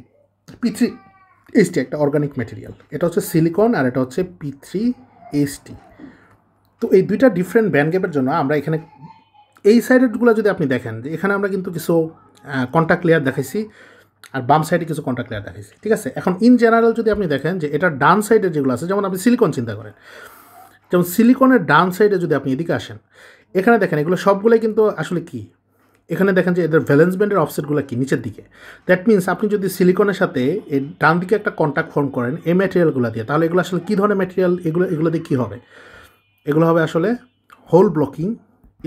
P3H3, একটা অর্গানিক ম্যাটেরিয়াল। এটা হচ্ছে সিলিকন আর এটা হচ্ছে P3H3। তো এই দুইটা ডিফারেন্ট ব্যান্ড গ্যাপের জন্য আমরা এখানে এই সাইডেরগুলো যদি আপনি দেখেন যে এখানে আমরা কিন্তু কিছু কন্ট্যাক্ট লেয়ার দেখাইছি, আর বাম সাইডে কিছু কন্ট্যাক্ট লেয়ার দেখাইছি, ঠিক আছে। এখন ইন জেনারেল যদি আপনি দেখেন যে এটা ডান সাইডে যেগুলো আছে, যেমন আপনি সিলিকন চিন্তা করেন, যেমন সিলিকনের ডান সাইডে যদি আপনি এদিকে আসেন, এখানে দেখেন এগুলো সবগুলোই কিন্তু আসলে কি, এখানে দেখেন যে এদের ভ্যালেন্স ব্যান্ডের অফসেটগুলো কি নিচের দিকে। দ্যাট মিনস আপনি যদি সিলিকনের সাথে এই ডান দিকে একটা কন্ট্যাক্ট ফর্ম করেন এই ম্যাটেরিয়ালগুলো দিয়ে, তাহলে এগুলো আসলে কী ধরনের ম্যাটেরিয়াল, এগুলো দিয়ে কী হবে, এগুলো হবে আসলে hole blocking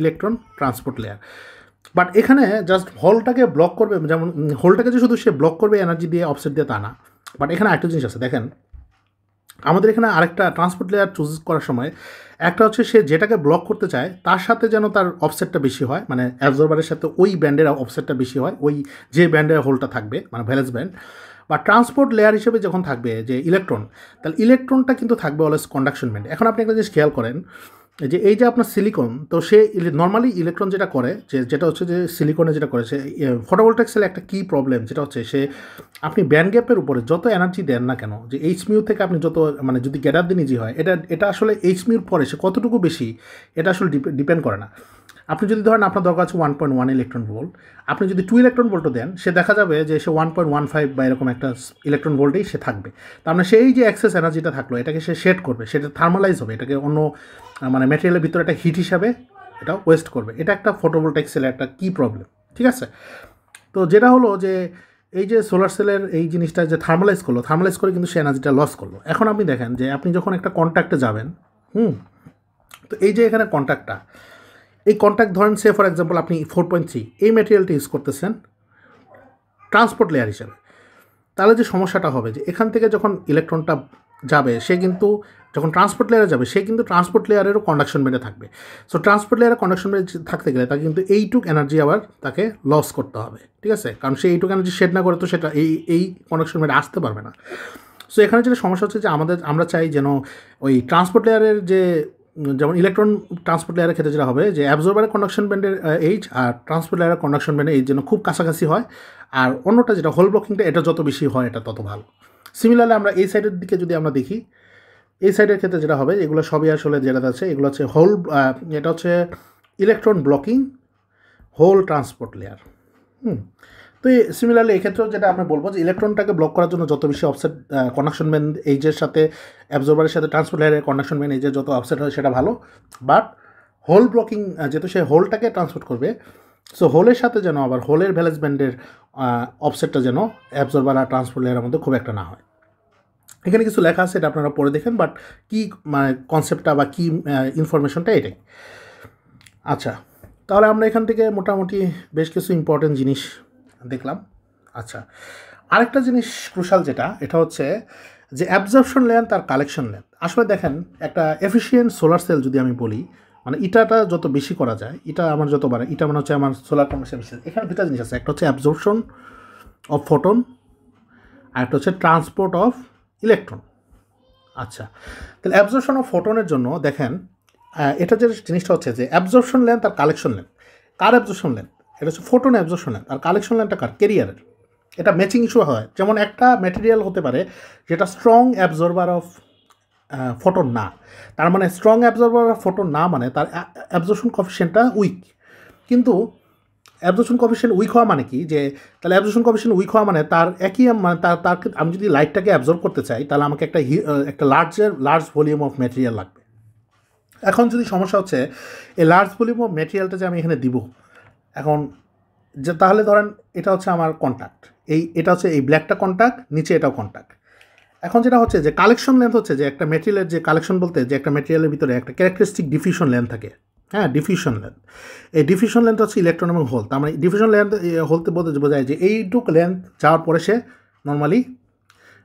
electron transport layer. But এখানে জাস্ট হোলটাকে ব্লক করবে, যেমন হোলটাকে যে শুধু সে ব্লক করবে এনার্জি দিয়ে অফসেট দিয়ে তা না, বাট এখানে আরেকটা জিনিস আছে। দেখেন আমাদের এখানে আরেকটা ট্রান্সপোর্ট লেয়ার চুজ করার সময় একটা হচ্ছে সে যেটাকে ব্লক করতে চায় তার সাথে যেন তার অফসেটটা বেশি হয়, মানে অ্যাবজর্বারের সাথে ওই ব্যান্ডের অফসেটটা বেশি হয়, ওই যে ব্যান্ডের হোলটা থাকবে, মানে ভ্যালেন্স ব্যান্ড। বা ট্রান্সপোর্ট লেয়ার হিসেবে যখন থাকবে যে ইলেকট্রন, তাহলে ইলেকট্রনটা কিন্তু থাকবে অলওয়েজ কন্ডাকশন ব্যান্ড। এখন আপনি একটা জিনিস খেয়াল করেন যে এই যে আপনার সিলিকন, তো সে নর্মালি ইলেকট্রন যেটা করে, যেটা হচ্ছে যে সিলিকনে যেটা করে, সে ফটোভোল্টাইক সেলে একটা কী প্রবলেম, যেটা হচ্ছে সে আপনি ব্যান্ড গ্যাপের উপরে যত এনার্জি দেন না কেন, যে Hμ থেকে আপনি যত, মানে যদি গ্যাডার দিন ইজি হয়, এটা আসলে Hμর পরে সে কতটুকু বেশি এটা আসলে ডিপেন্ড করে না। আপনি যদি ধরেন আপনার দরকার আছে 1.1 ইলেকট্রন ভোল্ট, আপনি যদি 2 ইলেকট্রন ভোল্টও দেন, সে দেখা যাবে যে সে 1.15 বা এরকম একটা ইলেকট্রন ভোল্টেই সে থাকবে। তার মানে সেই যে অ্যাক্সেস এনার্জিটা থাকলো এটাকে সে শেড করবে, সেটা থার্মালাইজ হবে, এটাকে অন্য মানে ম্যাটেরিয়ালের ভিতরে একটা হিট হিসাবে এটা ওয়েস্ট করবে। এটা একটা ফটোভোল্টাইক সেলের একটা কী প্রবলেম, ঠিক আছে। তো যেটা হলো যে এই যে সোলার সেলের এই জিনিসটা যে থার্মালাইজ করে কিন্তু সে এনার্জিটা লস করলো। এখন আপনি দেখেন যে আপনি যখন একটা কন্ট্যাক্টে যাবেন, তো এই যে এখানে কন্ট্যাক্টটা, এই কন্ট্যাক্ট ধরেন সে ফর এক্সাম্পল আপনি 4.3 এই ম্যাটেরিয়ালটা ইউজ করতেছেন ট্রান্সপোর্ট লেয়ার হিসেবে, তাহলে যে সমস্যাটা হবে যে এখান থেকে যখন ইলেকট্রনটা যাবে, সে কিন্তু যখন ট্রান্সপোর্ট লেয়ারে যাবে সে কিন্তু ট্রান্সপোর্ট লেয়ারেরও কন্ডাকশন ব্যান্ডে থাকবে। সো ট্রান্সপোর্ট লেয়ারে কন্ডাকশন ব্যান্ডে থাকতে গেলে তাকে কিন্তু এইটুক এনার্জি আবার তাকে লস করতে হবে, ঠিক আছে, কারণ সে এইটুক এনার্জি শেড না করে তো সেটা এই কন্ডাকশন ব্যান্ডে আসতে পারবে না। সো এখানে যেটা সমস্যা হচ্ছে যে আমরা চাই যেন ওই ট্রান্সপোর্ট লেয়ারের যে, যেমন ইলেকট্রন ট্রান্সপোর্ট লেয়ারের ক্ষেত্রে যেটা হবে যে অ্যাবজর্বারের কন্ডাকশন ব্যান্ডের এইচ আর ট্রান্সপোর্ট লেয়ারের কন্ডাকশন ব্যান্ডের এইচ যেন খুব কাছাকাছি হয়, আর অন্যটা যেটা হোল ব্লকিংটা এটা যত বেশি হয় এটা তত ভালো। সিমিলারলি আমরা এই সাইডের দিকে যদি আমরা দেখি, এই সাইডের ক্ষেত্রে যেটা হবে, এগুলো সবই আসলে যেটা আছে এগুলো হচ্ছে হোল, এটা হচ্ছে electron blocking hole transport layer. তো সিমিলারলি এক্ষেত্রেও যেটা আমরা বলবো যে ইলেকট্রনটাকে ব্লক করার জন্য যত বেশি অফসেট কন্ডাকশন ব্যান্ড এইচের সাথে অ্যাবজর্বারের সাথে ট্রান্সপোর্ট লেয়ারের কন্ডাকশন ব্যান্ড এইচের যত অফসেট হয় সেটা ভালো, বাট হোল ব্লকিং যেহেতু সে হোলটাকে ট্রান্সপোর্ট করবে, সো হোলের সাথে যেন আবার হোলের ভ্যালেন্স ব্যান্ডের অফসেটটা যেন অ্যাবজর্বার আর ট্রান্সপোর্ট লেয়ারের মধ্যে খুব একটা না হয়। এখানে কিছু লেখা আছে, এটা আপনারা পড়ে দেখেন, বাট কী মানে কনসেপ্টটা বা কী ইনফরমেশনটা এটাই। আচ্ছা, তাহলে আমরা এখান থেকে মোটামুটি বেশ কিছু ইম্পর্টেন্ট জিনিস দেখলাম। আচ্ছা, আরেকটা জিনিস ক্রুশাল যেটা, এটা হচ্ছে যে অ্যাবজর্পশন লেন্থ আর কালেকশন লেন্থ। আসলে দেখেন একটা এফিসিয়েন্ট সোলার সেল যদি আমি বলি, মানে ইটাটা যত বেশি করা যায়, এটা আমার যত বাড়ে, এটা মানে হচ্ছে আমার সোলার কমার্শিয়াল সেল। এখানে দুটা জিনিস আছে, একটা হচ্ছে অ্যাবজর্পশন অফ ফোটন আর একটা হচ্ছে ট্রান্সপোর্ট অফ ইলেকট্রন। আচ্ছা, তাহলে অ্যাবজর্পশন অফ ফোটনের জন্য দেখেন এটা যে জিনিসটা হচ্ছে যে অ্যাবজর্পশন লেন্থ আর কালেকশন লেন্থ। কার অ্যাবজর্পশন লেন্থ? এটা হচ্ছে ফোটন অ্যাবজর্পশন লেন্থ, আর কালেকশন লেন্থটা কার? ক্যারিয়ারের। এটা ম্যাচিং ইস্যু হয়, যেমন একটা ম্যাটেরিয়াল হতে পারে যেটা স্ট্রং অ্যাবজর্বার অফ ফোটন না, তার মানে স্ট্রং অ্যাবজর্বার অফ ফোটন না মানে তার অ্যাবজর্পশন কোএফিসিয়েন্টটা উইক। কিন্তু অ্যাবজর্পশন কোএফিসিয়েন্ট উইক হওয়া মানে কি, যে তাহলে অ্যাবজর্পশন কোএফিসিয়েন্ট উইক হওয়া মানে তার একই, মানে তার আমি যদি লাইটটাকে অ্যাবজর্ব করতে চাই তাহলে আমাকে একটা লার্জ ভলিউম অফ ম্যাটেরিয়াল লাগবে। এখন যদি সমস্যা হচ্ছে এই লার্জ ভলিউম অফ ম্যাটেরিয়ালটা যে আমি এখানে দিব, এখন যে তাহলে ধরেন এটা হচ্ছে আমার কন্ট্যাক্ট, এটা হচ্ছে এই ব্ল্যাকটা কন্ট্যাক্ট, নিচে এটাও কন্ট্যাক্ট। এখন যেটা হচ্ছে যে কালেকশন লেন্থ হচ্ছে যে একটা মেটেরিয়ালের যে কালেকশন বলতে যে একটা মেটেরিয়ালের ভিতরে একটা ক্যারেক্টারিস্টিক ডিফিউশন লেন্থ থাকে, হ্যাঁ, ডিফিউশন লেন্থ। এই ডিফিউশন লেন্থ হচ্ছে ইলেকট্রন এবং হোল। তার মানে ডিফিউশন লেন্থ হোলতে বলতে বোঝায় যে এইটুক লেন্থ যাওয়ার পরে সে নর্মালি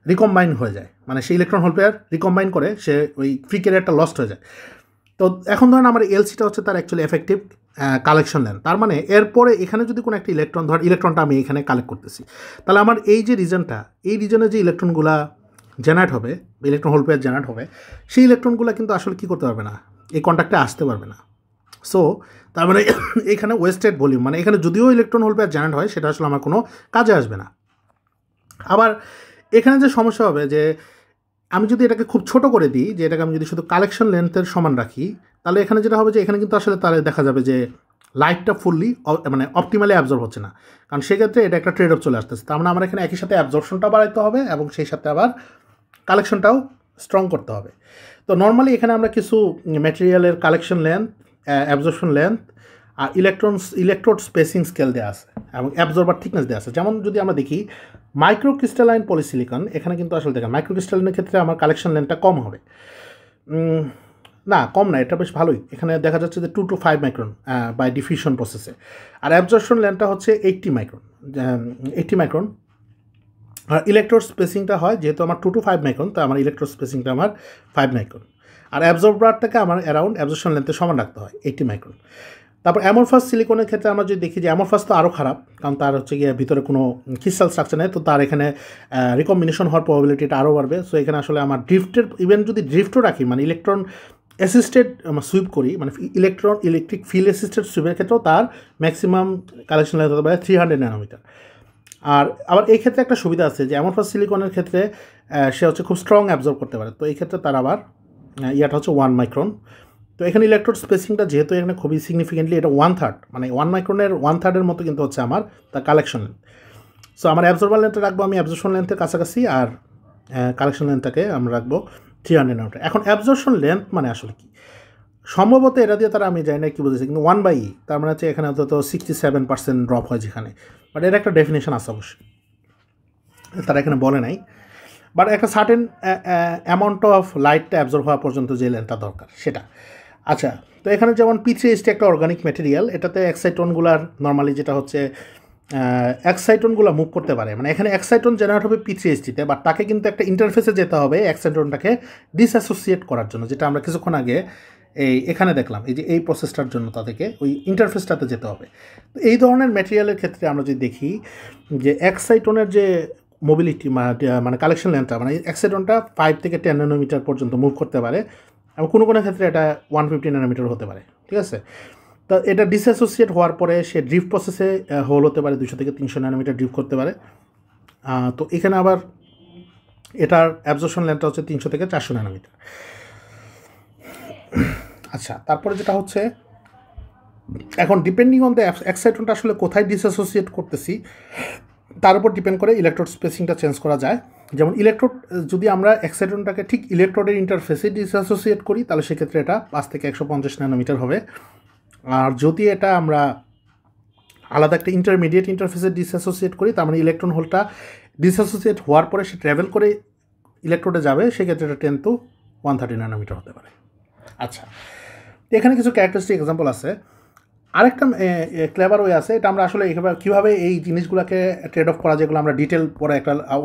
রিকম্বাইন হয়ে যায়, মানে সে ইলেকট্রন হোল পেয়ার রিকম্বাইন করে সে ওই ফ্রি ক্যারিয়ারটা লস্ট হয়ে যায়। তো এখন ধরেন আমার এলসিটা হচ্ছে তার অ্যাকচুয়ালি এফেক্টিভ কালেকশন লেন্থ। তার মানে এরপরে এখানে যদি কোনো একটা ইলেকট্রন, ধর ইলেকট্রনটা আমি এখানে কালেক্ট করতেছি, তাহলে আমার এই যে রিজনটা, এই রিজনে যে ইলেকট্রনগুলো জেনারেট হবে, ইলেকট্রন হোল পেয়ার জেনারেট হবে, সেই ইলেকট্রনগুলো কিন্তু আসলে কী করতে পারবে না, এই কন্ট্যাক্টে আসতে পারবে না। সো তার মানে এখানে ওয়েস্টেড ভলিউম, মানে এখানে যদিও ইলেকট্রন হোল পেয়ার জেনারেট হয় সেটা আসলে আমার কোনো কাজে আসবে না। আবার এখানে যে সমস্যা হবে যে আমি যদি এটাকে খুব ছোট করে দিই, যে এটাকে আমি যদি শুধু কালেকশন লেন্থের সমান রাখি, তাহলে এখানে যেটা হবে যে এখানে কিন্তু আসলে তাহলে দেখা যাবে যে লাইটটা ফুললি মানে অপটিমালি অ্যাবজর্ব হচ্ছে না, কারণ সেক্ষেত্রে এটা একটা ট্রেড অফ চলে আসতেছে। তার মানে আমার এখানে একই সাথে অ্যাবজর্পশনটা বাড়াইতে হবে এবং সেই সাথে আবার কালেকশনটাও স্ট্রং করতে হবে। তো নর্মালি এখানে আমরা কিছু ম্যাটেরিয়ালের কালেকশন লেন্থ, অ্যাবজর্পশন লেন্থ আর ইলেকট্রোড স্পেসিং স্কেল দেওয়া আছে এবং অ্যাবজর্বার থিকনেস দেওয়া আছে। যেমন যদি আমরা দেখি মাইক্রোক্রিস্টালাইন পলিসিলিকন, এখানে কিন্তু আসলে দেখেন মাইক্রোক্রিস্টালাইনের ক্ষেত্রে আমার কালেকশন লেন্থটা কম হবে, না কম না, এটা বেশ ভালোই। এখানে দেখা যাচ্ছে যে 2 to 5 মাইক্রন বাই ডিফিউশন প্রসেসে। আর অ্যাবজর্পশন লেন্থটা হচ্ছে 80 মাইক্রন। আর ইলেকট্রোড স্পেসিংটা হয় যেহেতু আমার 2 to 5 মাইক্রন, তো আমার ইলেকট্রোড স্পেসিংটা আমার 5 মাইক্রন। আর অ্যাবজর্বারটাকে আমার অ্যারাউন্ড অ্যাবজর্পশন লেন্থের সমান রাখতে হয় 80 মাইক্রন। তারপর অ্যামরফাস সিলিকনের ক্ষেত্রে আমরা যদি দেখি যে অ্যামরফাস তো আরও খারাপ, কারণ তার হচ্ছে গিয়ে ভিতরে কোনো ক্রিস্টাল স্ট্রাকচার নেই, তো তার এখানে রিকম্বিনেশন হওয়ার প্রবাবিলিটিটা আরও বাড়বে। সো এখানে আসলে আমার ড্রিফটের, ইভেন যদি ড্রিফটও রাখি, মানে ইলেকট্রন অ্যাসিস্টেড সুইপ করি, মানে ইলেকট্রিক ফিল্ড অ্যাসিস্টেড সুইপের ক্ষেত্রেও তার ম্যাক্সিমাম কালেকশন লেন্থ হতে পারে 300 ন্যানোমিটার। আর আবার এই ক্ষেত্রে একটা সুবিধা আছে যে অ্যামরফাস সিলিকনের ক্ষেত্রে সে হচ্ছে খুব স্ট্রং অ্যাবজর্ব করতে পারে, তো এই ক্ষেত্রে তার আবার ইয়াটা হচ্ছে 1 মাইক্রন। তো এখানে ইলেকট্রোড স্পেসিংটা যেহেতু এখানে খুবই সিগনিফিকেন্টলি, এটা 1/3, মানে 1 মাইক্রনের 1/3 মতো কিন্তু হচ্ছে আমার তার কালেকশন লেন্থ। সো আমার অ্যাবজর্বার লেন্থটা রাখবো আমি অ্যাবজর্পশন লেন্থের কাছাকাছি, আর কালেকশন লেন্থটাকে আমরা রাখবো 300 ন্যানোমিটার। এখন অ্যাবজর্পশন লেন্থ মানে আসলে কি, সম্ভবত এটা দিয়ে তারা আমি জানি না কী বুঝেছি, কিন্তু 1/E, তার মানে হচ্ছে এখানে অন্তত 67% ড্রপ হয় যেখানে, বাট এর একটা ডেফিনেশন আছে অবশ্যই, তারা এখানে বলে নাই। বাট একটা সার্টেন অ্যামাউন্ট অফ লাইটটা অ্যাবজর্ব হওয়া পর্যন্ত যে লেন্থটা দরকার সেটা। আচ্ছা, তো এখানে যেমন P3HT একটা অর্গানিক ম্যাটেরিয়াল, এটাতে এক্সাইটনগুলার নর্মালি যেটা হচ্ছে এক্সাইটনগুলো মুভ করতে পারে, মানে এখানে এক্সাইটন জেনারেট হবে P3HT-তে, বাট তাকে কিন্তু একটা ইন্টারফেসে যেতে হবে এক্সাইটনটাকে ডিসঅ্যাসোসিয়েট করার জন্য, যেটা আমরা কিছুক্ষণ আগে এখানে দেখলাম, এই যে এই প্রসেসটার জন্য তাদেরকে ওই ইন্টারফেসটাতে যেতে হবে। তো এই ধরনের ম্যাটেরিয়ালের ক্ষেত্রে আমরা যদি দেখি যে এক্সাইটনের যে মোবিলিটি মানে কালেকশন লেন্থটা, মানে এক্সাইটনটা 5 থেকে 10 ন্যানোমিটার পর্যন্ত মুভ করতে পারে, এবং কোনো কোনো ক্ষেত্রে এটা 150 ন্যানোমিটার হতে পারে, ঠিক আছে। তো এটা ডিসঅ্যাসোসিয়েট হওয়ার পরে সে ড্রিফট প্রসেসে হোল হতে পারে 200 থেকে 300 ন্যানোমিটার ড্রিফট করতে পারে। তো এখানে আবার এটার অ্যাবজর্পশন লেন্থটা হচ্ছে 300 থেকে 400 ন্যানোমিটার। আচ্ছা, তারপরে যেটা হচ্ছে এখন ডিপেন্ডিং অন দ্য এক্সাইটনটা আসলে কোথায় ডিসঅ্যাসোসিয়েট করতেছি তার উপর ডিপেন্ড করে ইলেকট্রোড স্পেসিংটা চেঞ্জ করা যায়। যেমন ইলেকট্রোড যদি আমরা এক্সাইটনটাকে ঠিক ইলেকট্রোডের ইন্টারফেসে ডিসঅ্যাসোসিয়েট করি, তাহলে সেক্ষেত্রে এটা 5 থেকে 150 ন্যানোমিটার হবে। আর যদি এটা আমরা আলাদা একটা ইন্টারমিডিয়েট ইন্টারফেসে ডিসঅ্যাসোসিয়েট করি, তার মানে ইলেকট্রন হোলটা ডিসঅ্যাসোসিয়েট হওয়ার পরে সে ট্রাভেল করে ইলেকট্রোডে যাবে, সেক্ষেত্রে এটা 10 to 130 ন্যানোমিটার হতে পারে। আচ্ছা, এখানে কিছু ক্যারেক্টারিস্টিক এক্সাম্পল আছে। আরেকটা ক্লেভার ওয়ে আছে, এটা আমরা আসলে কীভাবে এই জিনিসগুলোকে ট্রেড অফ করা, যেগুলো আমরা ডিটেল পরে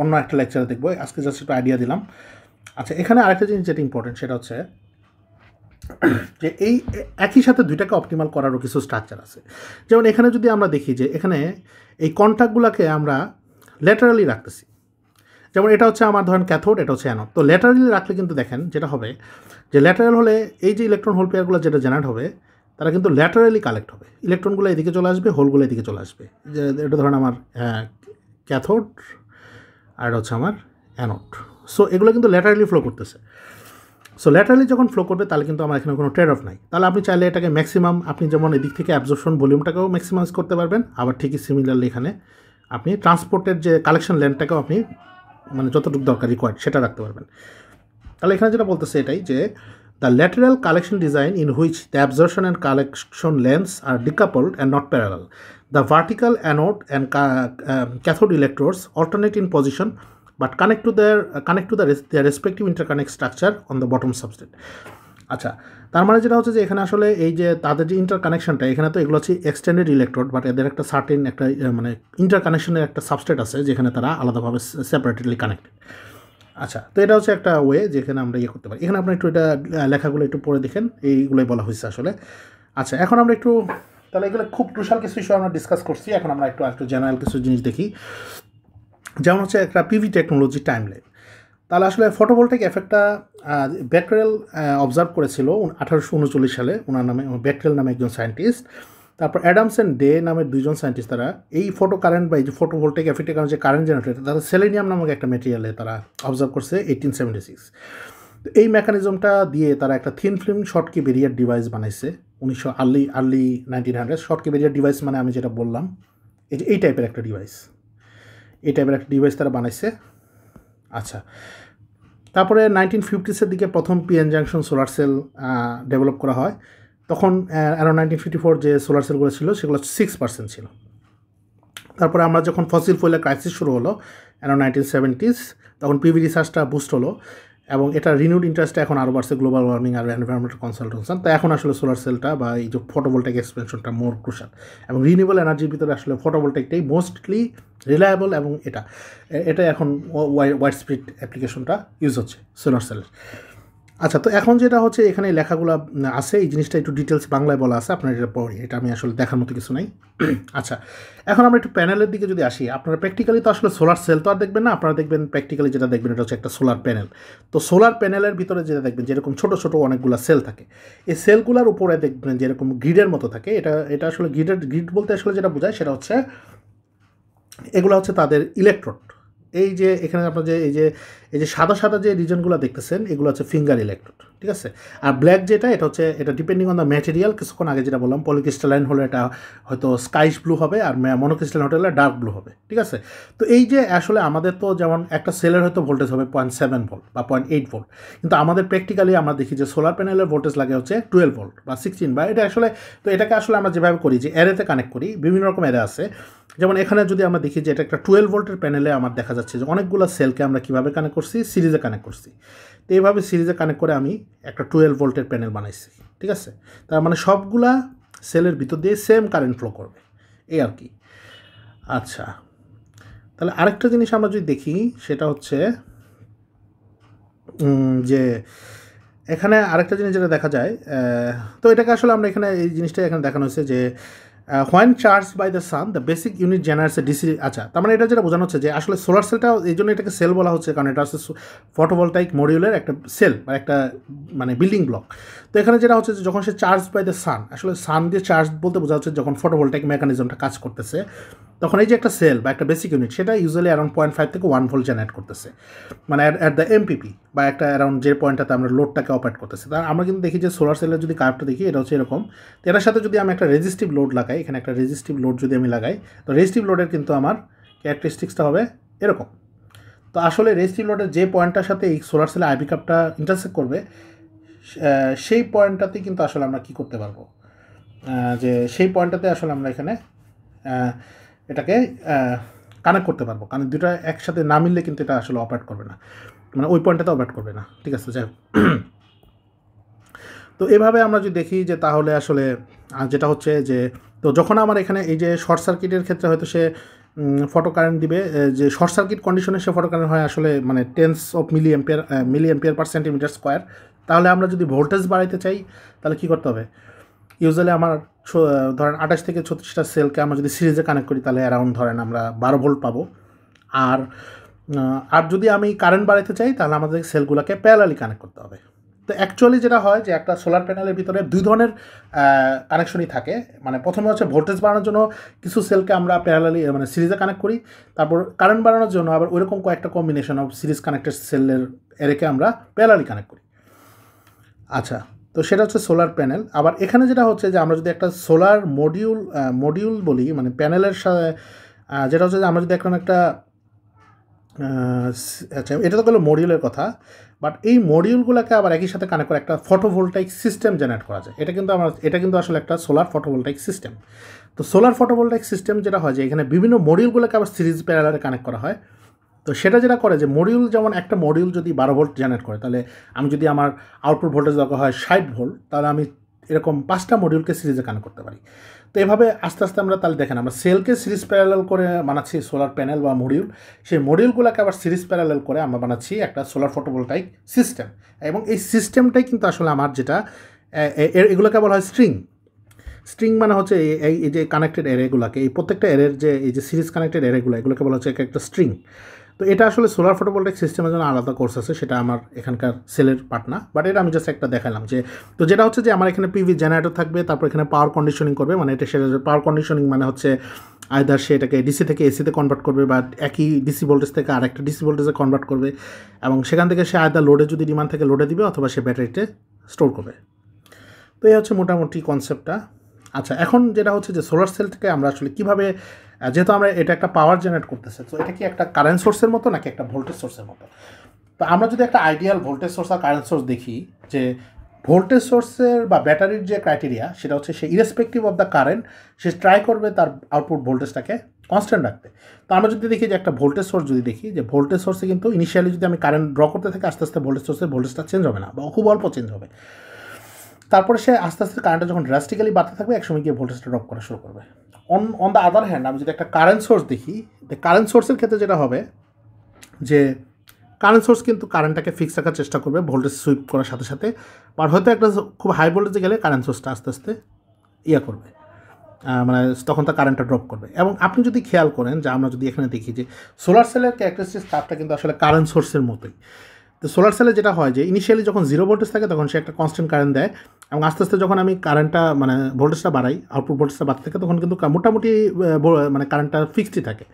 অন্য একটা লেকচারে দেখবো, আজকে জাস্ট একটু আইডিয়া দিলাম। আচ্ছা, এখানে আরেকটা জিনিস যেটা ইম্পর্টেন্ট সেটা হচ্ছে যে এই একই সাথে দুইটাকে অপটিমাল করারও কিছু স্ট্রাকচার আছে। যেমন এখানে যদি আমরা দেখি যে এখানে এই কন্ট্যাক্টগুলোকে আমরা ল্যাটারালি রাখতেছি, যেমন এটা হচ্ছে আমার ধরেন ক্যাথোড, এটা হচ্ছে অ্যানোড। তো ল্যাটারালি রাখলে কিন্তু দেখেন যেটা হবে যে ল্যাটারাল হলে এই যে ইলেকট্রন হোল পেয়ারগুলো যেটা জেনারেট হবে তারা কিন্তু ল্যাটারালি কালেক্ট হবে, ইলেকট্রনগুলো এদিকে চলে আসবে, হোলগুলো এদিকে চলে আসবে। যে এটা ধরেন আমার ক্যাথোড আর এটা হচ্ছে আমার অ্যানোড। সো এগুলো কিন্তু ল্যাটারালি ফ্লো করতেছে। সো ল্যাটারালি যখন ফ্লো করবে তাহলে কিন্তু আমার এখানে কোনো ট্রেড অফ নাই। তাহলে আপনি চাইলে এটাকে ম্যাক্সিমাম, আপনি যেমন এদিক থেকে অ্যাবজর্পশন ভলিউমটাকেও ম্যাক্সিমাইজ করতে পারবেন, আবার ঠিকই সিমিলারলি এখানে আপনি ট্রান্সপোর্টের যে কালেকশন লেন্থটাকেও আপনি মানে যতটুকু দরকার রিকোয়ার্ড সেটা রাখতে পারবেন। তাহলে এখানে যেটা বলতেছে এটাই যে the lateral collection design in which the absorption and collection lengths are decoupled and not parallel, the vertical anode and cathode electrodes alternate in position but connect to their respective interconnect structure on the bottom substrate. আচ্ছা, তার মানে যেটা হচ্ছে যে এখানে আসলে এই যে তাদের যে ইন্টারকানেকশনটা, এখানে তো এগুলো হচ্ছে এক্সটেন্ডেড ইলেকট্রোড, বাট এদের একটা সার্টেন একটা মানে ইন্টারকানেকশনের একটা সাবস্ট্রেট আছে যেখানে তারা আলাদাভাবে সেপারেটলি কানেক্টেড। আচ্ছা, তো এটা হচ্ছে একটা ওয়ে যেখানে আমরা ইয়ে করতে পারি। এখানে আপনার একটু এটা লেখাগুলো একটু পড়ে দেখেন, এইগুলোই বলা হয়েছে আসলে। আচ্ছা, এখন আমরা একটু তাহলে এগুলো খুব ক্রুশাল কিছু ইস্যু আমরা ডিসকাস করছি। এখন আমরা একটু জেনারেল কিছু জিনিস দেখি, যেমন হচ্ছে একটা পিভি টেকনোলজি টাইমলাইন। তাহলে আসলে ফটোভোল্টাইক এফেক্টটা ব্যাকটেরিয়াল অবজার্ভ করেছিল 1839 সালে, ওনার নামে ব্যাকটেরিয়াল নামে একজন সায়েন্টিস্ট। তারপর অ্যাডামস অ্যান্ড ডে নামের দুইজন সায়েন্টিস্ট, তারা এই ফটো কারেন্ট বা এই যে ফটোভোল্টাইক এফেক্টের কারণে যে কারেন্ট জেনারেট, তারা সেলেনিয়াম নামক একটা মেটেরিয়ালে তারা অবজার্ভ করছে 1876। তো এই মেকানিজমটা দিয়ে তারা একটা থিন ফিল্ম শর্টকি ব্যারিয়ার ডিভাইস বানাইছে 1900 1900। শর্টকি ব্যারিয়ার ডিভাইস মানে আমি যেটা বললাম, এই টাইপের একটা ডিভাইস, তারা বানাইছে। আচ্ছা, তারপরে 1950s দিকে প্রথম PN junction solar cell develop করা হয়। তখন অ্যারাউন্ড 1954 যে সোলার সেলগুলো ছিল সেগুলো 6% ছিল। তারপরে আমরা যখন ফসিল ফুয়েলের ক্রাইসিস শুরু হলো অ্যারাউন্ড 1970s, তখন পিভি রিসার্চটা বুস্ট হলো এবং এটা রিনিউড ইন্টারেস্টে এখন আরও বাড়ছে গ্লোবাল ওয়ার্মিং আর এনভায়রনমেন্টাল কনসালটেশন। তো এখন আসলে সোলার সেলটা বা এই যে ফটোভোল্টাইক এক্সপেনশনটা মোর ক্রুশাল, এবং রিনিউয়েবল এনার্জির ভিতরে আসলে ফটোভোল্টাইকটাই মোস্টলি রিলায়েবল, এবং এটা এখন ওয়াইড স্প্রেড অ্যাপ্লিকেশনটা ইউজ হচ্ছে সোলার সেলের। আচ্ছা, তো এখন যেটা হচ্ছে এখানে লেখাগুলো আছে, এই জিনিসটা একটু ডিটেলস বাংলায় বলা আছে, আপনার এটা পড়ি, এটা আমি আসলে দেখার মতো কিছু নাই। আচ্ছা, এখন আমরা একটু প্যানেলের দিকে যদি আসি, আপনারা প্র্যাকটিক্যালি তো আসলে সোলার সেল তো আর দেখবেন না, আপনারা দেখবেন প্র্যাকটিক্যালি যেটা দেখবেন এটা হচ্ছে একটা সোলার প্যানেল। তো সোলার প্যানেলের ভিতরে যেটা দেখবেন যেরকম ছোটো ছোটো অনেকগুলো সেল থাকে, এই সেলগুলোর উপরে দেখবেন যেরকম গ্রিডের মতো থাকে। এটা আসলে গ্রিড বলতে আসলে যেটা বোঝায় সেটা হচ্ছে এগুলো হচ্ছে তাদের ইলেকট্রোড। এই যে এখানে আপনার যে এই যে সাদা সাদা যে রিজনগুলো দেখতেছেন এগুলো হচ্ছে ফিঙ্গার ইলেকট্রোড, ঠিক আছে। আর ব্ল্যাক যেটা, এটা ডিপেন্ডিং অন দ্য ম্যাটেরিয়াল, কিছুক্ষণ আগে যেটা বললাম পলিক্রিস্টালাইন হলে এটা হয়তো স্কাইশ ব্লু হবে, আর মনোক্রিস্টালাইন হলে ডার্ক ব্লু হবে, ঠিক আছে। তো এই যে আসলে আমাদের তো যেমন একটা সেলের হয়তো ভোল্টেজ হবে 0.7 ভোল্ট বা 0.8 ভোল্ট, কিন্তু আমাদের প্র্যাকটিক্যালি আমরা দেখি যে সোলার প্যানেলের ভোল্টেজ লাগে হচ্ছে 12 ভোল্ট বা 16, বা এটা আসলে, তো এটাকে আসলে আমরা যেভাবে করি যে অ্যারেতে কানেক্ট করি, বিভিন্ন রকম অ্যারে আছে। যেমন এখানে যদি আমরা দেখি যে এটা একটা 12 ভোল্টের প্যানেলে আমার দেখা যাচ্ছে যে অনেকগুলো সেলকে আমরা কীভাবে কানেক্ট করছি, সিরিজে কানেক্ট করছি। তো এইভাবে সিরিজে কানেক্ট করে আমি একটা 12 ভোল্টের প্যানেল বানাইছি, ঠিক আছে। তার মানে সবগুলা সেলের ভিতর দিয়ে সেম কারেন্ট ফ্লো করবে, এই আর কি। আচ্ছা, তাহলে আরেকটা জিনিস আমরা যদি দেখি সেটা হচ্ছে যে এখানে আরেকটা জিনিস যেটা দেখা যায়, তো এটাকে আসলে আমরা এখানে এই জিনিসটা এখানে দেখানো হয়েছে যে when charged by the sun the basic unit generates a DC। আচ্ছা, তার মানে এটা যেটা বোঝানো হচ্ছে যে আসলে সোলার সেলটা এই জন্য এটাকে সেল বলা হচ্ছে, কারণ এটা হচ্ছে ফটোভোল্টাইক মডিউলের একটা সেল বা একটা মানে বিল্ডিং ব্লক। তো এখানে যেটা হচ্ছে যে যখন সে চার্জ বাই দ্য সান, আসলে সান দিয়ে চার্জ বলতে বোঝা হচ্ছে যখন ফটোভোল্টাইক মেকানিজমটা কাজ করতেছে, তখন এই যে একটা সেল বা একটা বেসিক ইউনিট সেটা ইউজুয়ালি অ্যারাউন্ড 0.5 থেকে 1 ভোল্ট জেনারেট করতেছে, মানে অ্যাট দ্য এমপিপি বা একটা অ্যারাউন্ড যে পয়েন্টটাতে আমরা লোডটাকে অপারেট করতেছি। তা আমরা কিন্তু দেখি যে সোলার সেলের যদি কার্ভটা দেখি এটা হচ্ছে এরকম। তো এটার সাথে যদি আমি একটা রেজিস্টিভ লোড লাগাই, এখানে একটা রেজিস্টিভ লোড যদি আমি লাগাই, তো রেজিস্টিভ লোডের কিন্তু আমার ক্যারেক্টারিস্টিক্সটা হবে এরকম। তো আসলে রেজিস্টিভ লোডের যে পয়েন্টটার সাথে এই সোলার সেলের আইপি কাপটা ইন্টারসেক্ট করবে, সেই পয়েন্টটাতে কিন্তু আসলে আমরা কী করতে পারবো, যে সেই পয়েন্টটাতে আসলে আমরা এখানে এটাকে কানেক্ট করতে পারবো, কারণ দুটো একসাথে না মিললে কিন্তু এটা আসলে অপারেট করবে না, মানে ওই পয়েন্টটাতে অপারেট করবে না, ঠিক আছে। যাই হোক, তো এভাবে আমরা যদি দেখি যে তাহলে আসলে যেটা হচ্ছে যে, তো যখন আমার এখানে এই যে শর্ট সার্কিটের ক্ষেত্রে হয়তো সে ফটো কারেন্ট দিবে, যে শর্ট সার্কিট কন্ডিশনে সে ফটো কারেন্ট হয় আসলে মানে 10 milli ampere per centimetre square. তাহলে আমরা যদি ভোল্টেজ বাড়াইতে চাই তাহলে কী করতে হবে, ইউজুয়ালি আমার ধরেন 28 থেকে 36টা সেলকে আমরা যদি সিরিজে কানেক্ট করি তাহলে অ্যারাউন্ড ধরেন আমরা 12 ভোল্ট পাবো। আর যদি আমি কারেন্ট বাড়াইতে চাই তাহলে আমাদের সেলগুলোকে প্যারালালি কানেক্ট করতে হবে। তো অ্যাকচুয়ালি যেটা হয় যে একটা সোলার প্যানেলের ভিতরে দুই ধরনের কানেকশনই থাকে, মানে প্রথমে হচ্ছে ভোল্টেজ বাড়ানোর জন্য কিছু সেলকে আমরা প্যারালালি মানে সিরিজে কানেক্ট করি, তারপর কারেন্ট বাড়ানোর জন্য আবার ওইরকম কয়েকটা কম্বিনেশন অফ সিরিজ কানেক্টেড সেলের এরেকে আমরা প্যারালালি কানেক্ট করি। আচ্ছা, তো সেটা হচ্ছে সোলার প্যানেল। আবার এখানে যেটা হচ্ছে যে আমরা যদি একটা সোলার মডিউল বলি, মানে প্যানেলের সাথে যেটা হচ্ছে যে আমরা যদি এখন একটা আচ্ছা, এটা তো গেলো মডিউলের কথা, বাট এই মডিউলগুলোকে আবার একই সাথে কানেক্ট করে একটা ফটোভোল্টাইক সিস্টেম জেনারেট করা যায়। এটা কিন্তু আসলে একটা সোলার ফটোভোল্টাইক সিস্টেম। তো সোলার ফটোভোল্টাইক সিস্টেম যেটা হয় যে এখানে বিভিন্ন মডিউলগুলোকে আবার সিরিজ প্যারালালে কানেক্ট করা হয়, তো সেটা যেটা করে যে মডিউল, যেমন একটা মডিউল যদি 12 ভোল্ট জেনারেট করে, তাহলে আমি যদি আমার আউটপুট ভোল্টেজ দরকার হয় 60 ভোল্ট, তাহলে আমি এরকম 5টা মডিউলকে সিরিজে কানেক্ট করতে পারি। তো এভাবে আস্তে আস্তে আমরা তাহলে দেখেন আমরা সেলকে সিরিজ প্যারালেল করে বানাচ্ছি সোলার প্যানেল বা মডিউল, সেই মডিউলগুলোকে আবার সিরিজ প্যারালেল করে আমরা বানাচ্ছি একটা সোলার ফটোভোল্টাইক সিস্টেম। এবং এই সিস্টেমটাই কিন্তু আসলে আমার যেটা এগুলোকে বলা হয় স্ট্রিং মানে হচ্ছে এই যে কানেক্টেড এরেগুলোকে, এই প্রত্যেকটা এরের যে এই যে সিরিজ কানেক্টেড এরেগুলো, এগুলোকে বলা হচ্ছে একটা স্ট্রিং। তো এটা আসলে সোলার ফটোভোল্টাইক সিস্টেমের জন্য আলাদা কোর্স আছে, সেটা আমার এখানকার সেলের পার্ট না, বাট এটা আমি জাস্ট একটা দেখালাম যে, তো যেটা হচ্ছে যে আমার এখানে পিভি জেনারেটর থাকবে, তারপর এখানে পাওয়ার কন্ডিশনিং করবে, মানে এটা সেটা পাওয়ার কন্ডিশনিং মানে হচ্ছে আইদার সে এটাকে ডিসি থেকে এসিতে কনভার্ট করবে, বা একই ডিসি ভোল্টেজ থেকে আরেকটা ডিসি ভোল্টেজে কনভার্ট করবে, এবং সেখান থেকে সে আইদার লোডে যদি ডিমান্ড থেকে লোডে দিবে, অথবা সে ব্যাটারিতে স্টোর করবে। তো এই হচ্ছে মোটামুটি কনসেপ্টটা। আচ্ছা, এখন যেটা হচ্ছে যে সোলার সেল থেকে আমরা আসলে কীভাবে, যেহেতু আমরা এটা একটা পাওয়ার জেনারেট করতেছে, তো এটা কি একটা কারেন্ট সোর্সের মতো নাকি একটা ভোল্টেজ সোর্সের মতো? তো আমরা যদি একটা আইডিয়াল ভোল্টেজ সোর্স আর কারেন্ট সোর্স দেখি, যে ভোল্টেজ সোর্সের বা ব্যাটারির যে ক্রাইটেরিয়া, সেটা হচ্ছে সে ইরেসপেক্টিভ অফ দ্য কারেন্ট সে ট্রাই করবে তার আউটপুট ভোল্টেজটাকে কনস্ট্যান্ট রাখতে। তো আমরা যদি দেখি যে একটা ভোল্টেজ সোর্স, যদি দেখি যে ভোল্টেজ সোর্সে কিন্তু ইনিশিয়ালি যদি আমি কারেন্ট ড্র করতে থাকি, আস্তে আস্তে ভোল্টেজ সোর্সের ভোল্টেজটা চেঞ্জ হবে না, বা খুব অল্প চেঞ্জ হবে। তারপরে সে আস্তে আস্তে কারেন্টটা যখন ড্রাস্টিক্যালি বাড়তে থাকবে, একসময় গিয়ে ভোল্টেজটা ড্রপ করা শুরু করবে। অন দ্য আদার হ্যান্ড, আমি যদি একটা কারেন্ট সোর্স দেখি, কারেন্ট সোর্সের ক্ষেত্রে যেটা হবে যে কারেন্ট সোর্স কিন্তু কারেন্টটাকে ফিক্স রাখার চেষ্টা করবে ভোল্টেজ সুইপ করার সাথে সাথে, আর হয়তো একটা খুব হাই ভোল্টেজে গেলে কারেন্ট সোর্সটা আস্তে আস্তে করবে, মানে তখন তার কারেন্টটা ড্রপ করবে। এবং আপনি যদি খেয়াল করেন যে আমরা যদি এখানে দেখি যে সোলার সেলের ক্যারেক্টারিস্টিক্স কার্ভটা কিন্তু আসলে কারেন্ট সোর্সের মতোই। তো সোলার সেলে যেটা হয় যে ইনিশিয়ালি যখন 0 ভোল্টেজ থাকে, তখন সে একটা কনস্ট্যান্ট কারেন্ট দেয়, এবং আস্তে আস্তে যখন আমি কারেন্টটা মানে ভোল্টেজটা বাড়াই, আউটপুট ভোল্টেজটা বাড়তে থাকে, তখন কিন্তু মোটামুটি মানে কারেন্টটা ফিক্সডই থাকে।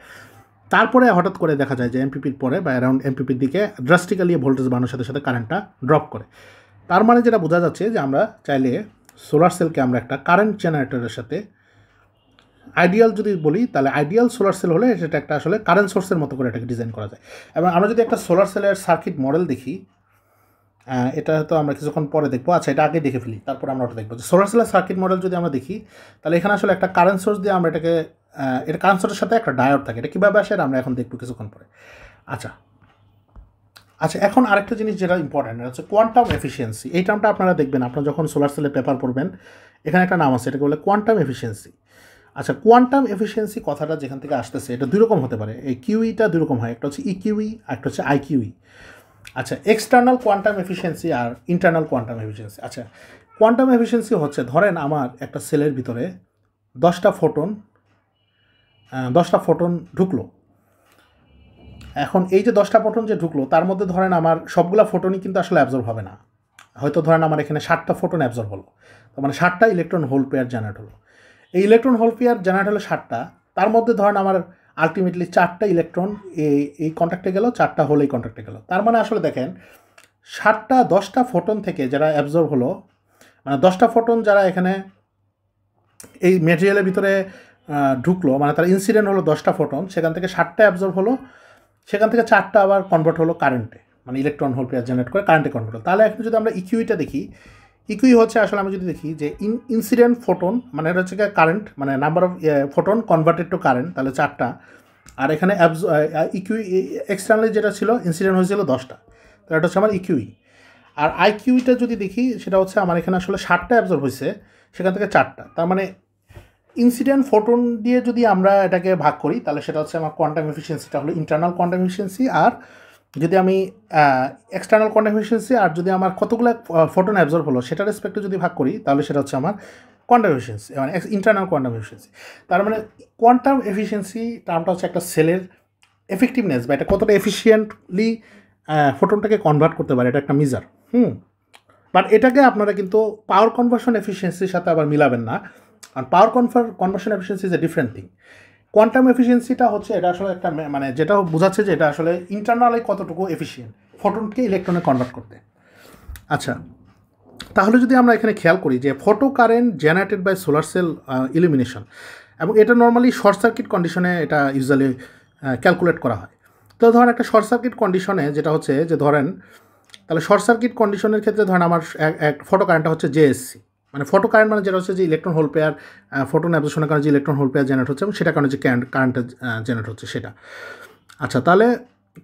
তারপরে হঠাৎ করে দেখা যায় যে এমপিপির পরে বা অ্যারাউন্ড এমপিপির দিকে ড্রাস্টিক্যালি ভোল্টেজ বাড়ানোর সাথে সাথে কারেন্টটা ড্রপ করে। তার মানে যেটা বোঝা যাচ্ছে যে আমরা চাইলে সোলার সেলকে আমরা একটা কারেন্ট জেনারেটরের সাথে আইডিয়াল যদি বলি, তাহলে আইডিয়াল সোলার সেল হলে সেটা একটা আসলে কারেন্ট সোর্সের মতো করে এটাকে ডিজাইন করা যায়। এবং আমরা যদি একটা সোলার সেলের সার্কিট মডেল দেখি, এটা হয়তো আমরা কিছুক্ষণ পরে দেখবো, আচ্ছা এটা আগে দেখে ফেলি, তারপর আমরা ওটা দেখবো যে সোলার সেলের সার্কিট মডেল যদি আমরা দেখি, তাহলে এখানে আসলে একটা কারেন্ট সোর্স দিয়ে আমরা এটাকে, এটা কারেন্ট সোর্সের সাথে একটা ডায়োড থাকে, এটা কীভাবে আসে আমরা এখন দেখবো কিছুক্ষণ পরে। আচ্ছা, এখন আরেকটা জিনিস যেটা ইম্পর্ট্যান্ট, এটা হচ্ছে কোয়ান্টাম এফিসিয়েন্সি। এই টার্মটা আপনারা দেখবেন, আপনারা যখন সোলার সেলের পেপার পড়বেন, এখানে একটা নাম আছে, এটাকে বলে কোয়ান্টাম এফিসিয়েন্সি। আচ্ছা, কোয়ান্টাম এফিসিয়েন্সি কথাটা যেখান থেকে আসতেছে, এটা দুই রকম হতে পারে। এই কিউইটা দুই রকম হয়, একটা হচ্ছে ইকিউই, একটা হচ্ছে আইকিউই। আচ্ছা, এক্সটার্নাল কোয়ান্টাম এফিসিয়েন্সি আর ইন্টারনাল কোয়ান্টাম এফিসিয়েন্সি। আচ্ছা, কোয়ান্টাম এফিসিয়েন্সি হচ্ছে, ধরেন আমার একটা সেলের ভিতরে 10টা ফোটন ঢুকলো। এখন এই যে 10টা ফোটন যে ঢুকলো, তার মধ্যে ধরেন আমার সবগুলা ফোটনই কিন্তু আসলে অ্যাবজর্ব হবে না। হয়তো ধরেন আমার এখানে 60টা ফোটন অ্যাবজর্ব হলো, তার মানে 60টা ইলেকট্রন হোল পেয়ার জেনারেট হলো। এই ইলেকট্রন হোল পেয়ার জেনারেট হলো 60টা, তার মধ্যে ধরেন আমার আলটিমেটলি 4টা ইলেকট্রন এই কন্ট্যাক্টে গেল, 4টা হোল এই কন্ট্যাক্টে গেল। তার মানে আসলে দেখেন 10টা ফোটন থেকে যারা অ্যাবজর্ব হলো, মানে 10টা ফোটন যারা এখানে এই ম্যাটেরিয়ালের ভিতরে ঢুকলো, মানে তার ইনসিডেন্ট হলো 10টা ফোটন, সেখান থেকে 60টা অ্যাবজর্ব হলো, সেখান থেকে 4টা আবার কনভার্ট হলো কারেন্টে, মানে ইলেকট্রন হোল পেয়ার জেনারেট করে কারেন্টে কনভার্ট হলো। তাহলে এখন যদি আমরা ইকিউইটা দেখি, ইকুই হচ্ছে আসলে আমি যদি দেখি যে ইনসিডেন্ট ফোটন, মানে এটা হচ্ছে কারেন্ট, মানে number of photon converted to current, তাহলে 4টা। আর এখানে ইকিউই এক্সটার্নালি যেটা ছিল ইনসিডেন্ট হয়েছিল 10টা, তাহলে এটা হচ্ছে আমার ইকিউই। আর আইকিউইটা যদি দেখি, সেটা হচ্ছে আমার এখানে আসলে 60টা অ্যাবজর্ব হয়েছে, সেখান থেকে 4টা। তার মানে ইনসিডেন্ট ফোটন দিয়ে যদি আমরা এটাকে ভাগ করি, তাহলে সেটা হচ্ছে আমার কোয়ান্টাম এফিসিয়েন্সিটা হলো ইন্টারনাল কোয়ান্টাম এফিসিয়েন্সি। আর যদি আমি এক্সটার্নাল কোয়ান্টাম এফিসিয়েন্সি আর যদি আমার কতগুলো ফোটন অ্যাবজর্ব হলো সেটার রেসপেক্টে যদি ভাগ করি, তাহলে সেটা হচ্ছে আমার কোয়ান্টাম এফিসিয়েন্সি, মানে ইন্টারনাল কোয়ান্টাম এফিসিয়েন্সি। তার মানে কোয়ান্টাম এফিসিয়েন্সি টার্মটা হচ্ছে একটা সেলের এফেক্টিভনেস, বা এটা কতটা এফিসিয়েন্টলি ফোটনটাকে কনভার্ট করতে পারে, এটা একটা মেজার। বাট এটাকে আপনারা কিন্তু পাওয়ার কনভার্সন এফিসিয়েন্সির সাথে আবার মিলাবেন না, আর power conversion efficiency is a different thing. Quantum এফিসিয়েন্সিটা হচ্ছে এটা আসলে একটা, মানে যেটা বোঝাচ্ছে যে এটা আসলে ইন্টারনালি কতটুকু এফিসিয়েন্ট ফোটনকে ইলেকট্রনে কনভার্ট করতে। আচ্ছা, তাহলে যদি আমরা এখানে খেয়াল করি যে photo current generated by solar cell illumination, এবং এটা নর্মালি শর্ট সার্কিট কন্ডিশনে এটা ইউজুয়ালি ক্যালকুলেট করা হয়। তো ধরেন একটা শর্ট সার্কিট কন্ডিশনে যেটা হচ্ছে যে ধরেন, তাহলে শর্ট সার্কিট কন্ডিশনের ক্ষেত্রে ধরেন আমার এক ফটো কারেন্টটা হচ্ছে জেএসসি, মানে ফটো কারেন্ট মানে যেটা হচ্ছে যে ইলেকট্রন হোল পেয়ার ফোটন অ্যাবজর্পশনের কারণে যে ইলেকট্রন হোল পেয়ার জেনারেট হচ্ছে, এবং সেটার কারণে যে কারেন্টটা জেনারেট হচ্ছে সেটা। আচ্ছা, তাহলে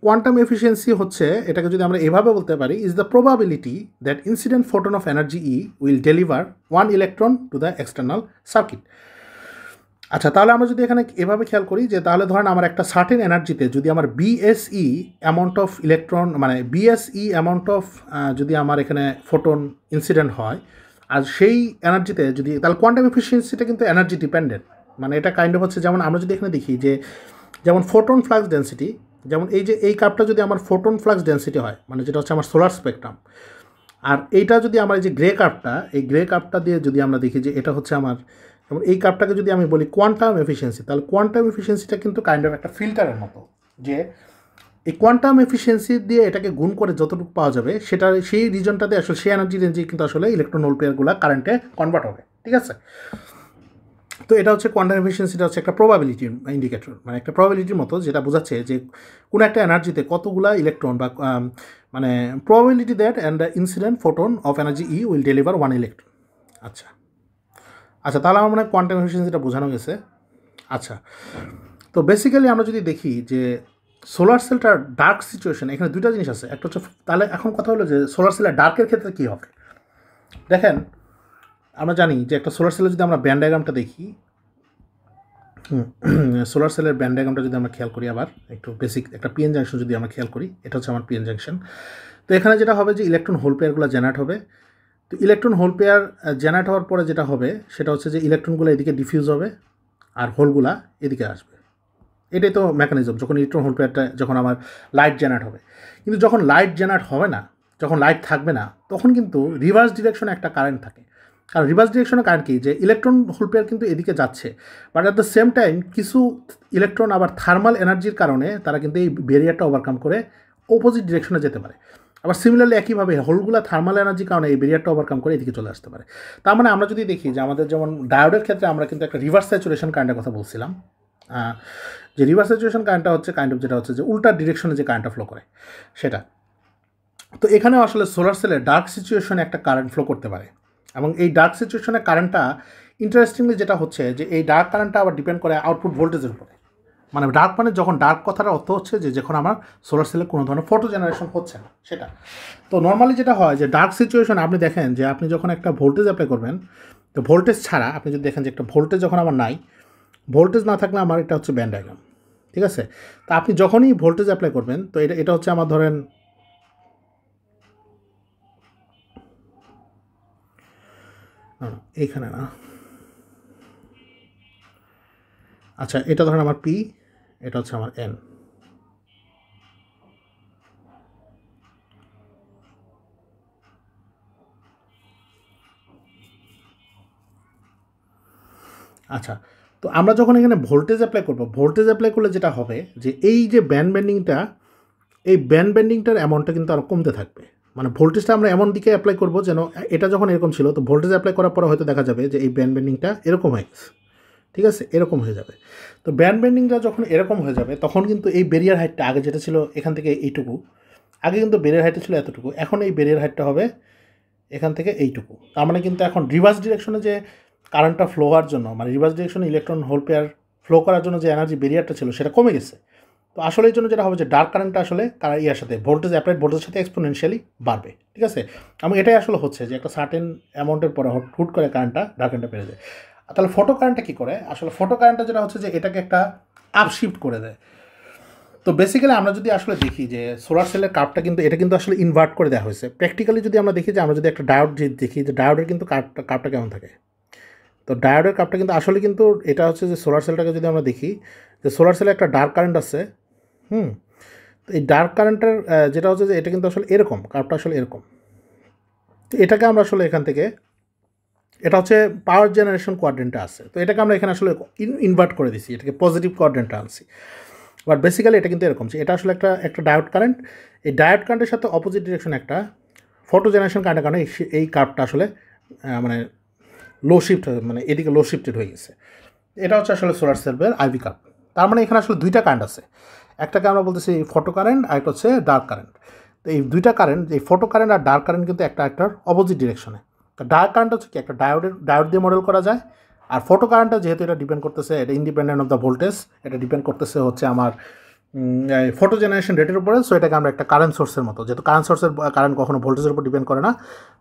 কোয়ান্টাম এফিসিয়েন্সি হচ্ছে, এটাকে যদি আমরা এভাবে বলতে পারি, is the probability that incident photon of energy E will deliver one electron to the external circuit. আচ্ছা, তাহলে আমরা যদি এখানে এভাবে খেয়াল করি যে তাহলে ধরেন আমার একটা সার্টেন এনার্জিতে যদি আমার বিএসই অ্যামাউন্ট অফ ইলেকট্রন, মানে বিএসই অ্যামাউন্ট অফ যদি আমার এখানে ফোটন ইনসিডেন্ট হয়, আর সেই এনার্জিতে যদি, তাহলে কোয়ান্টাম এফিসিয়েন্সিটা কিন্তু এনার্জি ডিপেন্ডেন্ট। মানে এটা কাইন্ড অফ হচ্ছে, যেমন আমরা যদি এখানে দেখি যে যেমন ফোটন ফ্লাক্স ডেন্সিটি, যেমন এই যে এই কাপটা যদি আমার ফোটন ফ্লাক্স ডেন্সিটি হয়, মানে যেটা হচ্ছে আমার সোলার স্পেকট্রাম, আর এইটা যদি আমার এই যে গ্রে কাপটা, এই গ্রে কাপটা দিয়ে যদি আমরা দেখি যে এটা হচ্ছে আমার, যেমন এই কাপটাকে যদি আমি বলি কোয়ান্টাম এফিসিয়েন্সি, তাহলে কোয়ান্টাম এফিসিয়েন্সিটা কিন্তু কাইন্ড অফ একটা ফিল্টারের মতো, যে এই কোয়ান্টাম এফিসিয়েন্সি দিয়ে এটাকে গুণ করে যতটুকু পাওয়া যাবে সেটা সেই রিজনটাতে আসলে সেই এনার্জি রেঞ্জে কিন্তু আসলে ইলেকট্রন হোল পেয়ারগুলো কারেন্টে কনভার্ট হবে, ঠিক আছে। তো এটা হচ্ছে কোয়ান্টাম এফিসিয়েন্সিটা হচ্ছে একটা প্রবাবিলিটির ইন্ডিকেটর, মানে একটা প্রবাবিলিটির মতো, যেটা বোঝাচ্ছে যে কোনো একটা এনার্জিতে কতগুলা ইলেকট্রন বা মানে probability that and the incident photon of energy E will deliver one electron. আচ্ছা আচ্ছা, তাহলে আমার মনে হয় কোয়ান্টাম এফিসিয়েন্সিটা বোঝানো গেছে। আচ্ছা, তো বেসিক্যালি আমরা যদি দেখি যে সোলার সেলটার ডার্ক সিচুয়েশন, এখানে দুইটা জিনিস আছে। একটা হচ্ছে, তাহলে এখন কথা হলো যে সোলার সেলের ডার্কের ক্ষেত্রে কী হবে। দেখেন, আমরা জানি যে একটা সোলার সেলের যদি আমরা ব্যান্ড ডায়াগ্রামটা দেখি, সোলার সেলের ব্যান্ড ডায়াগ্রামটা যদি আমরা খেয়াল করি, আবার একটু বেসিক একটা পিএন জাংশন যদি আমরা খেয়াল করি, এটা হচ্ছে আমার পিএন জাংশন। তো এখানে যেটা হবে যে ইলেকট্রন হোল পেয়ারগুলো জেনারেট হবে। তো ইলেকট্রন হোল পেয়ার জেনারেট হওয়ার পরে যেটা হবে সেটা হচ্ছে যে ইলেকট্রনগুলো এদিকে ডিফিউজ হবে আর হোলগুলা এদিকে আসবে। এটাই তো মেকানিজম, যখন ইলেকট্রন হোল পেয়ারটা, যখন আমার লাইট জেনারেট হবে। কিন্তু যখন লাইট জেনারেট হবে না, যখন লাইট থাকবে না, তখন কিন্তু রিভার্স ডিরেকশনে একটা কারেন্ট থাকে। কারণ রিভার্স ডিরেকশনে কারেন্ট কি, যে ইলেকট্রন হোল পেয়ার কিন্তু এদিকে যাচ্ছে, but at the same time কিছু ইলেকট্রন আবার থার্মাল এনার্জির কারণে তারা কিন্তু এই ব্যারিয়ারটা ওভারকাম করে অপোজিট ডিরেকশনে যেতে পারে। আবার সিমিলারলি একইভাবে হোলগুলা থার্মাল এনার্জির কারণে এই ব্যারিয়ারটা ওভারকাম করে এদিকে চলে আসতে পারে। তার মানে আমরা যদি দেখি যে আমাদের যেমন ডায়োডের ক্ষেত্রে আমরা কিন্তু একটা রিভার্স স্যাচুরেশন কারেন্টের কথা বলছিলাম, যে রিভার্স স্যাচুরেশন কারেন্টটা হচ্ছে কাইন্ড অফ যেটা হচ্ছে যে উল্টা ডিরেকশনে যে কারেন্টটা ফ্লো করে সেটা। তো এখানেও আসলে সোলার সেলে ডার্ক সিচুয়েশনে একটা কারেন্ট ফ্লো করতে পারে, এবং এই ডার্ক সিচুয়েশনে কারেন্টটা ইন্টারেস্টিংলি যেটা হচ্ছে যে এই ডার্ক কারেন্টটা আবার ডিপেন্ড করে আউটপুট ভোল্টেজের উপরে। মানে ডার্ক, মানে যখন ডার্ক কথাটার অর্থ হচ্ছে যে যখন আমার সোলার সেলে কোনো ধরনের ফটো জেনারেশন হচ্ছে না সেটা। তো নর্মালি যেটা হয় যে ডার্ক সিচুয়েশন, আপনি দেখেন যে আপনি যখন একটা ভোল্টেজ অ্যাপ্লাই করবেন, তো ভোল্টেজ ছাড়া আপনি যদি দেখেন যে একটা ভোল্টেজ যখন আমার নাই, ভোল্টেজ না থাকলে আমার এটা হচ্ছে ব্যান্ড ডায়াগ্রাম, ঠিক আছে। তো আপনি যখনই ভোল্টেজ অ্যাপ্লাই করবেন, তো এটা হচ্ছে আমার ধরেন এইখানে না, আচ্ছা এটা ধরেন আমার পি, এটা হচ্ছে আমার এন। আচ্ছা, তো আমরা যখন এখানে ভোল্টেজ অ্যাপ্লাই করবো, ভোল্টেজ অ্যাপ্লাই করলে যেটা হবে যে এই যে ব্যান্ড বেন্ডিংটা, এই ব্যান্ড বেন্ডিংটার অ্যামাউন্টটা কিন্তু আরও কমতে থাকবে। মানে ভোল্টেজটা আমরা এমন দিকে অ্যাপ্লাই করবো যেন এটা যখন এরকম ছিল, তো ভোল্টেজ অ্যাপ্লাই করার পরে হয়তো দেখা যাবে যে এই ব্যান্ড বেন্ডিংটা এরকম হয়ে গেছে, ঠিক আছে, এরকম হয়ে যাবে। তো ব্যান্ড বেন্ডিংটা যখন এরকম হয়ে যাবে, তখন কিন্তু এই ব্যারিয়ার হাইটটা আগে যেটা ছিল এখান থেকে এইটুকু, আগে কিন্তু ব্যারিয়ার হাইটটা ছিল এতটুকু, এখন এই ব্যারিয়ার হাইটটা হবে এখান থেকে এইটুকু। তার মানে কিন্তু এখন রিভার্স ডিরেকশনে যে কারেন্টটা ফ্লো হওয়ার জন্য, মানে রিভার্স ডিরেকশনে ইলেকট্রন হোল পেয়ার ফ্লো করার জন্য যে এনার্জি ব্যারিয়ারটা ছিল সেটা কমে গেছে। তো আসলে এই জন্য যেটা হবে যে ডার্ক কারেন্টটা আসলে ইয়ার সাথে ভোল্টেজ অ্যাপ্লাইড ভোল্টেজের সাথে এক্সপোনেনশিয়ালি বাড়বে, ঠিক আছে। এবং এটাই আসলে হচ্ছে যে একটা সার্টেন অ্যামাউন্টের পরে হুট করে কারেন্টটা ডার্ক কারেন্টটা বেড়ে যায়। তাহলে ফটো কারেন্টটা কী করে, আসলে ফটো কারেন্টটা যেটা হচ্ছে যে এটাকে একটা আপশিফট করে দেয়। তো বেসিক্যালি আমরা যদি আসলে দেখি যে সোলার সেলের কাপটা কিন্তু এটা কিন্তু আসলে ইনভার্ট করে দেওয়া হয়েছে। প্র্যাকটিক্যালি যদি আমরা দেখি যে আমরা যদি একটা ডায়োড দেখি যে ডায়োডের কিন্তু কাপটা কেমন থাকে, তো ডায়োডের কাপটা কিন্তু আসলে কিন্তু এটা হচ্ছে যে সোলার সেলটাকে যদি আমরা দেখি যে সোলার সেলে একটা ডার্ক কারেন্ট আছে, তো এই ডার্ক কারেন্টের যেটা হচ্ছে যে এটা কিন্তু আসলে এরকম, কাপটা আসলে এরকম। তো এটাকে আমরা আসলে এখান থেকে, এটা হচ্ছে পাওয়ার জেনারেশন কোয়াড্রেন্টটা আছে, তো এটাকে আমরা এখানে আসলে ইনভার্ট করে দিছি, এটাকে পজিটিভ কোয়াড্রেন্টটা আনছি। বাট বেসিক্যালি এটা কিন্তু এরকম যে এটা আসলে একটা ডায়োড কারেন্ট, এই ডায়োড কারেন্টের সাথে অপোজিট ডিরেকশন একটা ফটো জেনারেশন কারেন্টের কারণে এই কার্ভটা আসলে মানে লো শিফট, মানে এদিকে লো শিফটেড হয়ে গেছে। এটা হচ্ছে আসলে সোলার সেলের আইভি কার্ভ। তার মানে এখানে আসলে দুইটা কারেন্ট আছে, একটাকে আমরা বলতেছি ফটো কারেন্ট আর একটা হচ্ছে ডার্ক কারেন্ট। তো এই দুইটা কারেন্ট, এই ফটো কারেন্ট আর ডার্ক কারেন্ট কিন্তু একটার অপোজিট ডিরেকশনে। তো ডার্ক কারেন্ট হচ্ছে কি, একটা ডায়োড দিয়ে মডেল করা যায়, আর ফটো কারেন্টটা যেহেতু এটা ডিপেন্ড করতেছে, এটা ইন্ডিপেন্ডেন্ট অফ দ্য ভোল্টেজ, এটা ডিপেন্ড করতেছে হচ্ছে আমার ফটো জেনারেশন রেটের উপরে, সো এটাকে আমরা একটা কারেন্ট সোর্সের মতো, যেহেতু কারেন্ট সোর্সের কারেন্ট কখনো ভোল্টেজের উপর ডিপেন্ড করে না,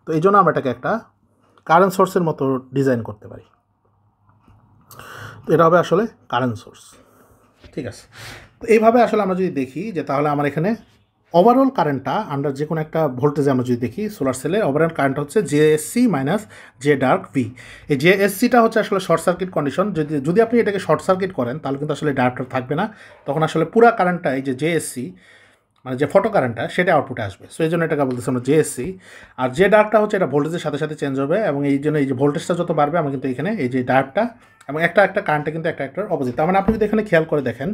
তো এই জন্য আমরা এটাকে একটা কারেন্ট সোর্সের মতো ডিজাইন করতে পারি। তো এটা হবে আসলে কারেন্ট সোর্স, ঠিক আছে। তো এইভাবে আসলে আমরা যদি দেখি যে তাহলে আমার এখানে ওভারঅল কারেন্টটা আন্ডার যে কোনো একটা ভোল্টেজে আমরা যদি দেখি সোলার সেলের ওভারঅল কারেন্ট হচ্ছে JSC minus J dark V. এই জেএসসিটা হচ্ছে আসলে শর্ট সার্কিট কন্ডিশন, যদি আপনি এটাকে শর্ট সার্কিট করেন তাহলে কিন্তু আসলে ডায়োডটা থাকবে না, তখন আসলে পুরো কারেন্টটা এই যে জেএসসি মানে যে ফটো কারেন্টটা সেটা আউটপুটে আসবে। সো এই জন্য এটাকে বলতেছি আমরা জেএসসি। আর যে ডার্কটা হচ্ছে এটা ভোল্টেজের সাথে সাথে চেঞ্জ হবে, এবং এই জন্য এই যে ভোল্টেজটা যত বাড়বে আমরা কিন্তু এখানে এই যে ডায়োডটা এবং একটা কারেন্টটা কিন্তু একটা অপোজিট। তার মানে আপনি যদি এখানে খেয়াল করে দেখেন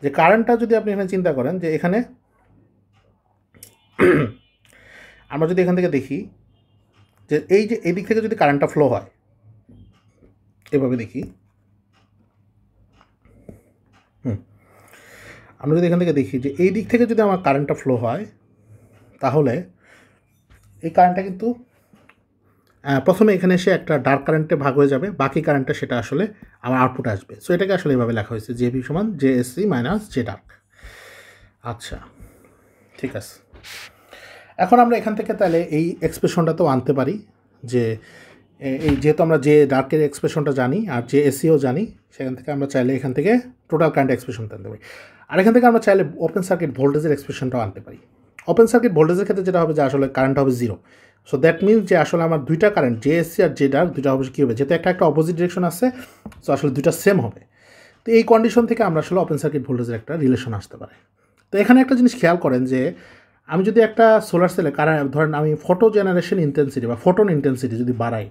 যে কারেন্টটা যদি আপনি এখানে চিন্তা করেন যে এখানে আমরা যদি এখান থেকে দেখি যে এই দিক থেকে যদি কারেন্টটা ফ্লো হয়, এভাবে দেখি, আমরা যদি এখান থেকে দেখি যে এই দিক থেকে যদি আমার কারেন্টটা ফ্লো হয়, তাহলে এই কারেন্টটা কিন্তু প্রথমে এখানে এসে একটা ডার্ক কারেন্টে ভাগ হয়ে যাবে, বাকি কারেন্টটা সেটা আসলে আমার আউটপুটে আসবে। সো এটাকে আসলে এভাবে লেখা হয়েছে জে ভি সমান J S C minus J dark. আচ্ছা, ঠিক আছে। এখন আমরা এখান থেকে তাহলে এই এক্সপ্রেশনটা তো আনতে পারি, যে এই যেহেতু আমরা যে ডার্কের এক্সপ্রেশনটা জানি আর যে এসিও জানি, সেখান থেকে আমরা চাইলে এখান থেকে টোটাল কারেন্ট এক্সপ্রেশনটা আনতে পারি। আর এখান থেকে আমরা চাইলে ওপেন সার্কিট ভোল্টেজের এক্সপ্রেশনটাও আনতে পারি। ওপেন সার্কিট ভোল্টেজের ক্ষেত্রে যেটা হবে যে আসলে কারেন্ট হবে 0। সো দ্যাট মিনস যে আসলে আমার দুইটা কারেন্ট জে এসসি আর জে ডার্ক দুইটা হবে কী হবে, যেহেতু একটা অপোজিট ডিরেকশন আছে, সো আসলে দুইটা সেম হবে। তো এই কন্ডিশন থেকে আমরা আসলে ওপেন সার্কিট ভোল্টেজের একটা রিলেশন আসতে পারে। তো এখানে একটা জিনিস খেয়াল করেন যে আমি যদি একটা সোলার সেলে কারেন্ট ধরেন আমি ফটো জেনারেশন ইন্টেন্সিটি বা ফোটন ইন্টেন্সিটি যদি বাড়াই,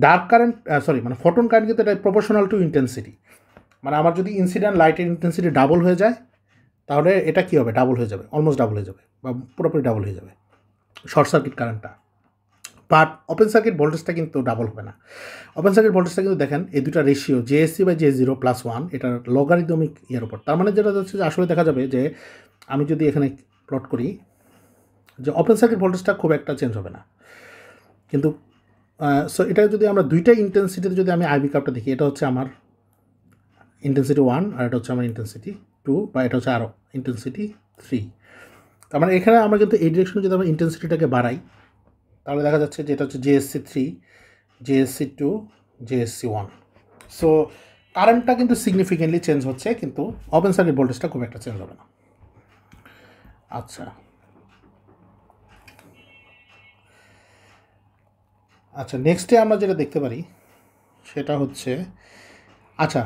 ডার্ক কারেন্ট মানে ফোটন কারেন্ট কিন্তু এটা প্রপোর্শনাল টু ইন্টেন্সিটি। মানে আমার যদি ইনসিডেন্ট লাইটের ইন্টেন্সিটি ডাবল হয়ে যায়, তাহলে এটা কী হবে, ডাবল হয়ে যাবে, অলমোস্ট ডাবল হয়ে যাবে বা পুরোপুরি ডাবল হয়ে যাবে শর্ট সার্কিট কারেন্টটা। বাট ওপেন সার্কিট ভোল্টেজটা কিন্তু ডাবল হবে না। ওপেন সার্কিট ভোল্টেজটা কিন্তু দেখেন এই দুটা রেশিও জেএসসি বাই জে 0 + 1 এটা লগারিদমিক ইয়ার উপর। তার মানে যেটা হচ্ছে যে আসলে দেখা যাবে যে আমি যদি এখানে প্লট করি যে ওপেন সার্কিট ভোল্টেজটা খুব একটা চেঞ্জ হবে না, কিন্তু সো এটা যদি আমরা দুইটা ইন্টেন্সিটিতে যদি আমি আইভি কার্ভটা দেখি, এটা হচ্ছে আমার ইন্টেন্সিটি 1 আর এটা হচ্ছে আমার ইন্টেন্সিটি 2, বা এটা হচ্ছে আরও ইন্টেন্সিটি 3। তার মানে এখানে আমরা কিন্তু এই ডিরেকশনে যদি আমরা ইন্টেন্সিটিটাকে বাড়াই, তাহলে দেখা যাচ্ছে যে এটা হচ্ছে জেএসসি 3, জেএসসি 2, জেএসসি 1। সো কারেন্টটা কিন্তু সিগনিফিকেন্টলি চেঞ্জ হচ্ছে, কিন্তু ওপেন সার্কিট ভোল্টেজটা খুব একটা চেঞ্জ হবে না। আচ্ছা আচ্ছা, নেক্সটে আমরা যেটা দেখতে পারি সেটা হচ্ছে, আচ্ছা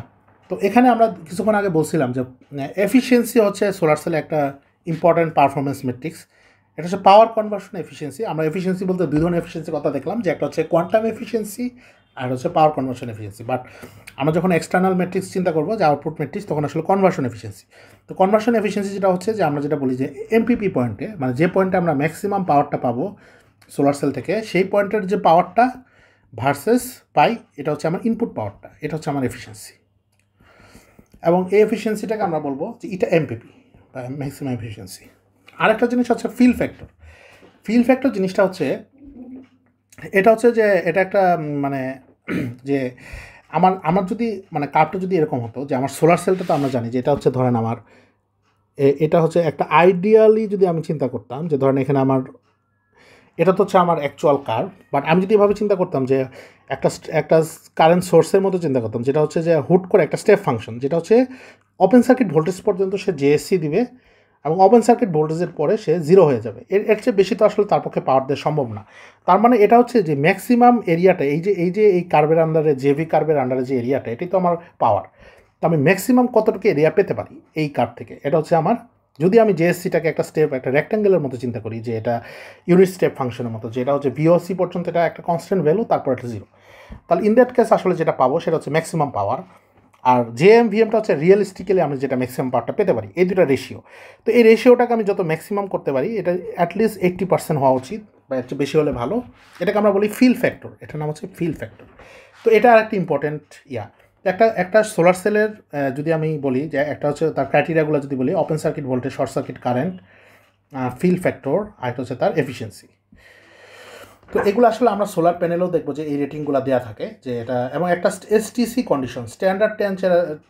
তো এখানে আমরা কিছুক্ষণ আগে বলছিলাম যে এফিসিয়েন্সি হচ্ছে সোলার সেলে একটা ইম্পর্ট্যান্ট পারফরমেন্স মেট্রিক্স। এটা হচ্ছে পাওয়ার কনভার্সন এফিসিয়েন্সি। আমরা এফিসিয়েন্সি বলতে দুই ধরনের এফিসিয়েন্সির কথা দেখলাম, যে একটা হচ্ছে কোয়ান্টাম এফিসিয়েন্সি আর হচ্ছে পাওয়ার কনভার্সন এফিসিয়েন্সি। বাট আমরা যখন এক্সটার্নাল মেট্রিক্স চিন্তা করবো যে আউটপুট মেট্রিক্স, তখন আসলে কনভার্সন এফিসিয়েন্সি। তো কনভার্সন এফিসিয়েন্সি যেটা হচ্ছে যে আমরা যেটা বলি যে এমপিপি পয়েন্টে, মানে যে পয়েন্টে আমরা ম্যাক্সিমাম পাওয়ারটা পাবো সোলার সেল থেকে, সেই পয়েন্টের যে পাওয়ারটা ভার্সেস পাই, এটা হচ্ছে আমার ইনপুট পাওয়ারটা, এটা হচ্ছে আমার এফিসিয়েন্সি। এবং এই এফিসিয়েন্সিটাকে আমরা বলবো যে এটা এমপিপি বা ম্যাক্সিমাম এফিসিয়েন্সি। আরেকটা জিনিস হচ্ছে ফিল ফ্যাক্টর। ফিল ফ্যাক্টর জিনিসটা হচ্ছে এটা হচ্ছে যে এটা একটা মানে যে আমার যদি মানে কার্ভটা যদি এরকম হতো যে আমার সোলার সেলটা, তো আমরা জানি যে এটা হচ্ছে ধরেন আমার এটা হচ্ছে একটা আইডিয়ালি যদি আমি চিন্তা করতাম যে ধরেন এখানে আমার এটা তো হচ্ছে আমার অ্যাকচুয়াল কার্ভ, বাট আমি যদি এভাবে চিন্তা করতাম যে একটা কারেন্ট সোর্সের মতো চিন্তা করতাম, যেটা হচ্ছে যে হুট করে একটা স্টেপ ফাংশন, যেটা হচ্ছে ওপেন সার্কিট ভোল্টেজ পর্যন্ত সে জেএসসি দিবে এবং ওপেন সার্কিট ভোল্টেজের পরে সে 0 হয়ে যাবে। এর চেয়ে বেশি তো আসলে তার পক্ষে পাওয়ার দেওয়া সম্ভব না। তার মানে এটা হচ্ছে যে ম্যাক্সিমাম এরিয়াটা এই কার্ভের আন্ডারে, জেভি কার্ভের আন্ডারে যে এরিয়াটা, এটাই তো আমার পাওয়ার। তো আমি ম্যাক্সিমাম কতটুকু এরিয়া পেতে পারি এই কার্ভ থেকে, এটা হচ্ছে আমার, যদি আমি জেএসসিটাকে একটা স্টেপ, একটা রেক্ট্যাঙ্গেলের মতো চিন্তা করি, যে এটা ইউনিট স্টেপ ফাংশনের মতো, যেটা হচ্ছে ভিওসি পর্যন্ত এটা একটা কনস্ট্যান্ট ভ্যালু, তারপর একটা 0, তাহলে ইন দ্যাট কেস আসলে যেটা পাবো সেটা হচ্ছে ম্যাক্সিমাম পাওয়ার। আর জেএমভিএমটা হচ্ছে রিয়েলিস্টিক্যালি আমরা যেটা ম্যাক্সিমাম পাওয়ারটা পেতে পারি, এই দুটা রেশিও। তো এই রেশিওটাকে আমি যত ম্যাক্সিমাম করতে পারি, এটা অ্যাটলিস্ট 80% হওয়া উচিত, বা একটু বেশি হলে ভালো। এটাকে আমরা বলি ফিল ফ্যাক্টর, এটার নাম হচ্ছে ফিল ফ্যাক্টর। তো এটা আর একটা ইম্পর্টেন্ট একটা সোলার সেলের যদি আমি বলি যে একটা হচ্ছে তার ক্রাইটেরিয়াগুলো যদি বলি, open circuit voltage, short circuit current, fill factor, আর একটা হচ্ছে তার এফিসিয়েন্সি। তো এগুলো আসলে আমরা সোলার প্যানেলেও দেখবো যে এই রেটিংগুলো দেওয়া থাকে, যে এটা এবং একটা STC condition, standard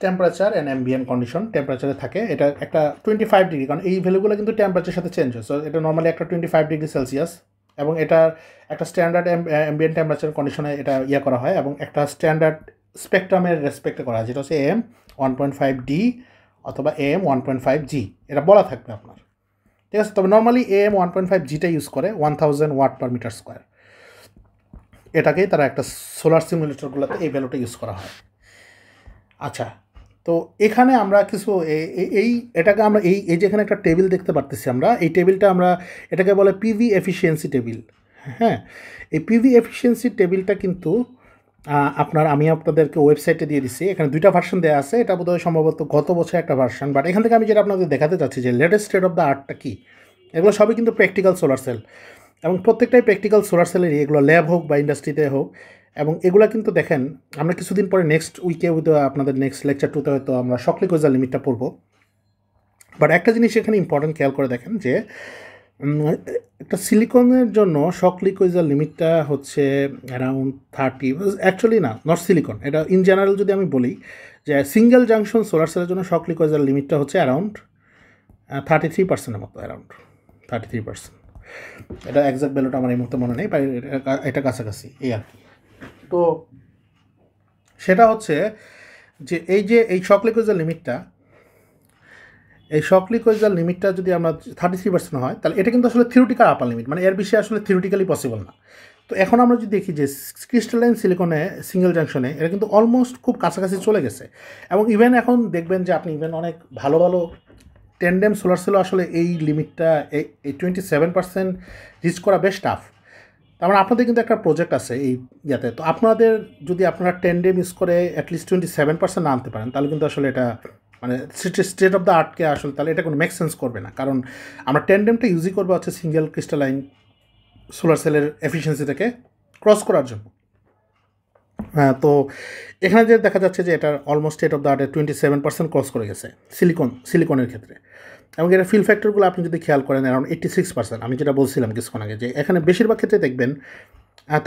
temperature and ambient condition টেম্পারেচারে থাকে। এটা একটা 25 ডিগ্রি, কারণ এই ভ্যালুগুলো কিন্তু টেম্পারেচারের সাথে চেঞ্জ হয়। সো এটা নর্মালি একটা 25 ডিগ্রি সেলসিয়াস, এবং এটা একটা স্ট্যান্ডার্ড অ্যাম্বিয়েন্ট টেম্পারেচার কন্ডিশনে এটা করা হয়, এবং একটা স্ট্যান্ডার্ড স্পেকট্রামের রেসপেক্টে করা হয়, যেটা হচ্ছে AM1.5D অথবা AM1.5G, এটা বলা থাকবে আপনার, ঠিক আছে। তবে নর্মালি AM1.5Gটা ইউজ করে 1000 ওয়াট পার মিটার স্কোয়ার, এটাকেই তারা একটা সোলার সিমুলেটরগুলোতে এই ভ্যালুটা ইউজ করা হয়। আচ্ছা, তো এখানে আমরা কিছু এটাকে আমরা এই যেখানে একটা টেবিল দেখতে পারতেছি আমরা, এই টেবিলটা আমরা এটাকে বলে পিভি এফিসিয়েন্সি টেবিল। হ্যাঁ, এই পিভি এফিসিয়েন্সি টেবিলটা কিন্তু আমি আপনাদেরকে ওয়েবসাইটে দিয়ে দিচ্ছি। এখানে 2টা ভার্সন দেওয়া আছে, এটা বোধহয় সম্ভবত গত বছর একটা ভার্সন, বাট এখান থেকে আমি যেটা আপনাদের দেখাতে চাচ্ছি যে লেটেস্ট স্টেট অফ দ্য আর্টটা কী। এগুলো সবই কিন্তু প্র্যাকটিক্যাল সোলার সেল, এবং প্রত্যেকটাই প্র্যাকটিক্যাল সোলার সেলেরই, এগুলো ল্যাব হোক বা ইন্ডাস্ট্রিতে হোক। এবং এগুলো কিন্তু দেখেন, আমরা কিছুদিন পরে নেক্সট উইকে হয়তো আপনাদের নেক্সট লেকচার 2তে হয়তো আমরা শকলি কোয়েজার লিমিটটা পড়বো। বাট একটা জিনিস এখানে ইম্পর্টেন্ট খেয়াল করে দেখেন যে একটা সিলিকনের জন্য শকলি কোয়েজার লিমিটটা হচ্ছে অ্যারাউন্ড 30, অ্যাকচুয়ালি না, নট সিলিকন, এটা ইন জেনারেল যদি আমি বলি যে সিঙ্গেল জাংশন সোলার সেলের জন্য শকলি কোয়েজার লিমিটটা হচ্ছে অ্যারাউন্ড 33%-এর মতো, অ্যারাউন্ড 33%। এটা এক্সাক্ট ভ্যালুটা আমার এই মুহূর্তে মনে নেই, এটা কাছাকাছি এই আর কি। তো সেটা হচ্ছে যে এই শকলি কোয়েজার লিমিটটা যদি আমরা 33% হয়, তাহলে এটা কিন্তু আসলে থিওরিটিক্যাল আপার লিমিট, মানে এর বেশি আসলে থিওরিটিক্যালি পসিবল না। তো এখন আমরা যদি দেখি যে ক্রিস্টালাইন সিলিকনে সিঙ্গেল জাংশনে এটা কিন্তু অলমোস্ট খুব কাছাকাছি চলে গেছে, এবং ইভেন এখন দেখবেন যে আপনি ইভেন অনেক ভালো ভালো টেন্ডেম সোলার সেলও আসলে এই লিমিটটা এই 27% রিচ করা বেশ টাফ। তার মানে আপনাদের কিন্তু একটা প্রজেক্ট আছে এই ইয়াতে, তো আপনাদের যদি আপনারা টেন্ডেম ইউজ করে অ্যাটলিস্ট 27% না আনতে পারেন, তাহলে কিন্তু আসলে এটা মানে স্টেট অফ দ্য আর্টকে আসলে তাহলে এটা কোনো মেক সেন্স করবে না, কারণ আমরা টেন্ডেমটা ইউজই করবো হচ্ছে সিঙ্গেল ক্রিস্টালাইন সোলার সেলের এফিসিয়েন্সিটাকে ক্রস করার জন্য। হ্যাঁ, তো এখানে যে দেখা যাচ্ছে যে এটা অলমোস্ট স্টেট অফ দ্য আর্টের 27% ক্রস করে গেছে সিলিকনের ক্ষেত্রে, এবং এটা ফিল ফ্যাক্টরগুলো আপনি যদি খেয়াল করেন অ্যারাউন্ড 86%, আমি যেটা বলছিলাম কিছুক্ষণ আগে, যে এখানে বেশিরভাগ ক্ষেত্রে দেখবেন।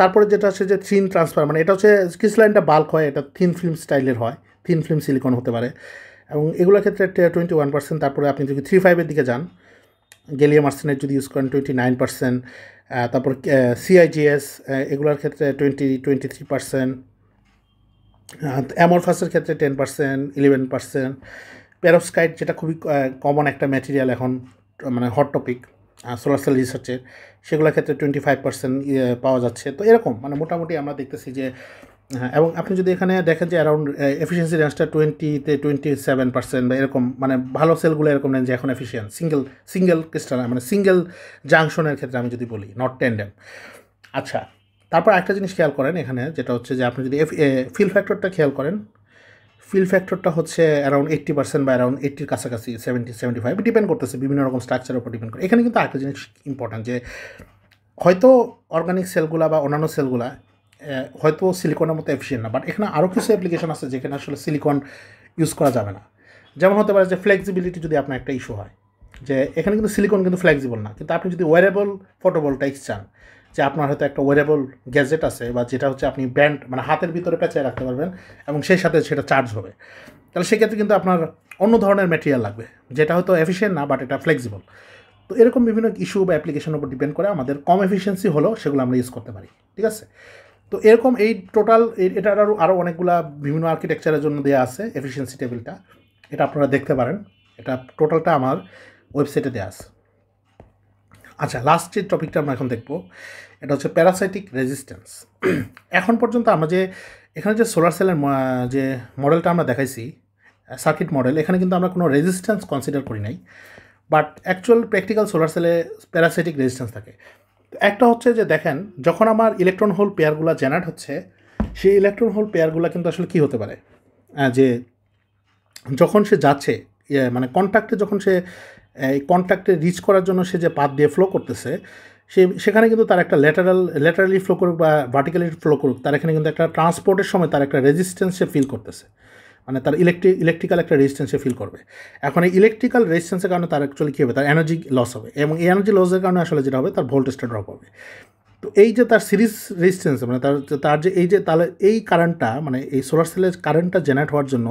তারপরে যেটা হচ্ছে যে থিন ট্রান্সফার, মানে এটা হচ্ছে ক্রিস্টালাইনটা বাল্ক হয়, এটা থিন ফিল্ম স্টাইলের হয়, থিন ফিল্ম সিলিকন হতে পারে, এবং এগুলোর ক্ষেত্রে 21%। তারপরে আপনি যদি 3.5-এর দিকে যান, গ্যালিয়াম আর্সেনাইড যদি ইউজ করেন 29%, তারপর CIGS এগুলোর ক্ষেত্রে 23%, অ্যামরফাসের ক্ষেত্রে 10%, 11%, পেরোক্সাইড যেটা খুবই কমন একটা ম্যাটেরিয়াল এখন, মানে হট টপিক সোলার সেল রিসার্চের, সেগুলোর ক্ষেত্রে 25% পাওয়া যাচ্ছে। তো এরকম মানে মোটামুটি আমরা দেখতেছি যে, এবং আপনি যদি এখানে দেখেন যে অ্যারাউন্ড এফিসিয়েন্সি রেঞ্জটা 27% বা এরকম, মানে ভালো সেলগুলো এরকম নেন যে এখন এফিসিয়েন্ট সিঙ্গেল ক্রিস্টাল, মানে সিঙ্গেল জাংশনের ক্ষেত্রে আমি যদি বলি, নট টেন্ডেম। আচ্ছা, তারপর একটা জিনিস খেয়াল করেন এখানে, যেটা হচ্ছে যে আপনি যদি ফিল ফ্যাক্টরটা খেয়াল করেন, ফিল ফ্যাক্টরটা হচ্ছে অ্যারাউন্ড 80% বা অ্যারাউন্ড 80-র কাছাকাছি, 70-75 ডিপেন্ড করতেছে বিভিন্ন রকম স্ট্রাকচারের উপর ডিপেন্ড করে। এখানে কিন্তু আরেকটা জিনিস ইম্পর্ট্যান্ট, যে হয়তো অর্গানিক সেলগুলা বা অন্যান্য সেলগুলা হয়তো সিলিকনের মতো এফিসিয়েন্ট না, বাট এখানে আরও কিছু অ্যাপ্লিকেশন আছে যেখানে আসলে সিলিকন ইউজ করা যাবে না। যেমন হতে পারে যে ফ্লেক্সিবিলিটি যদি আপনার একটা ইস্যু হয়, যে এখানে কিন্তু সিলিকন কিন্তু ফ্লেক্সিবল না, কিন্তু আপনি যদি ওয়ারেবল ফটোভোল্টাইক্স চান, যে আপনার হয়তো একটা ওয়ারেবল গ্যাজেট আছে, বা যেটা হচ্ছে আপনি ব্যান্ড মানে হাতের ভিতরে পেঁচায় রাখতে পারবেন এবং সেই সাথে সেটা চার্জ হবে, তাহলে সেক্ষেত্রে কিন্তু আপনার অন্য ধরনের ম্যাটেরিয়াল লাগবে, যেটা হয়তো এফিসিয়েন্ট না, বাট এটা ফ্লেক্সিবল। তো এরকম বিভিন্ন ইস্যু বা অ্যাপ্লিকেশনের উপর ডিপেন্ড করে আমাদের কম এফিসিয়েন্সি হলেও সেগুলো আমরা ইউজ করতে পারি, ঠিক আছে। তো এরকম এই টোটাল এটার আরও অনেকগুলা বিভিন্ন আর্কিটেকচারের জন্য দেওয়া আছে এফিসিয়েন্সি টেবিলটা, এটা আপনারা দেখতে পারেন, এটা টোটালটা আমার ওয়েবসাইটে দেওয়া আছে। আচ্ছা, লাস্ট যে টপিকটা আমরা এখন দেখব, এটা হচ্ছে প্যারাসাইটিক রেজিস্ট্যান্স। এখন পর্যন্ত আমরা যে এখানে যে সোলার সেলের যে মডেলটা আমরা দেখাইছি, সার্কিট মডেল, এখানে কিন্তু আমরা কোনো রেজিস্ট্যান্স কনসিডার করি নাই, বাট অ্যাকচুয়াল প্র্যাকটিক্যাল সোলার সেলে প্যারাসাইটিক রেজিস্ট্যান্স থাকে। একটা হচ্ছে যে দেখেন, যখন আমার ইলেকট্রন হোল পেয়ারগুলো জেনারেট হচ্ছে, সেই ইলেকট্রন হোল পেয়ারগুলো কিন্তু আসলে কী হতে পারে, যে যখন সে যাচ্ছে মানে কন্ট্যাক্টে, যখন সে এই কন্ট্যাক্টে রিচ করার জন্য সে যে পাথ দিয়ে ফ্লো করতেছে, সেখানে কিন্তু তার একটা ল্যাটারালি ফ্লো করুক বা ভার্টিক্যালি ফ্লো করুক, তার এখানে কিন্তু একটা ট্রান্সপোর্টের সময় তার একটা রেজিস্ট্যান্স সে ফিল করতেছে, মানে তার ইলেকট্রিক্যাল একটা রেজিস্ট্যান্স সে ফিল করবে। এখন এই ইলেকট্রিক্যাল রেজিস্ট্যান্সের কারণে তার অ্যাকচুয়ালি কী হবে, তার এনার্জি লস হবে, এবং এই এনার্জি লসের কারণে আসলে যেটা হবে, তার ভোল্টেজটা ড্রপ হবে। তো এই যে তার সিরিজ রেজিস্ট্যান্স মানে তার যে এই যে তাহলে এই কারেন্টটা মানে এই সোলার সেলের কারেন্টটা জেনারেট হওয়ার জন্য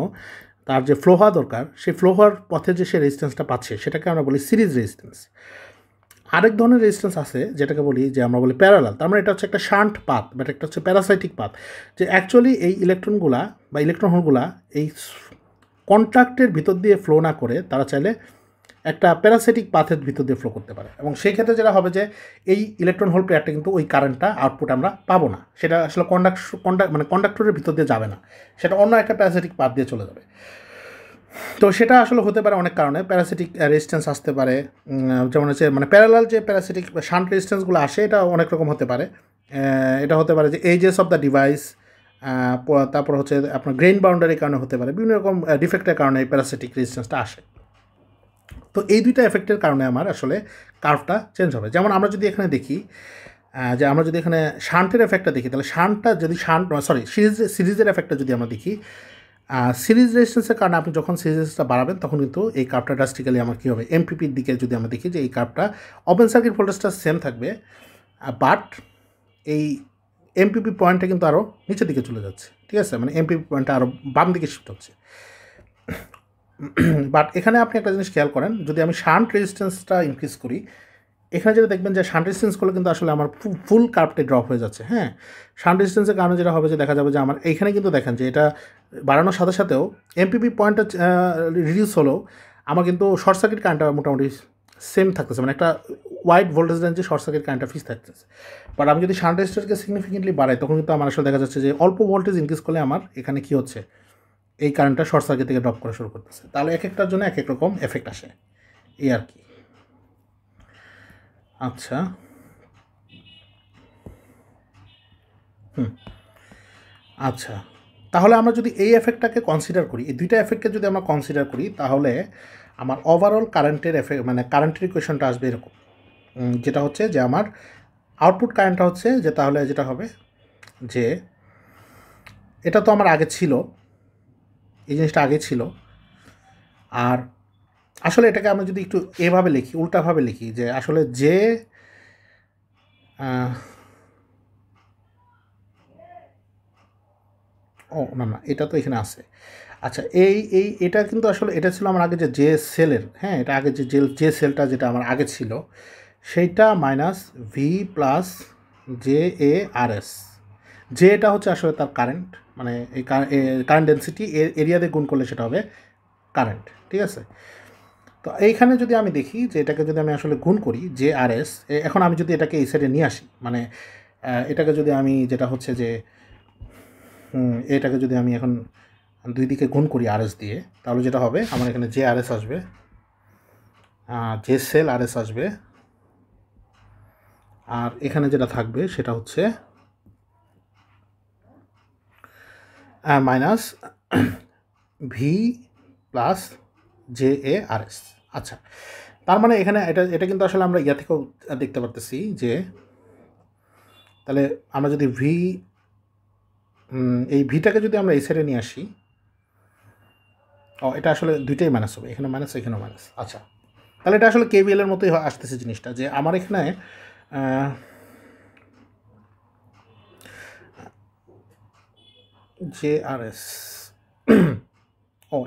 তার যে ফ্লো হওয়া দরকার সেই ফ্লো হওয়ার পথে যে সে রেজিস্ট্যান্সটা পাচ্ছে সেটাকে আমরা বলি সিরিজ রেজিস্ট্যান্স। আরেক ধরনের রেজিস্ট্যান্স আছে যেটাকে বলি যে আমরা বলি প্যারালাল, তার মানে এটা হচ্ছে একটা শান্ট পাথ বাট একটা হচ্ছে প্যারাসাইটিক পাথ, যে অ্যাকচুয়ালি এই ইলেকট্রনগুলা বা ইলেকট্রন হোলগুলা এই কন্ট্যাক্টের ভিতর দিয়ে ফ্লো না করে তারা চাইলে একটা প্যারাসাইটিক পাথের ভিতর দিয়ে ফ্লো করতে পারে, এবং সেই ক্ষেত্রে যেটা হবে যে এই ইলেকট্রন হোল পেয়ারটা কিন্তু ওই কারেন্টটা আউটপুট আমরা পাবো না, সেটা আসলে কন্ডাক্টরের ভিতর দিয়ে যাবে না, সেটা অন্য একটা প্যারাসাইটিক পাথ দিয়ে চলে যাবে। তো সেটা আসলে হতে পারে অনেক কারণে, প্যারাসিটিক রেজিস্ট্যান্স আসতে পারে, যেমন হচ্ছে মানে প্যারালাল যে প্যারাসিটিক শান্ট রেজিস্ট্যান্সগুলো আসে এটা অনেক রকম হতে পারে। এটা হতে পারে যে এজেস অফ দ্য ডিভাইস, তারপর হচ্ছে আপনার গ্রেইন বাউন্ডারির কারণে হতে পারে, বিভিন্ন রকম ডিফেক্টের কারণে এই প্যারাসিটিক রেজিস্ট্যান্সটা আসে। তো এই দুইটা এফেক্টের কারণে আমার আসলে কার্ভটা চেঞ্জ হবে। যেমন আমরা যদি এখানে দেখি যে আমরা যদি এখানে শান্টের এফেক্টটা দেখি, তাহলে শান্টটা যদি সিরিজের এফেক্টটা যদি আমরা দেখি, সিরিজ রেজিস্ট্যান্সের কারণে আপনি যখন সিরিজ রেজিস্ট্যান্সটা বাড়াবেন তখন কিন্তু এই কার্ভটা ড্রাস্টিক্যালি আমার কী হবে, এমপিপির দিকে যদি আমরা দেখি যে এই কার্ভটা ওপেন সার্কিট ভোল্টেজটা সেম থাকবে, বাট এই এমপিপি পয়েন্টটা কিন্তু আরও নিচের দিকে চলে যাচ্ছে, ঠিক আছে, মানে এমপিপি পয়েন্টটা আরও বাম দিকে শিফট হচ্ছে। বাট এখানে আপনি একটা জিনিস খেয়াল করেন, যদি আমি শান্ট রেজিস্ট্যান্সটা ইনক্রিজ করি, এখানে যেটা দেখবেন যে শান্ট রেজিস্ট্যান্সগুলো কিন্তু আসলে আমার ফুল কার্ভটে ড্রপ হয়ে যাচ্ছে। হ্যাঁ, শান্ট রেজিস্ট্যান্সের কারণে যেটা হবে যে দেখা যাবে যে আমার এইখানে কিন্তু দেখেন যে এটা বাড়ানোর সাথে সাথেও এমপিপি পয়েন্টটা রিডিউস হলেও আমার কিন্তু শর্ট সার্কিট কারেন্টটা মোটামুটি সেম থাকতেছে, মানে একটা ওয়াইড ভোল্টেজ রেঞ্জে শর্ট সার্কিট কারেন্টটা ফিক্স থাকতেছে। বাট আমি যদি শান্ট রেজিস্ট্যান্সকে সিগনিফিকেন্টলি বাড়াই তখন কিন্তু আমার আসলে দেখা যাচ্ছে যে অল্প ভোল্টেজ ইনক্রিজ করলে আমার এখানে কী হচ্ছে, এই কারেন্টটা শর্ট সার্কিট থেকে ড্রপ করা শুরু করতেছে। তাহলে এক একটার জন্য এক এক রকম এফেক্ট আসে, এই আর কি। আচ্ছা, আচ্ছা, তাহলে আমরা যদি এই এফেক্টটাকে কনসিডার করি, এই দুইটা এফেক্টকে যদি আমরা কনসিডার করি, তাহলে আমার ওভারঅল কারেন্টের এফেক্ট মানে কারেন্টের ইকুয়েশনটা আসবে এরকম, যেটা হচ্ছে যে আমার আউটপুট কারেন্টটা হচ্ছে যে তাহলে যেটা হবে যে এটা তো আমার আগে ছিল, এই জিনিসটা আগে ছিল, আর আসলে এটাকে আমরা যদি একটু এভাবে লিখি, উল্টাভাবে লিখি, যে আসলে যে ও না না, এটা তো এখানে আছে। আচ্ছা, এটা কিন্তু আসলে এটা ছিল আমার আগে যে সেলের, হ্যাঁ, এটা আগে যে সেলটা যেটা আমার আগে ছিল সেইটা minus V plus J A R S, যে এটা হচ্ছে আসলে তার কারেন্ট, মানে এই কারেন্ট ডেন্সিটি এরিয়া দিয়ে গুণ করলে সেটা হবে কারেন্ট, ঠিক আছে। তো এইখানে যদি আমি দেখি যে এটাকে যদি আমি আসলে গুণ করি জে আর এস, এখন আমি যদি এটাকে এই সাইডে নিয়ে আসি, মানে এটাকে যদি আমি যেটা হচ্ছে যে এটাকে যদি আমি এখন দুই দিকে গুণ করি আর এস দিয়ে, তাহলে যেটা হবে আমার এখানে জে আর এস আসবে, জে সেল আর এস আসবে, আর এখানে যেটা থাকবে সেটা হচ্ছে minus V plus J A R S. আচ্ছা, তার মানে এখানে এটা কিন্তু আসলে আমরা ইয়া থেকেও দেখতে পারতেছি যে তাহলে আমরা যদি এই ভিটাকে যদি আমরা এই সাইডে নিয়ে আসি, এটা আসলে দুইটাই মাইনাস হবে, এখানে মাইনাস এখানেও মাইনাস। আচ্ছা, তাহলে এটা আসলে কেভিএল এর মতোই আসতেছে জিনিসটা, যে আমার এখানে জে আর এস,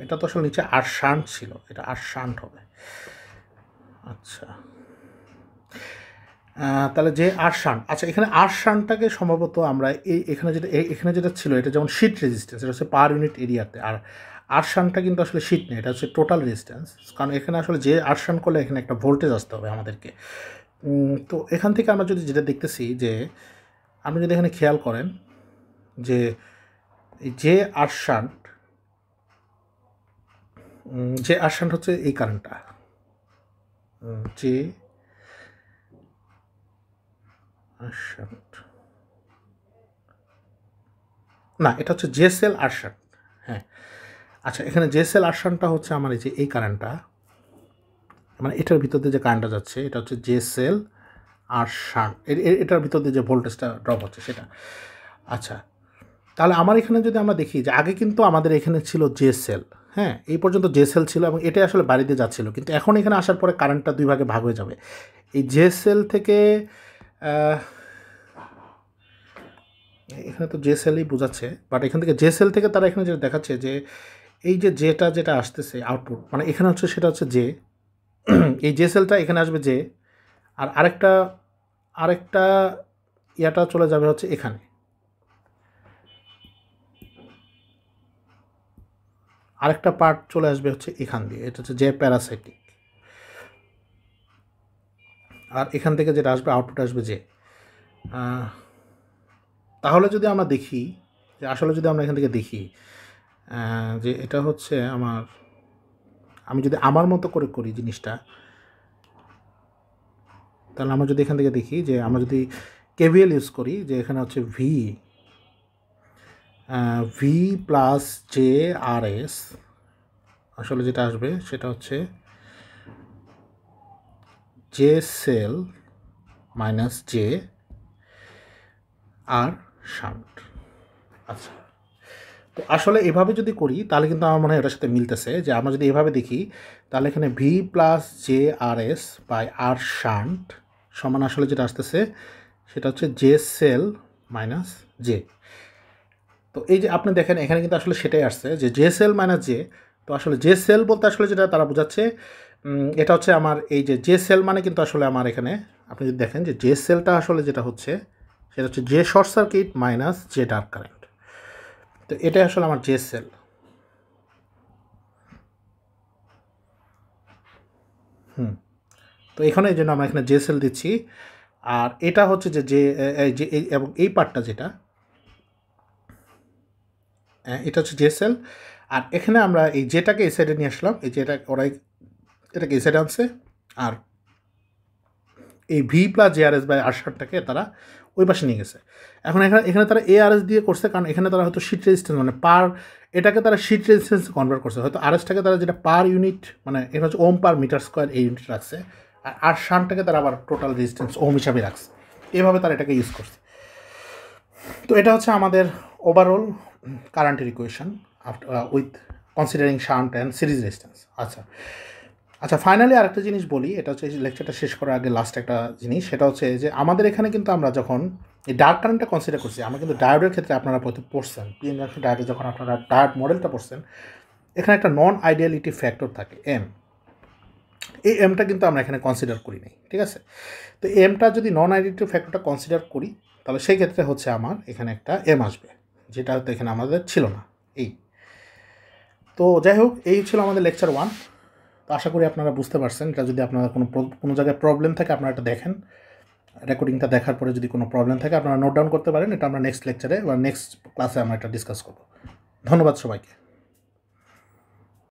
এটা তো আসলে নিচে আর শান্ট ছিল, এটা আর শান্ট হবে। আচ্ছা, তাহলে যে আর শান্ট, আচ্ছা, এখানে আর শান্টটাকে সম্ভবত আমরা এখানে যেটা ছিল এটা যেমন শিট রেজিস্ট্যান্স, এটা হচ্ছে পার ইউনিট এরিয়াতে, আর শান্টটা কিন্তু আসলে শিট নেই, এটা হচ্ছে টোটাল রেজিস্ট্যান্স, কারণ এখানে আসলে যে আর শান্ট করলে এখানে একটা ভোল্টেজ আসতে হবে আমাদেরকে। তো এখান থেকে আমরা যদি যেটা দেখতেছি যে আপনি যদি এখানে খেয়াল করেন যে যে আর শান্ট হচ্ছে এই কারেন্টটা, যে আর শান্ট না, এটা হচ্ছে জে সেল আর শান্ট, হ্যাঁ। আচ্ছা, এখানে জে সেল আর শান্টটা হচ্ছে আমার এই কারেন্টটা, মানে এটার ভিতর দিয়ে যে কারেন্টটা যাচ্ছে এটা হচ্ছে জে সেল আর শান্ট, এটার ভিতর দিয়ে যে ভোল্টেজটা ড্রপ হচ্ছে সেটা। আচ্ছা, তাহলে আমার এখানে যদি আমরা দেখি যে আগে কিন্তু আমাদের এখানে ছিল জে সেল, হ্যাঁ, এই পর্যন্ত জে সেল ছিল এবং এটাই আসলে বাড়িতে যাচ্ছিল, কিন্তু এখন এখানে আসার পরে কারেন্টটা দুই ভাগে ভাগ হয়ে যাবে, এই জে সেল থেকে এখানে তো জে সেলই বোঝাচ্ছে, বাট এখান থেকে জে সেল থেকে তারা এখানে যেটা দেখাচ্ছে যে এই যে যেটা আসতেছে আউটপুট, মানে এখানে হচ্ছে সেটা হচ্ছে জে, এই জে সেলটা এখানে আসবে জে, আর আরেকটা ইয়াটা চলে যাবে হচ্ছে এখানে, আরেকটা পার্ট চলে আসবে হচ্ছে এখান দিয়ে, এটা হচ্ছে জে প্যারাসাইটিক, আর এখান থেকে যেটা আসবে আউটপুট আসবে জে। তাহলে যদি আমরা দেখি যে আসলে যদি আমরা এখান থেকে দেখি যে এটা হচ্ছে আমি যদি আমার মতো করে করি জিনিসটা, তাহলে আমরা যদি এখান থেকে দেখি যে আমরা যদি কেভিএল ইউজ করি, যে এখানে হচ্ছে V plus J R S, আসলে যেটা আসবে সেটা হচ্ছে J sell minus J R shunt. আচ্ছা, তো আসলে এভাবে যদি করি তাহলে কিন্তু আমার মনে হয় এটার সাথে মিলতেছে, যে আমরা যদি এভাবে দেখি তাহলে এখানে V plus J R S by R shunt সমান আসলে যেটা আসতেছে সেটা হচ্ছে জে সেল মাইনাস জে। তো এই যে আপনি দেখেন এখানে কিন্তু আসলে সেটাই আসছে যে জে সেল মাইনাস জে। তো আসলে জে সেল বলতে আসলে যেটা তারা বোঝাচ্ছে, এটা হচ্ছে আমার এই যে জে সেল মানে কিন্তু আসলে আমার এখানে আপনি যদি দেখেন যে জে সেলটা আসলে যেটা হচ্ছে সেটা হচ্ছে J short circuit minus J dark current. তো এটাই আসলে আমার জে সেল। তো এখানে এই জন্য আমরা এখানে জে সেল দিচ্ছি, আর এটা হচ্ছে যে এবং এই পার্টটা যেটা এটা হচ্ছে জে সেল, আর এখানে আমরা এই জেটাকে এই সাইডে নিয়ে আসলাম, এই যেটা ওরা এটাকে এই সাইডে আনছে, আর এই V plus J R S by R শার্টটাকে তারা ওই পাশে নিয়ে গেছে। এখন এখানে তারা এ আর এস দিয়ে করছে, কারণ এখানে তারা হয়তো শিট রেজিস্ট্যান্স মানে এটাকে তারা শিট রেজিস্ট্যান্স কনভার্ট করছে, হয়তো আর এসটাকে তারা যেটা পার ইউনিট মানে এটা হচ্ছে ওম পার মিটার স্কোয়ার এই ইউনিট রাখছে, আর শান্টটাকে তারা আবার টোটাল রেজিস্ট্যান্স ওম হিসাবে রাখছে, এভাবে তারা এটাকে ইউজ করছে। তো এটা হচ্ছে আমাদের ওভারঅল কারেন্টের equation with considering shunt and series resistance. আচ্ছা, ফাইনালি আরেকটা জিনিস বলি, এটা হচ্ছে লেকচারটা শেষ করার আগে লাস্ট একটা জিনিস, সেটা হচ্ছে যে আমাদের এখানে কিন্তু আমরা যখন এই ডার্ক কারেন্টটা কনসিডার করছি, আমরা কিন্তু ডায়োডের ক্ষেত্রে আপনারা পড়ছেন পিএন জাংশন ডায়োডে, যখন আপনারা ডায়োড মডেলটা পড়ছেন এখানে একটা নন আইডিয়ালিটি ফ্যাক্টর থাকে এম, এই এমটা কিন্তু আমরা এখানে কনসিডার করি নাই, ঠিক আছে? তো এমটা যদি নন আইডিয়ালিটি ফ্যাক্টরটা কনসিডার করি তাহলে সেই ক্ষেত্রে হচ্ছে আমার এখানে একটা এম আসবে, যেটা হয়তো এখানে আমাদের ছিল না। তো যাই হোক, এই ছিল আমাদের লেকচার 1। তো আশা করি আপনারা বুঝতে পারছেন। এটা যদি আপনারা কোনো জায়গায় প্রবলেম থাকে আপনারা এটা দেখেন, রেকর্ডিংটা দেখার পরে যদি কোনো প্রবলেম থাকে আপনারা নোট ডাউন করতে পারেন, এটা আমরা নেক্সট লেকচারে বা নেক্সট ক্লাসে আমরা এটা ডিসকাস করব। ধন্যবাদ সবাইকে।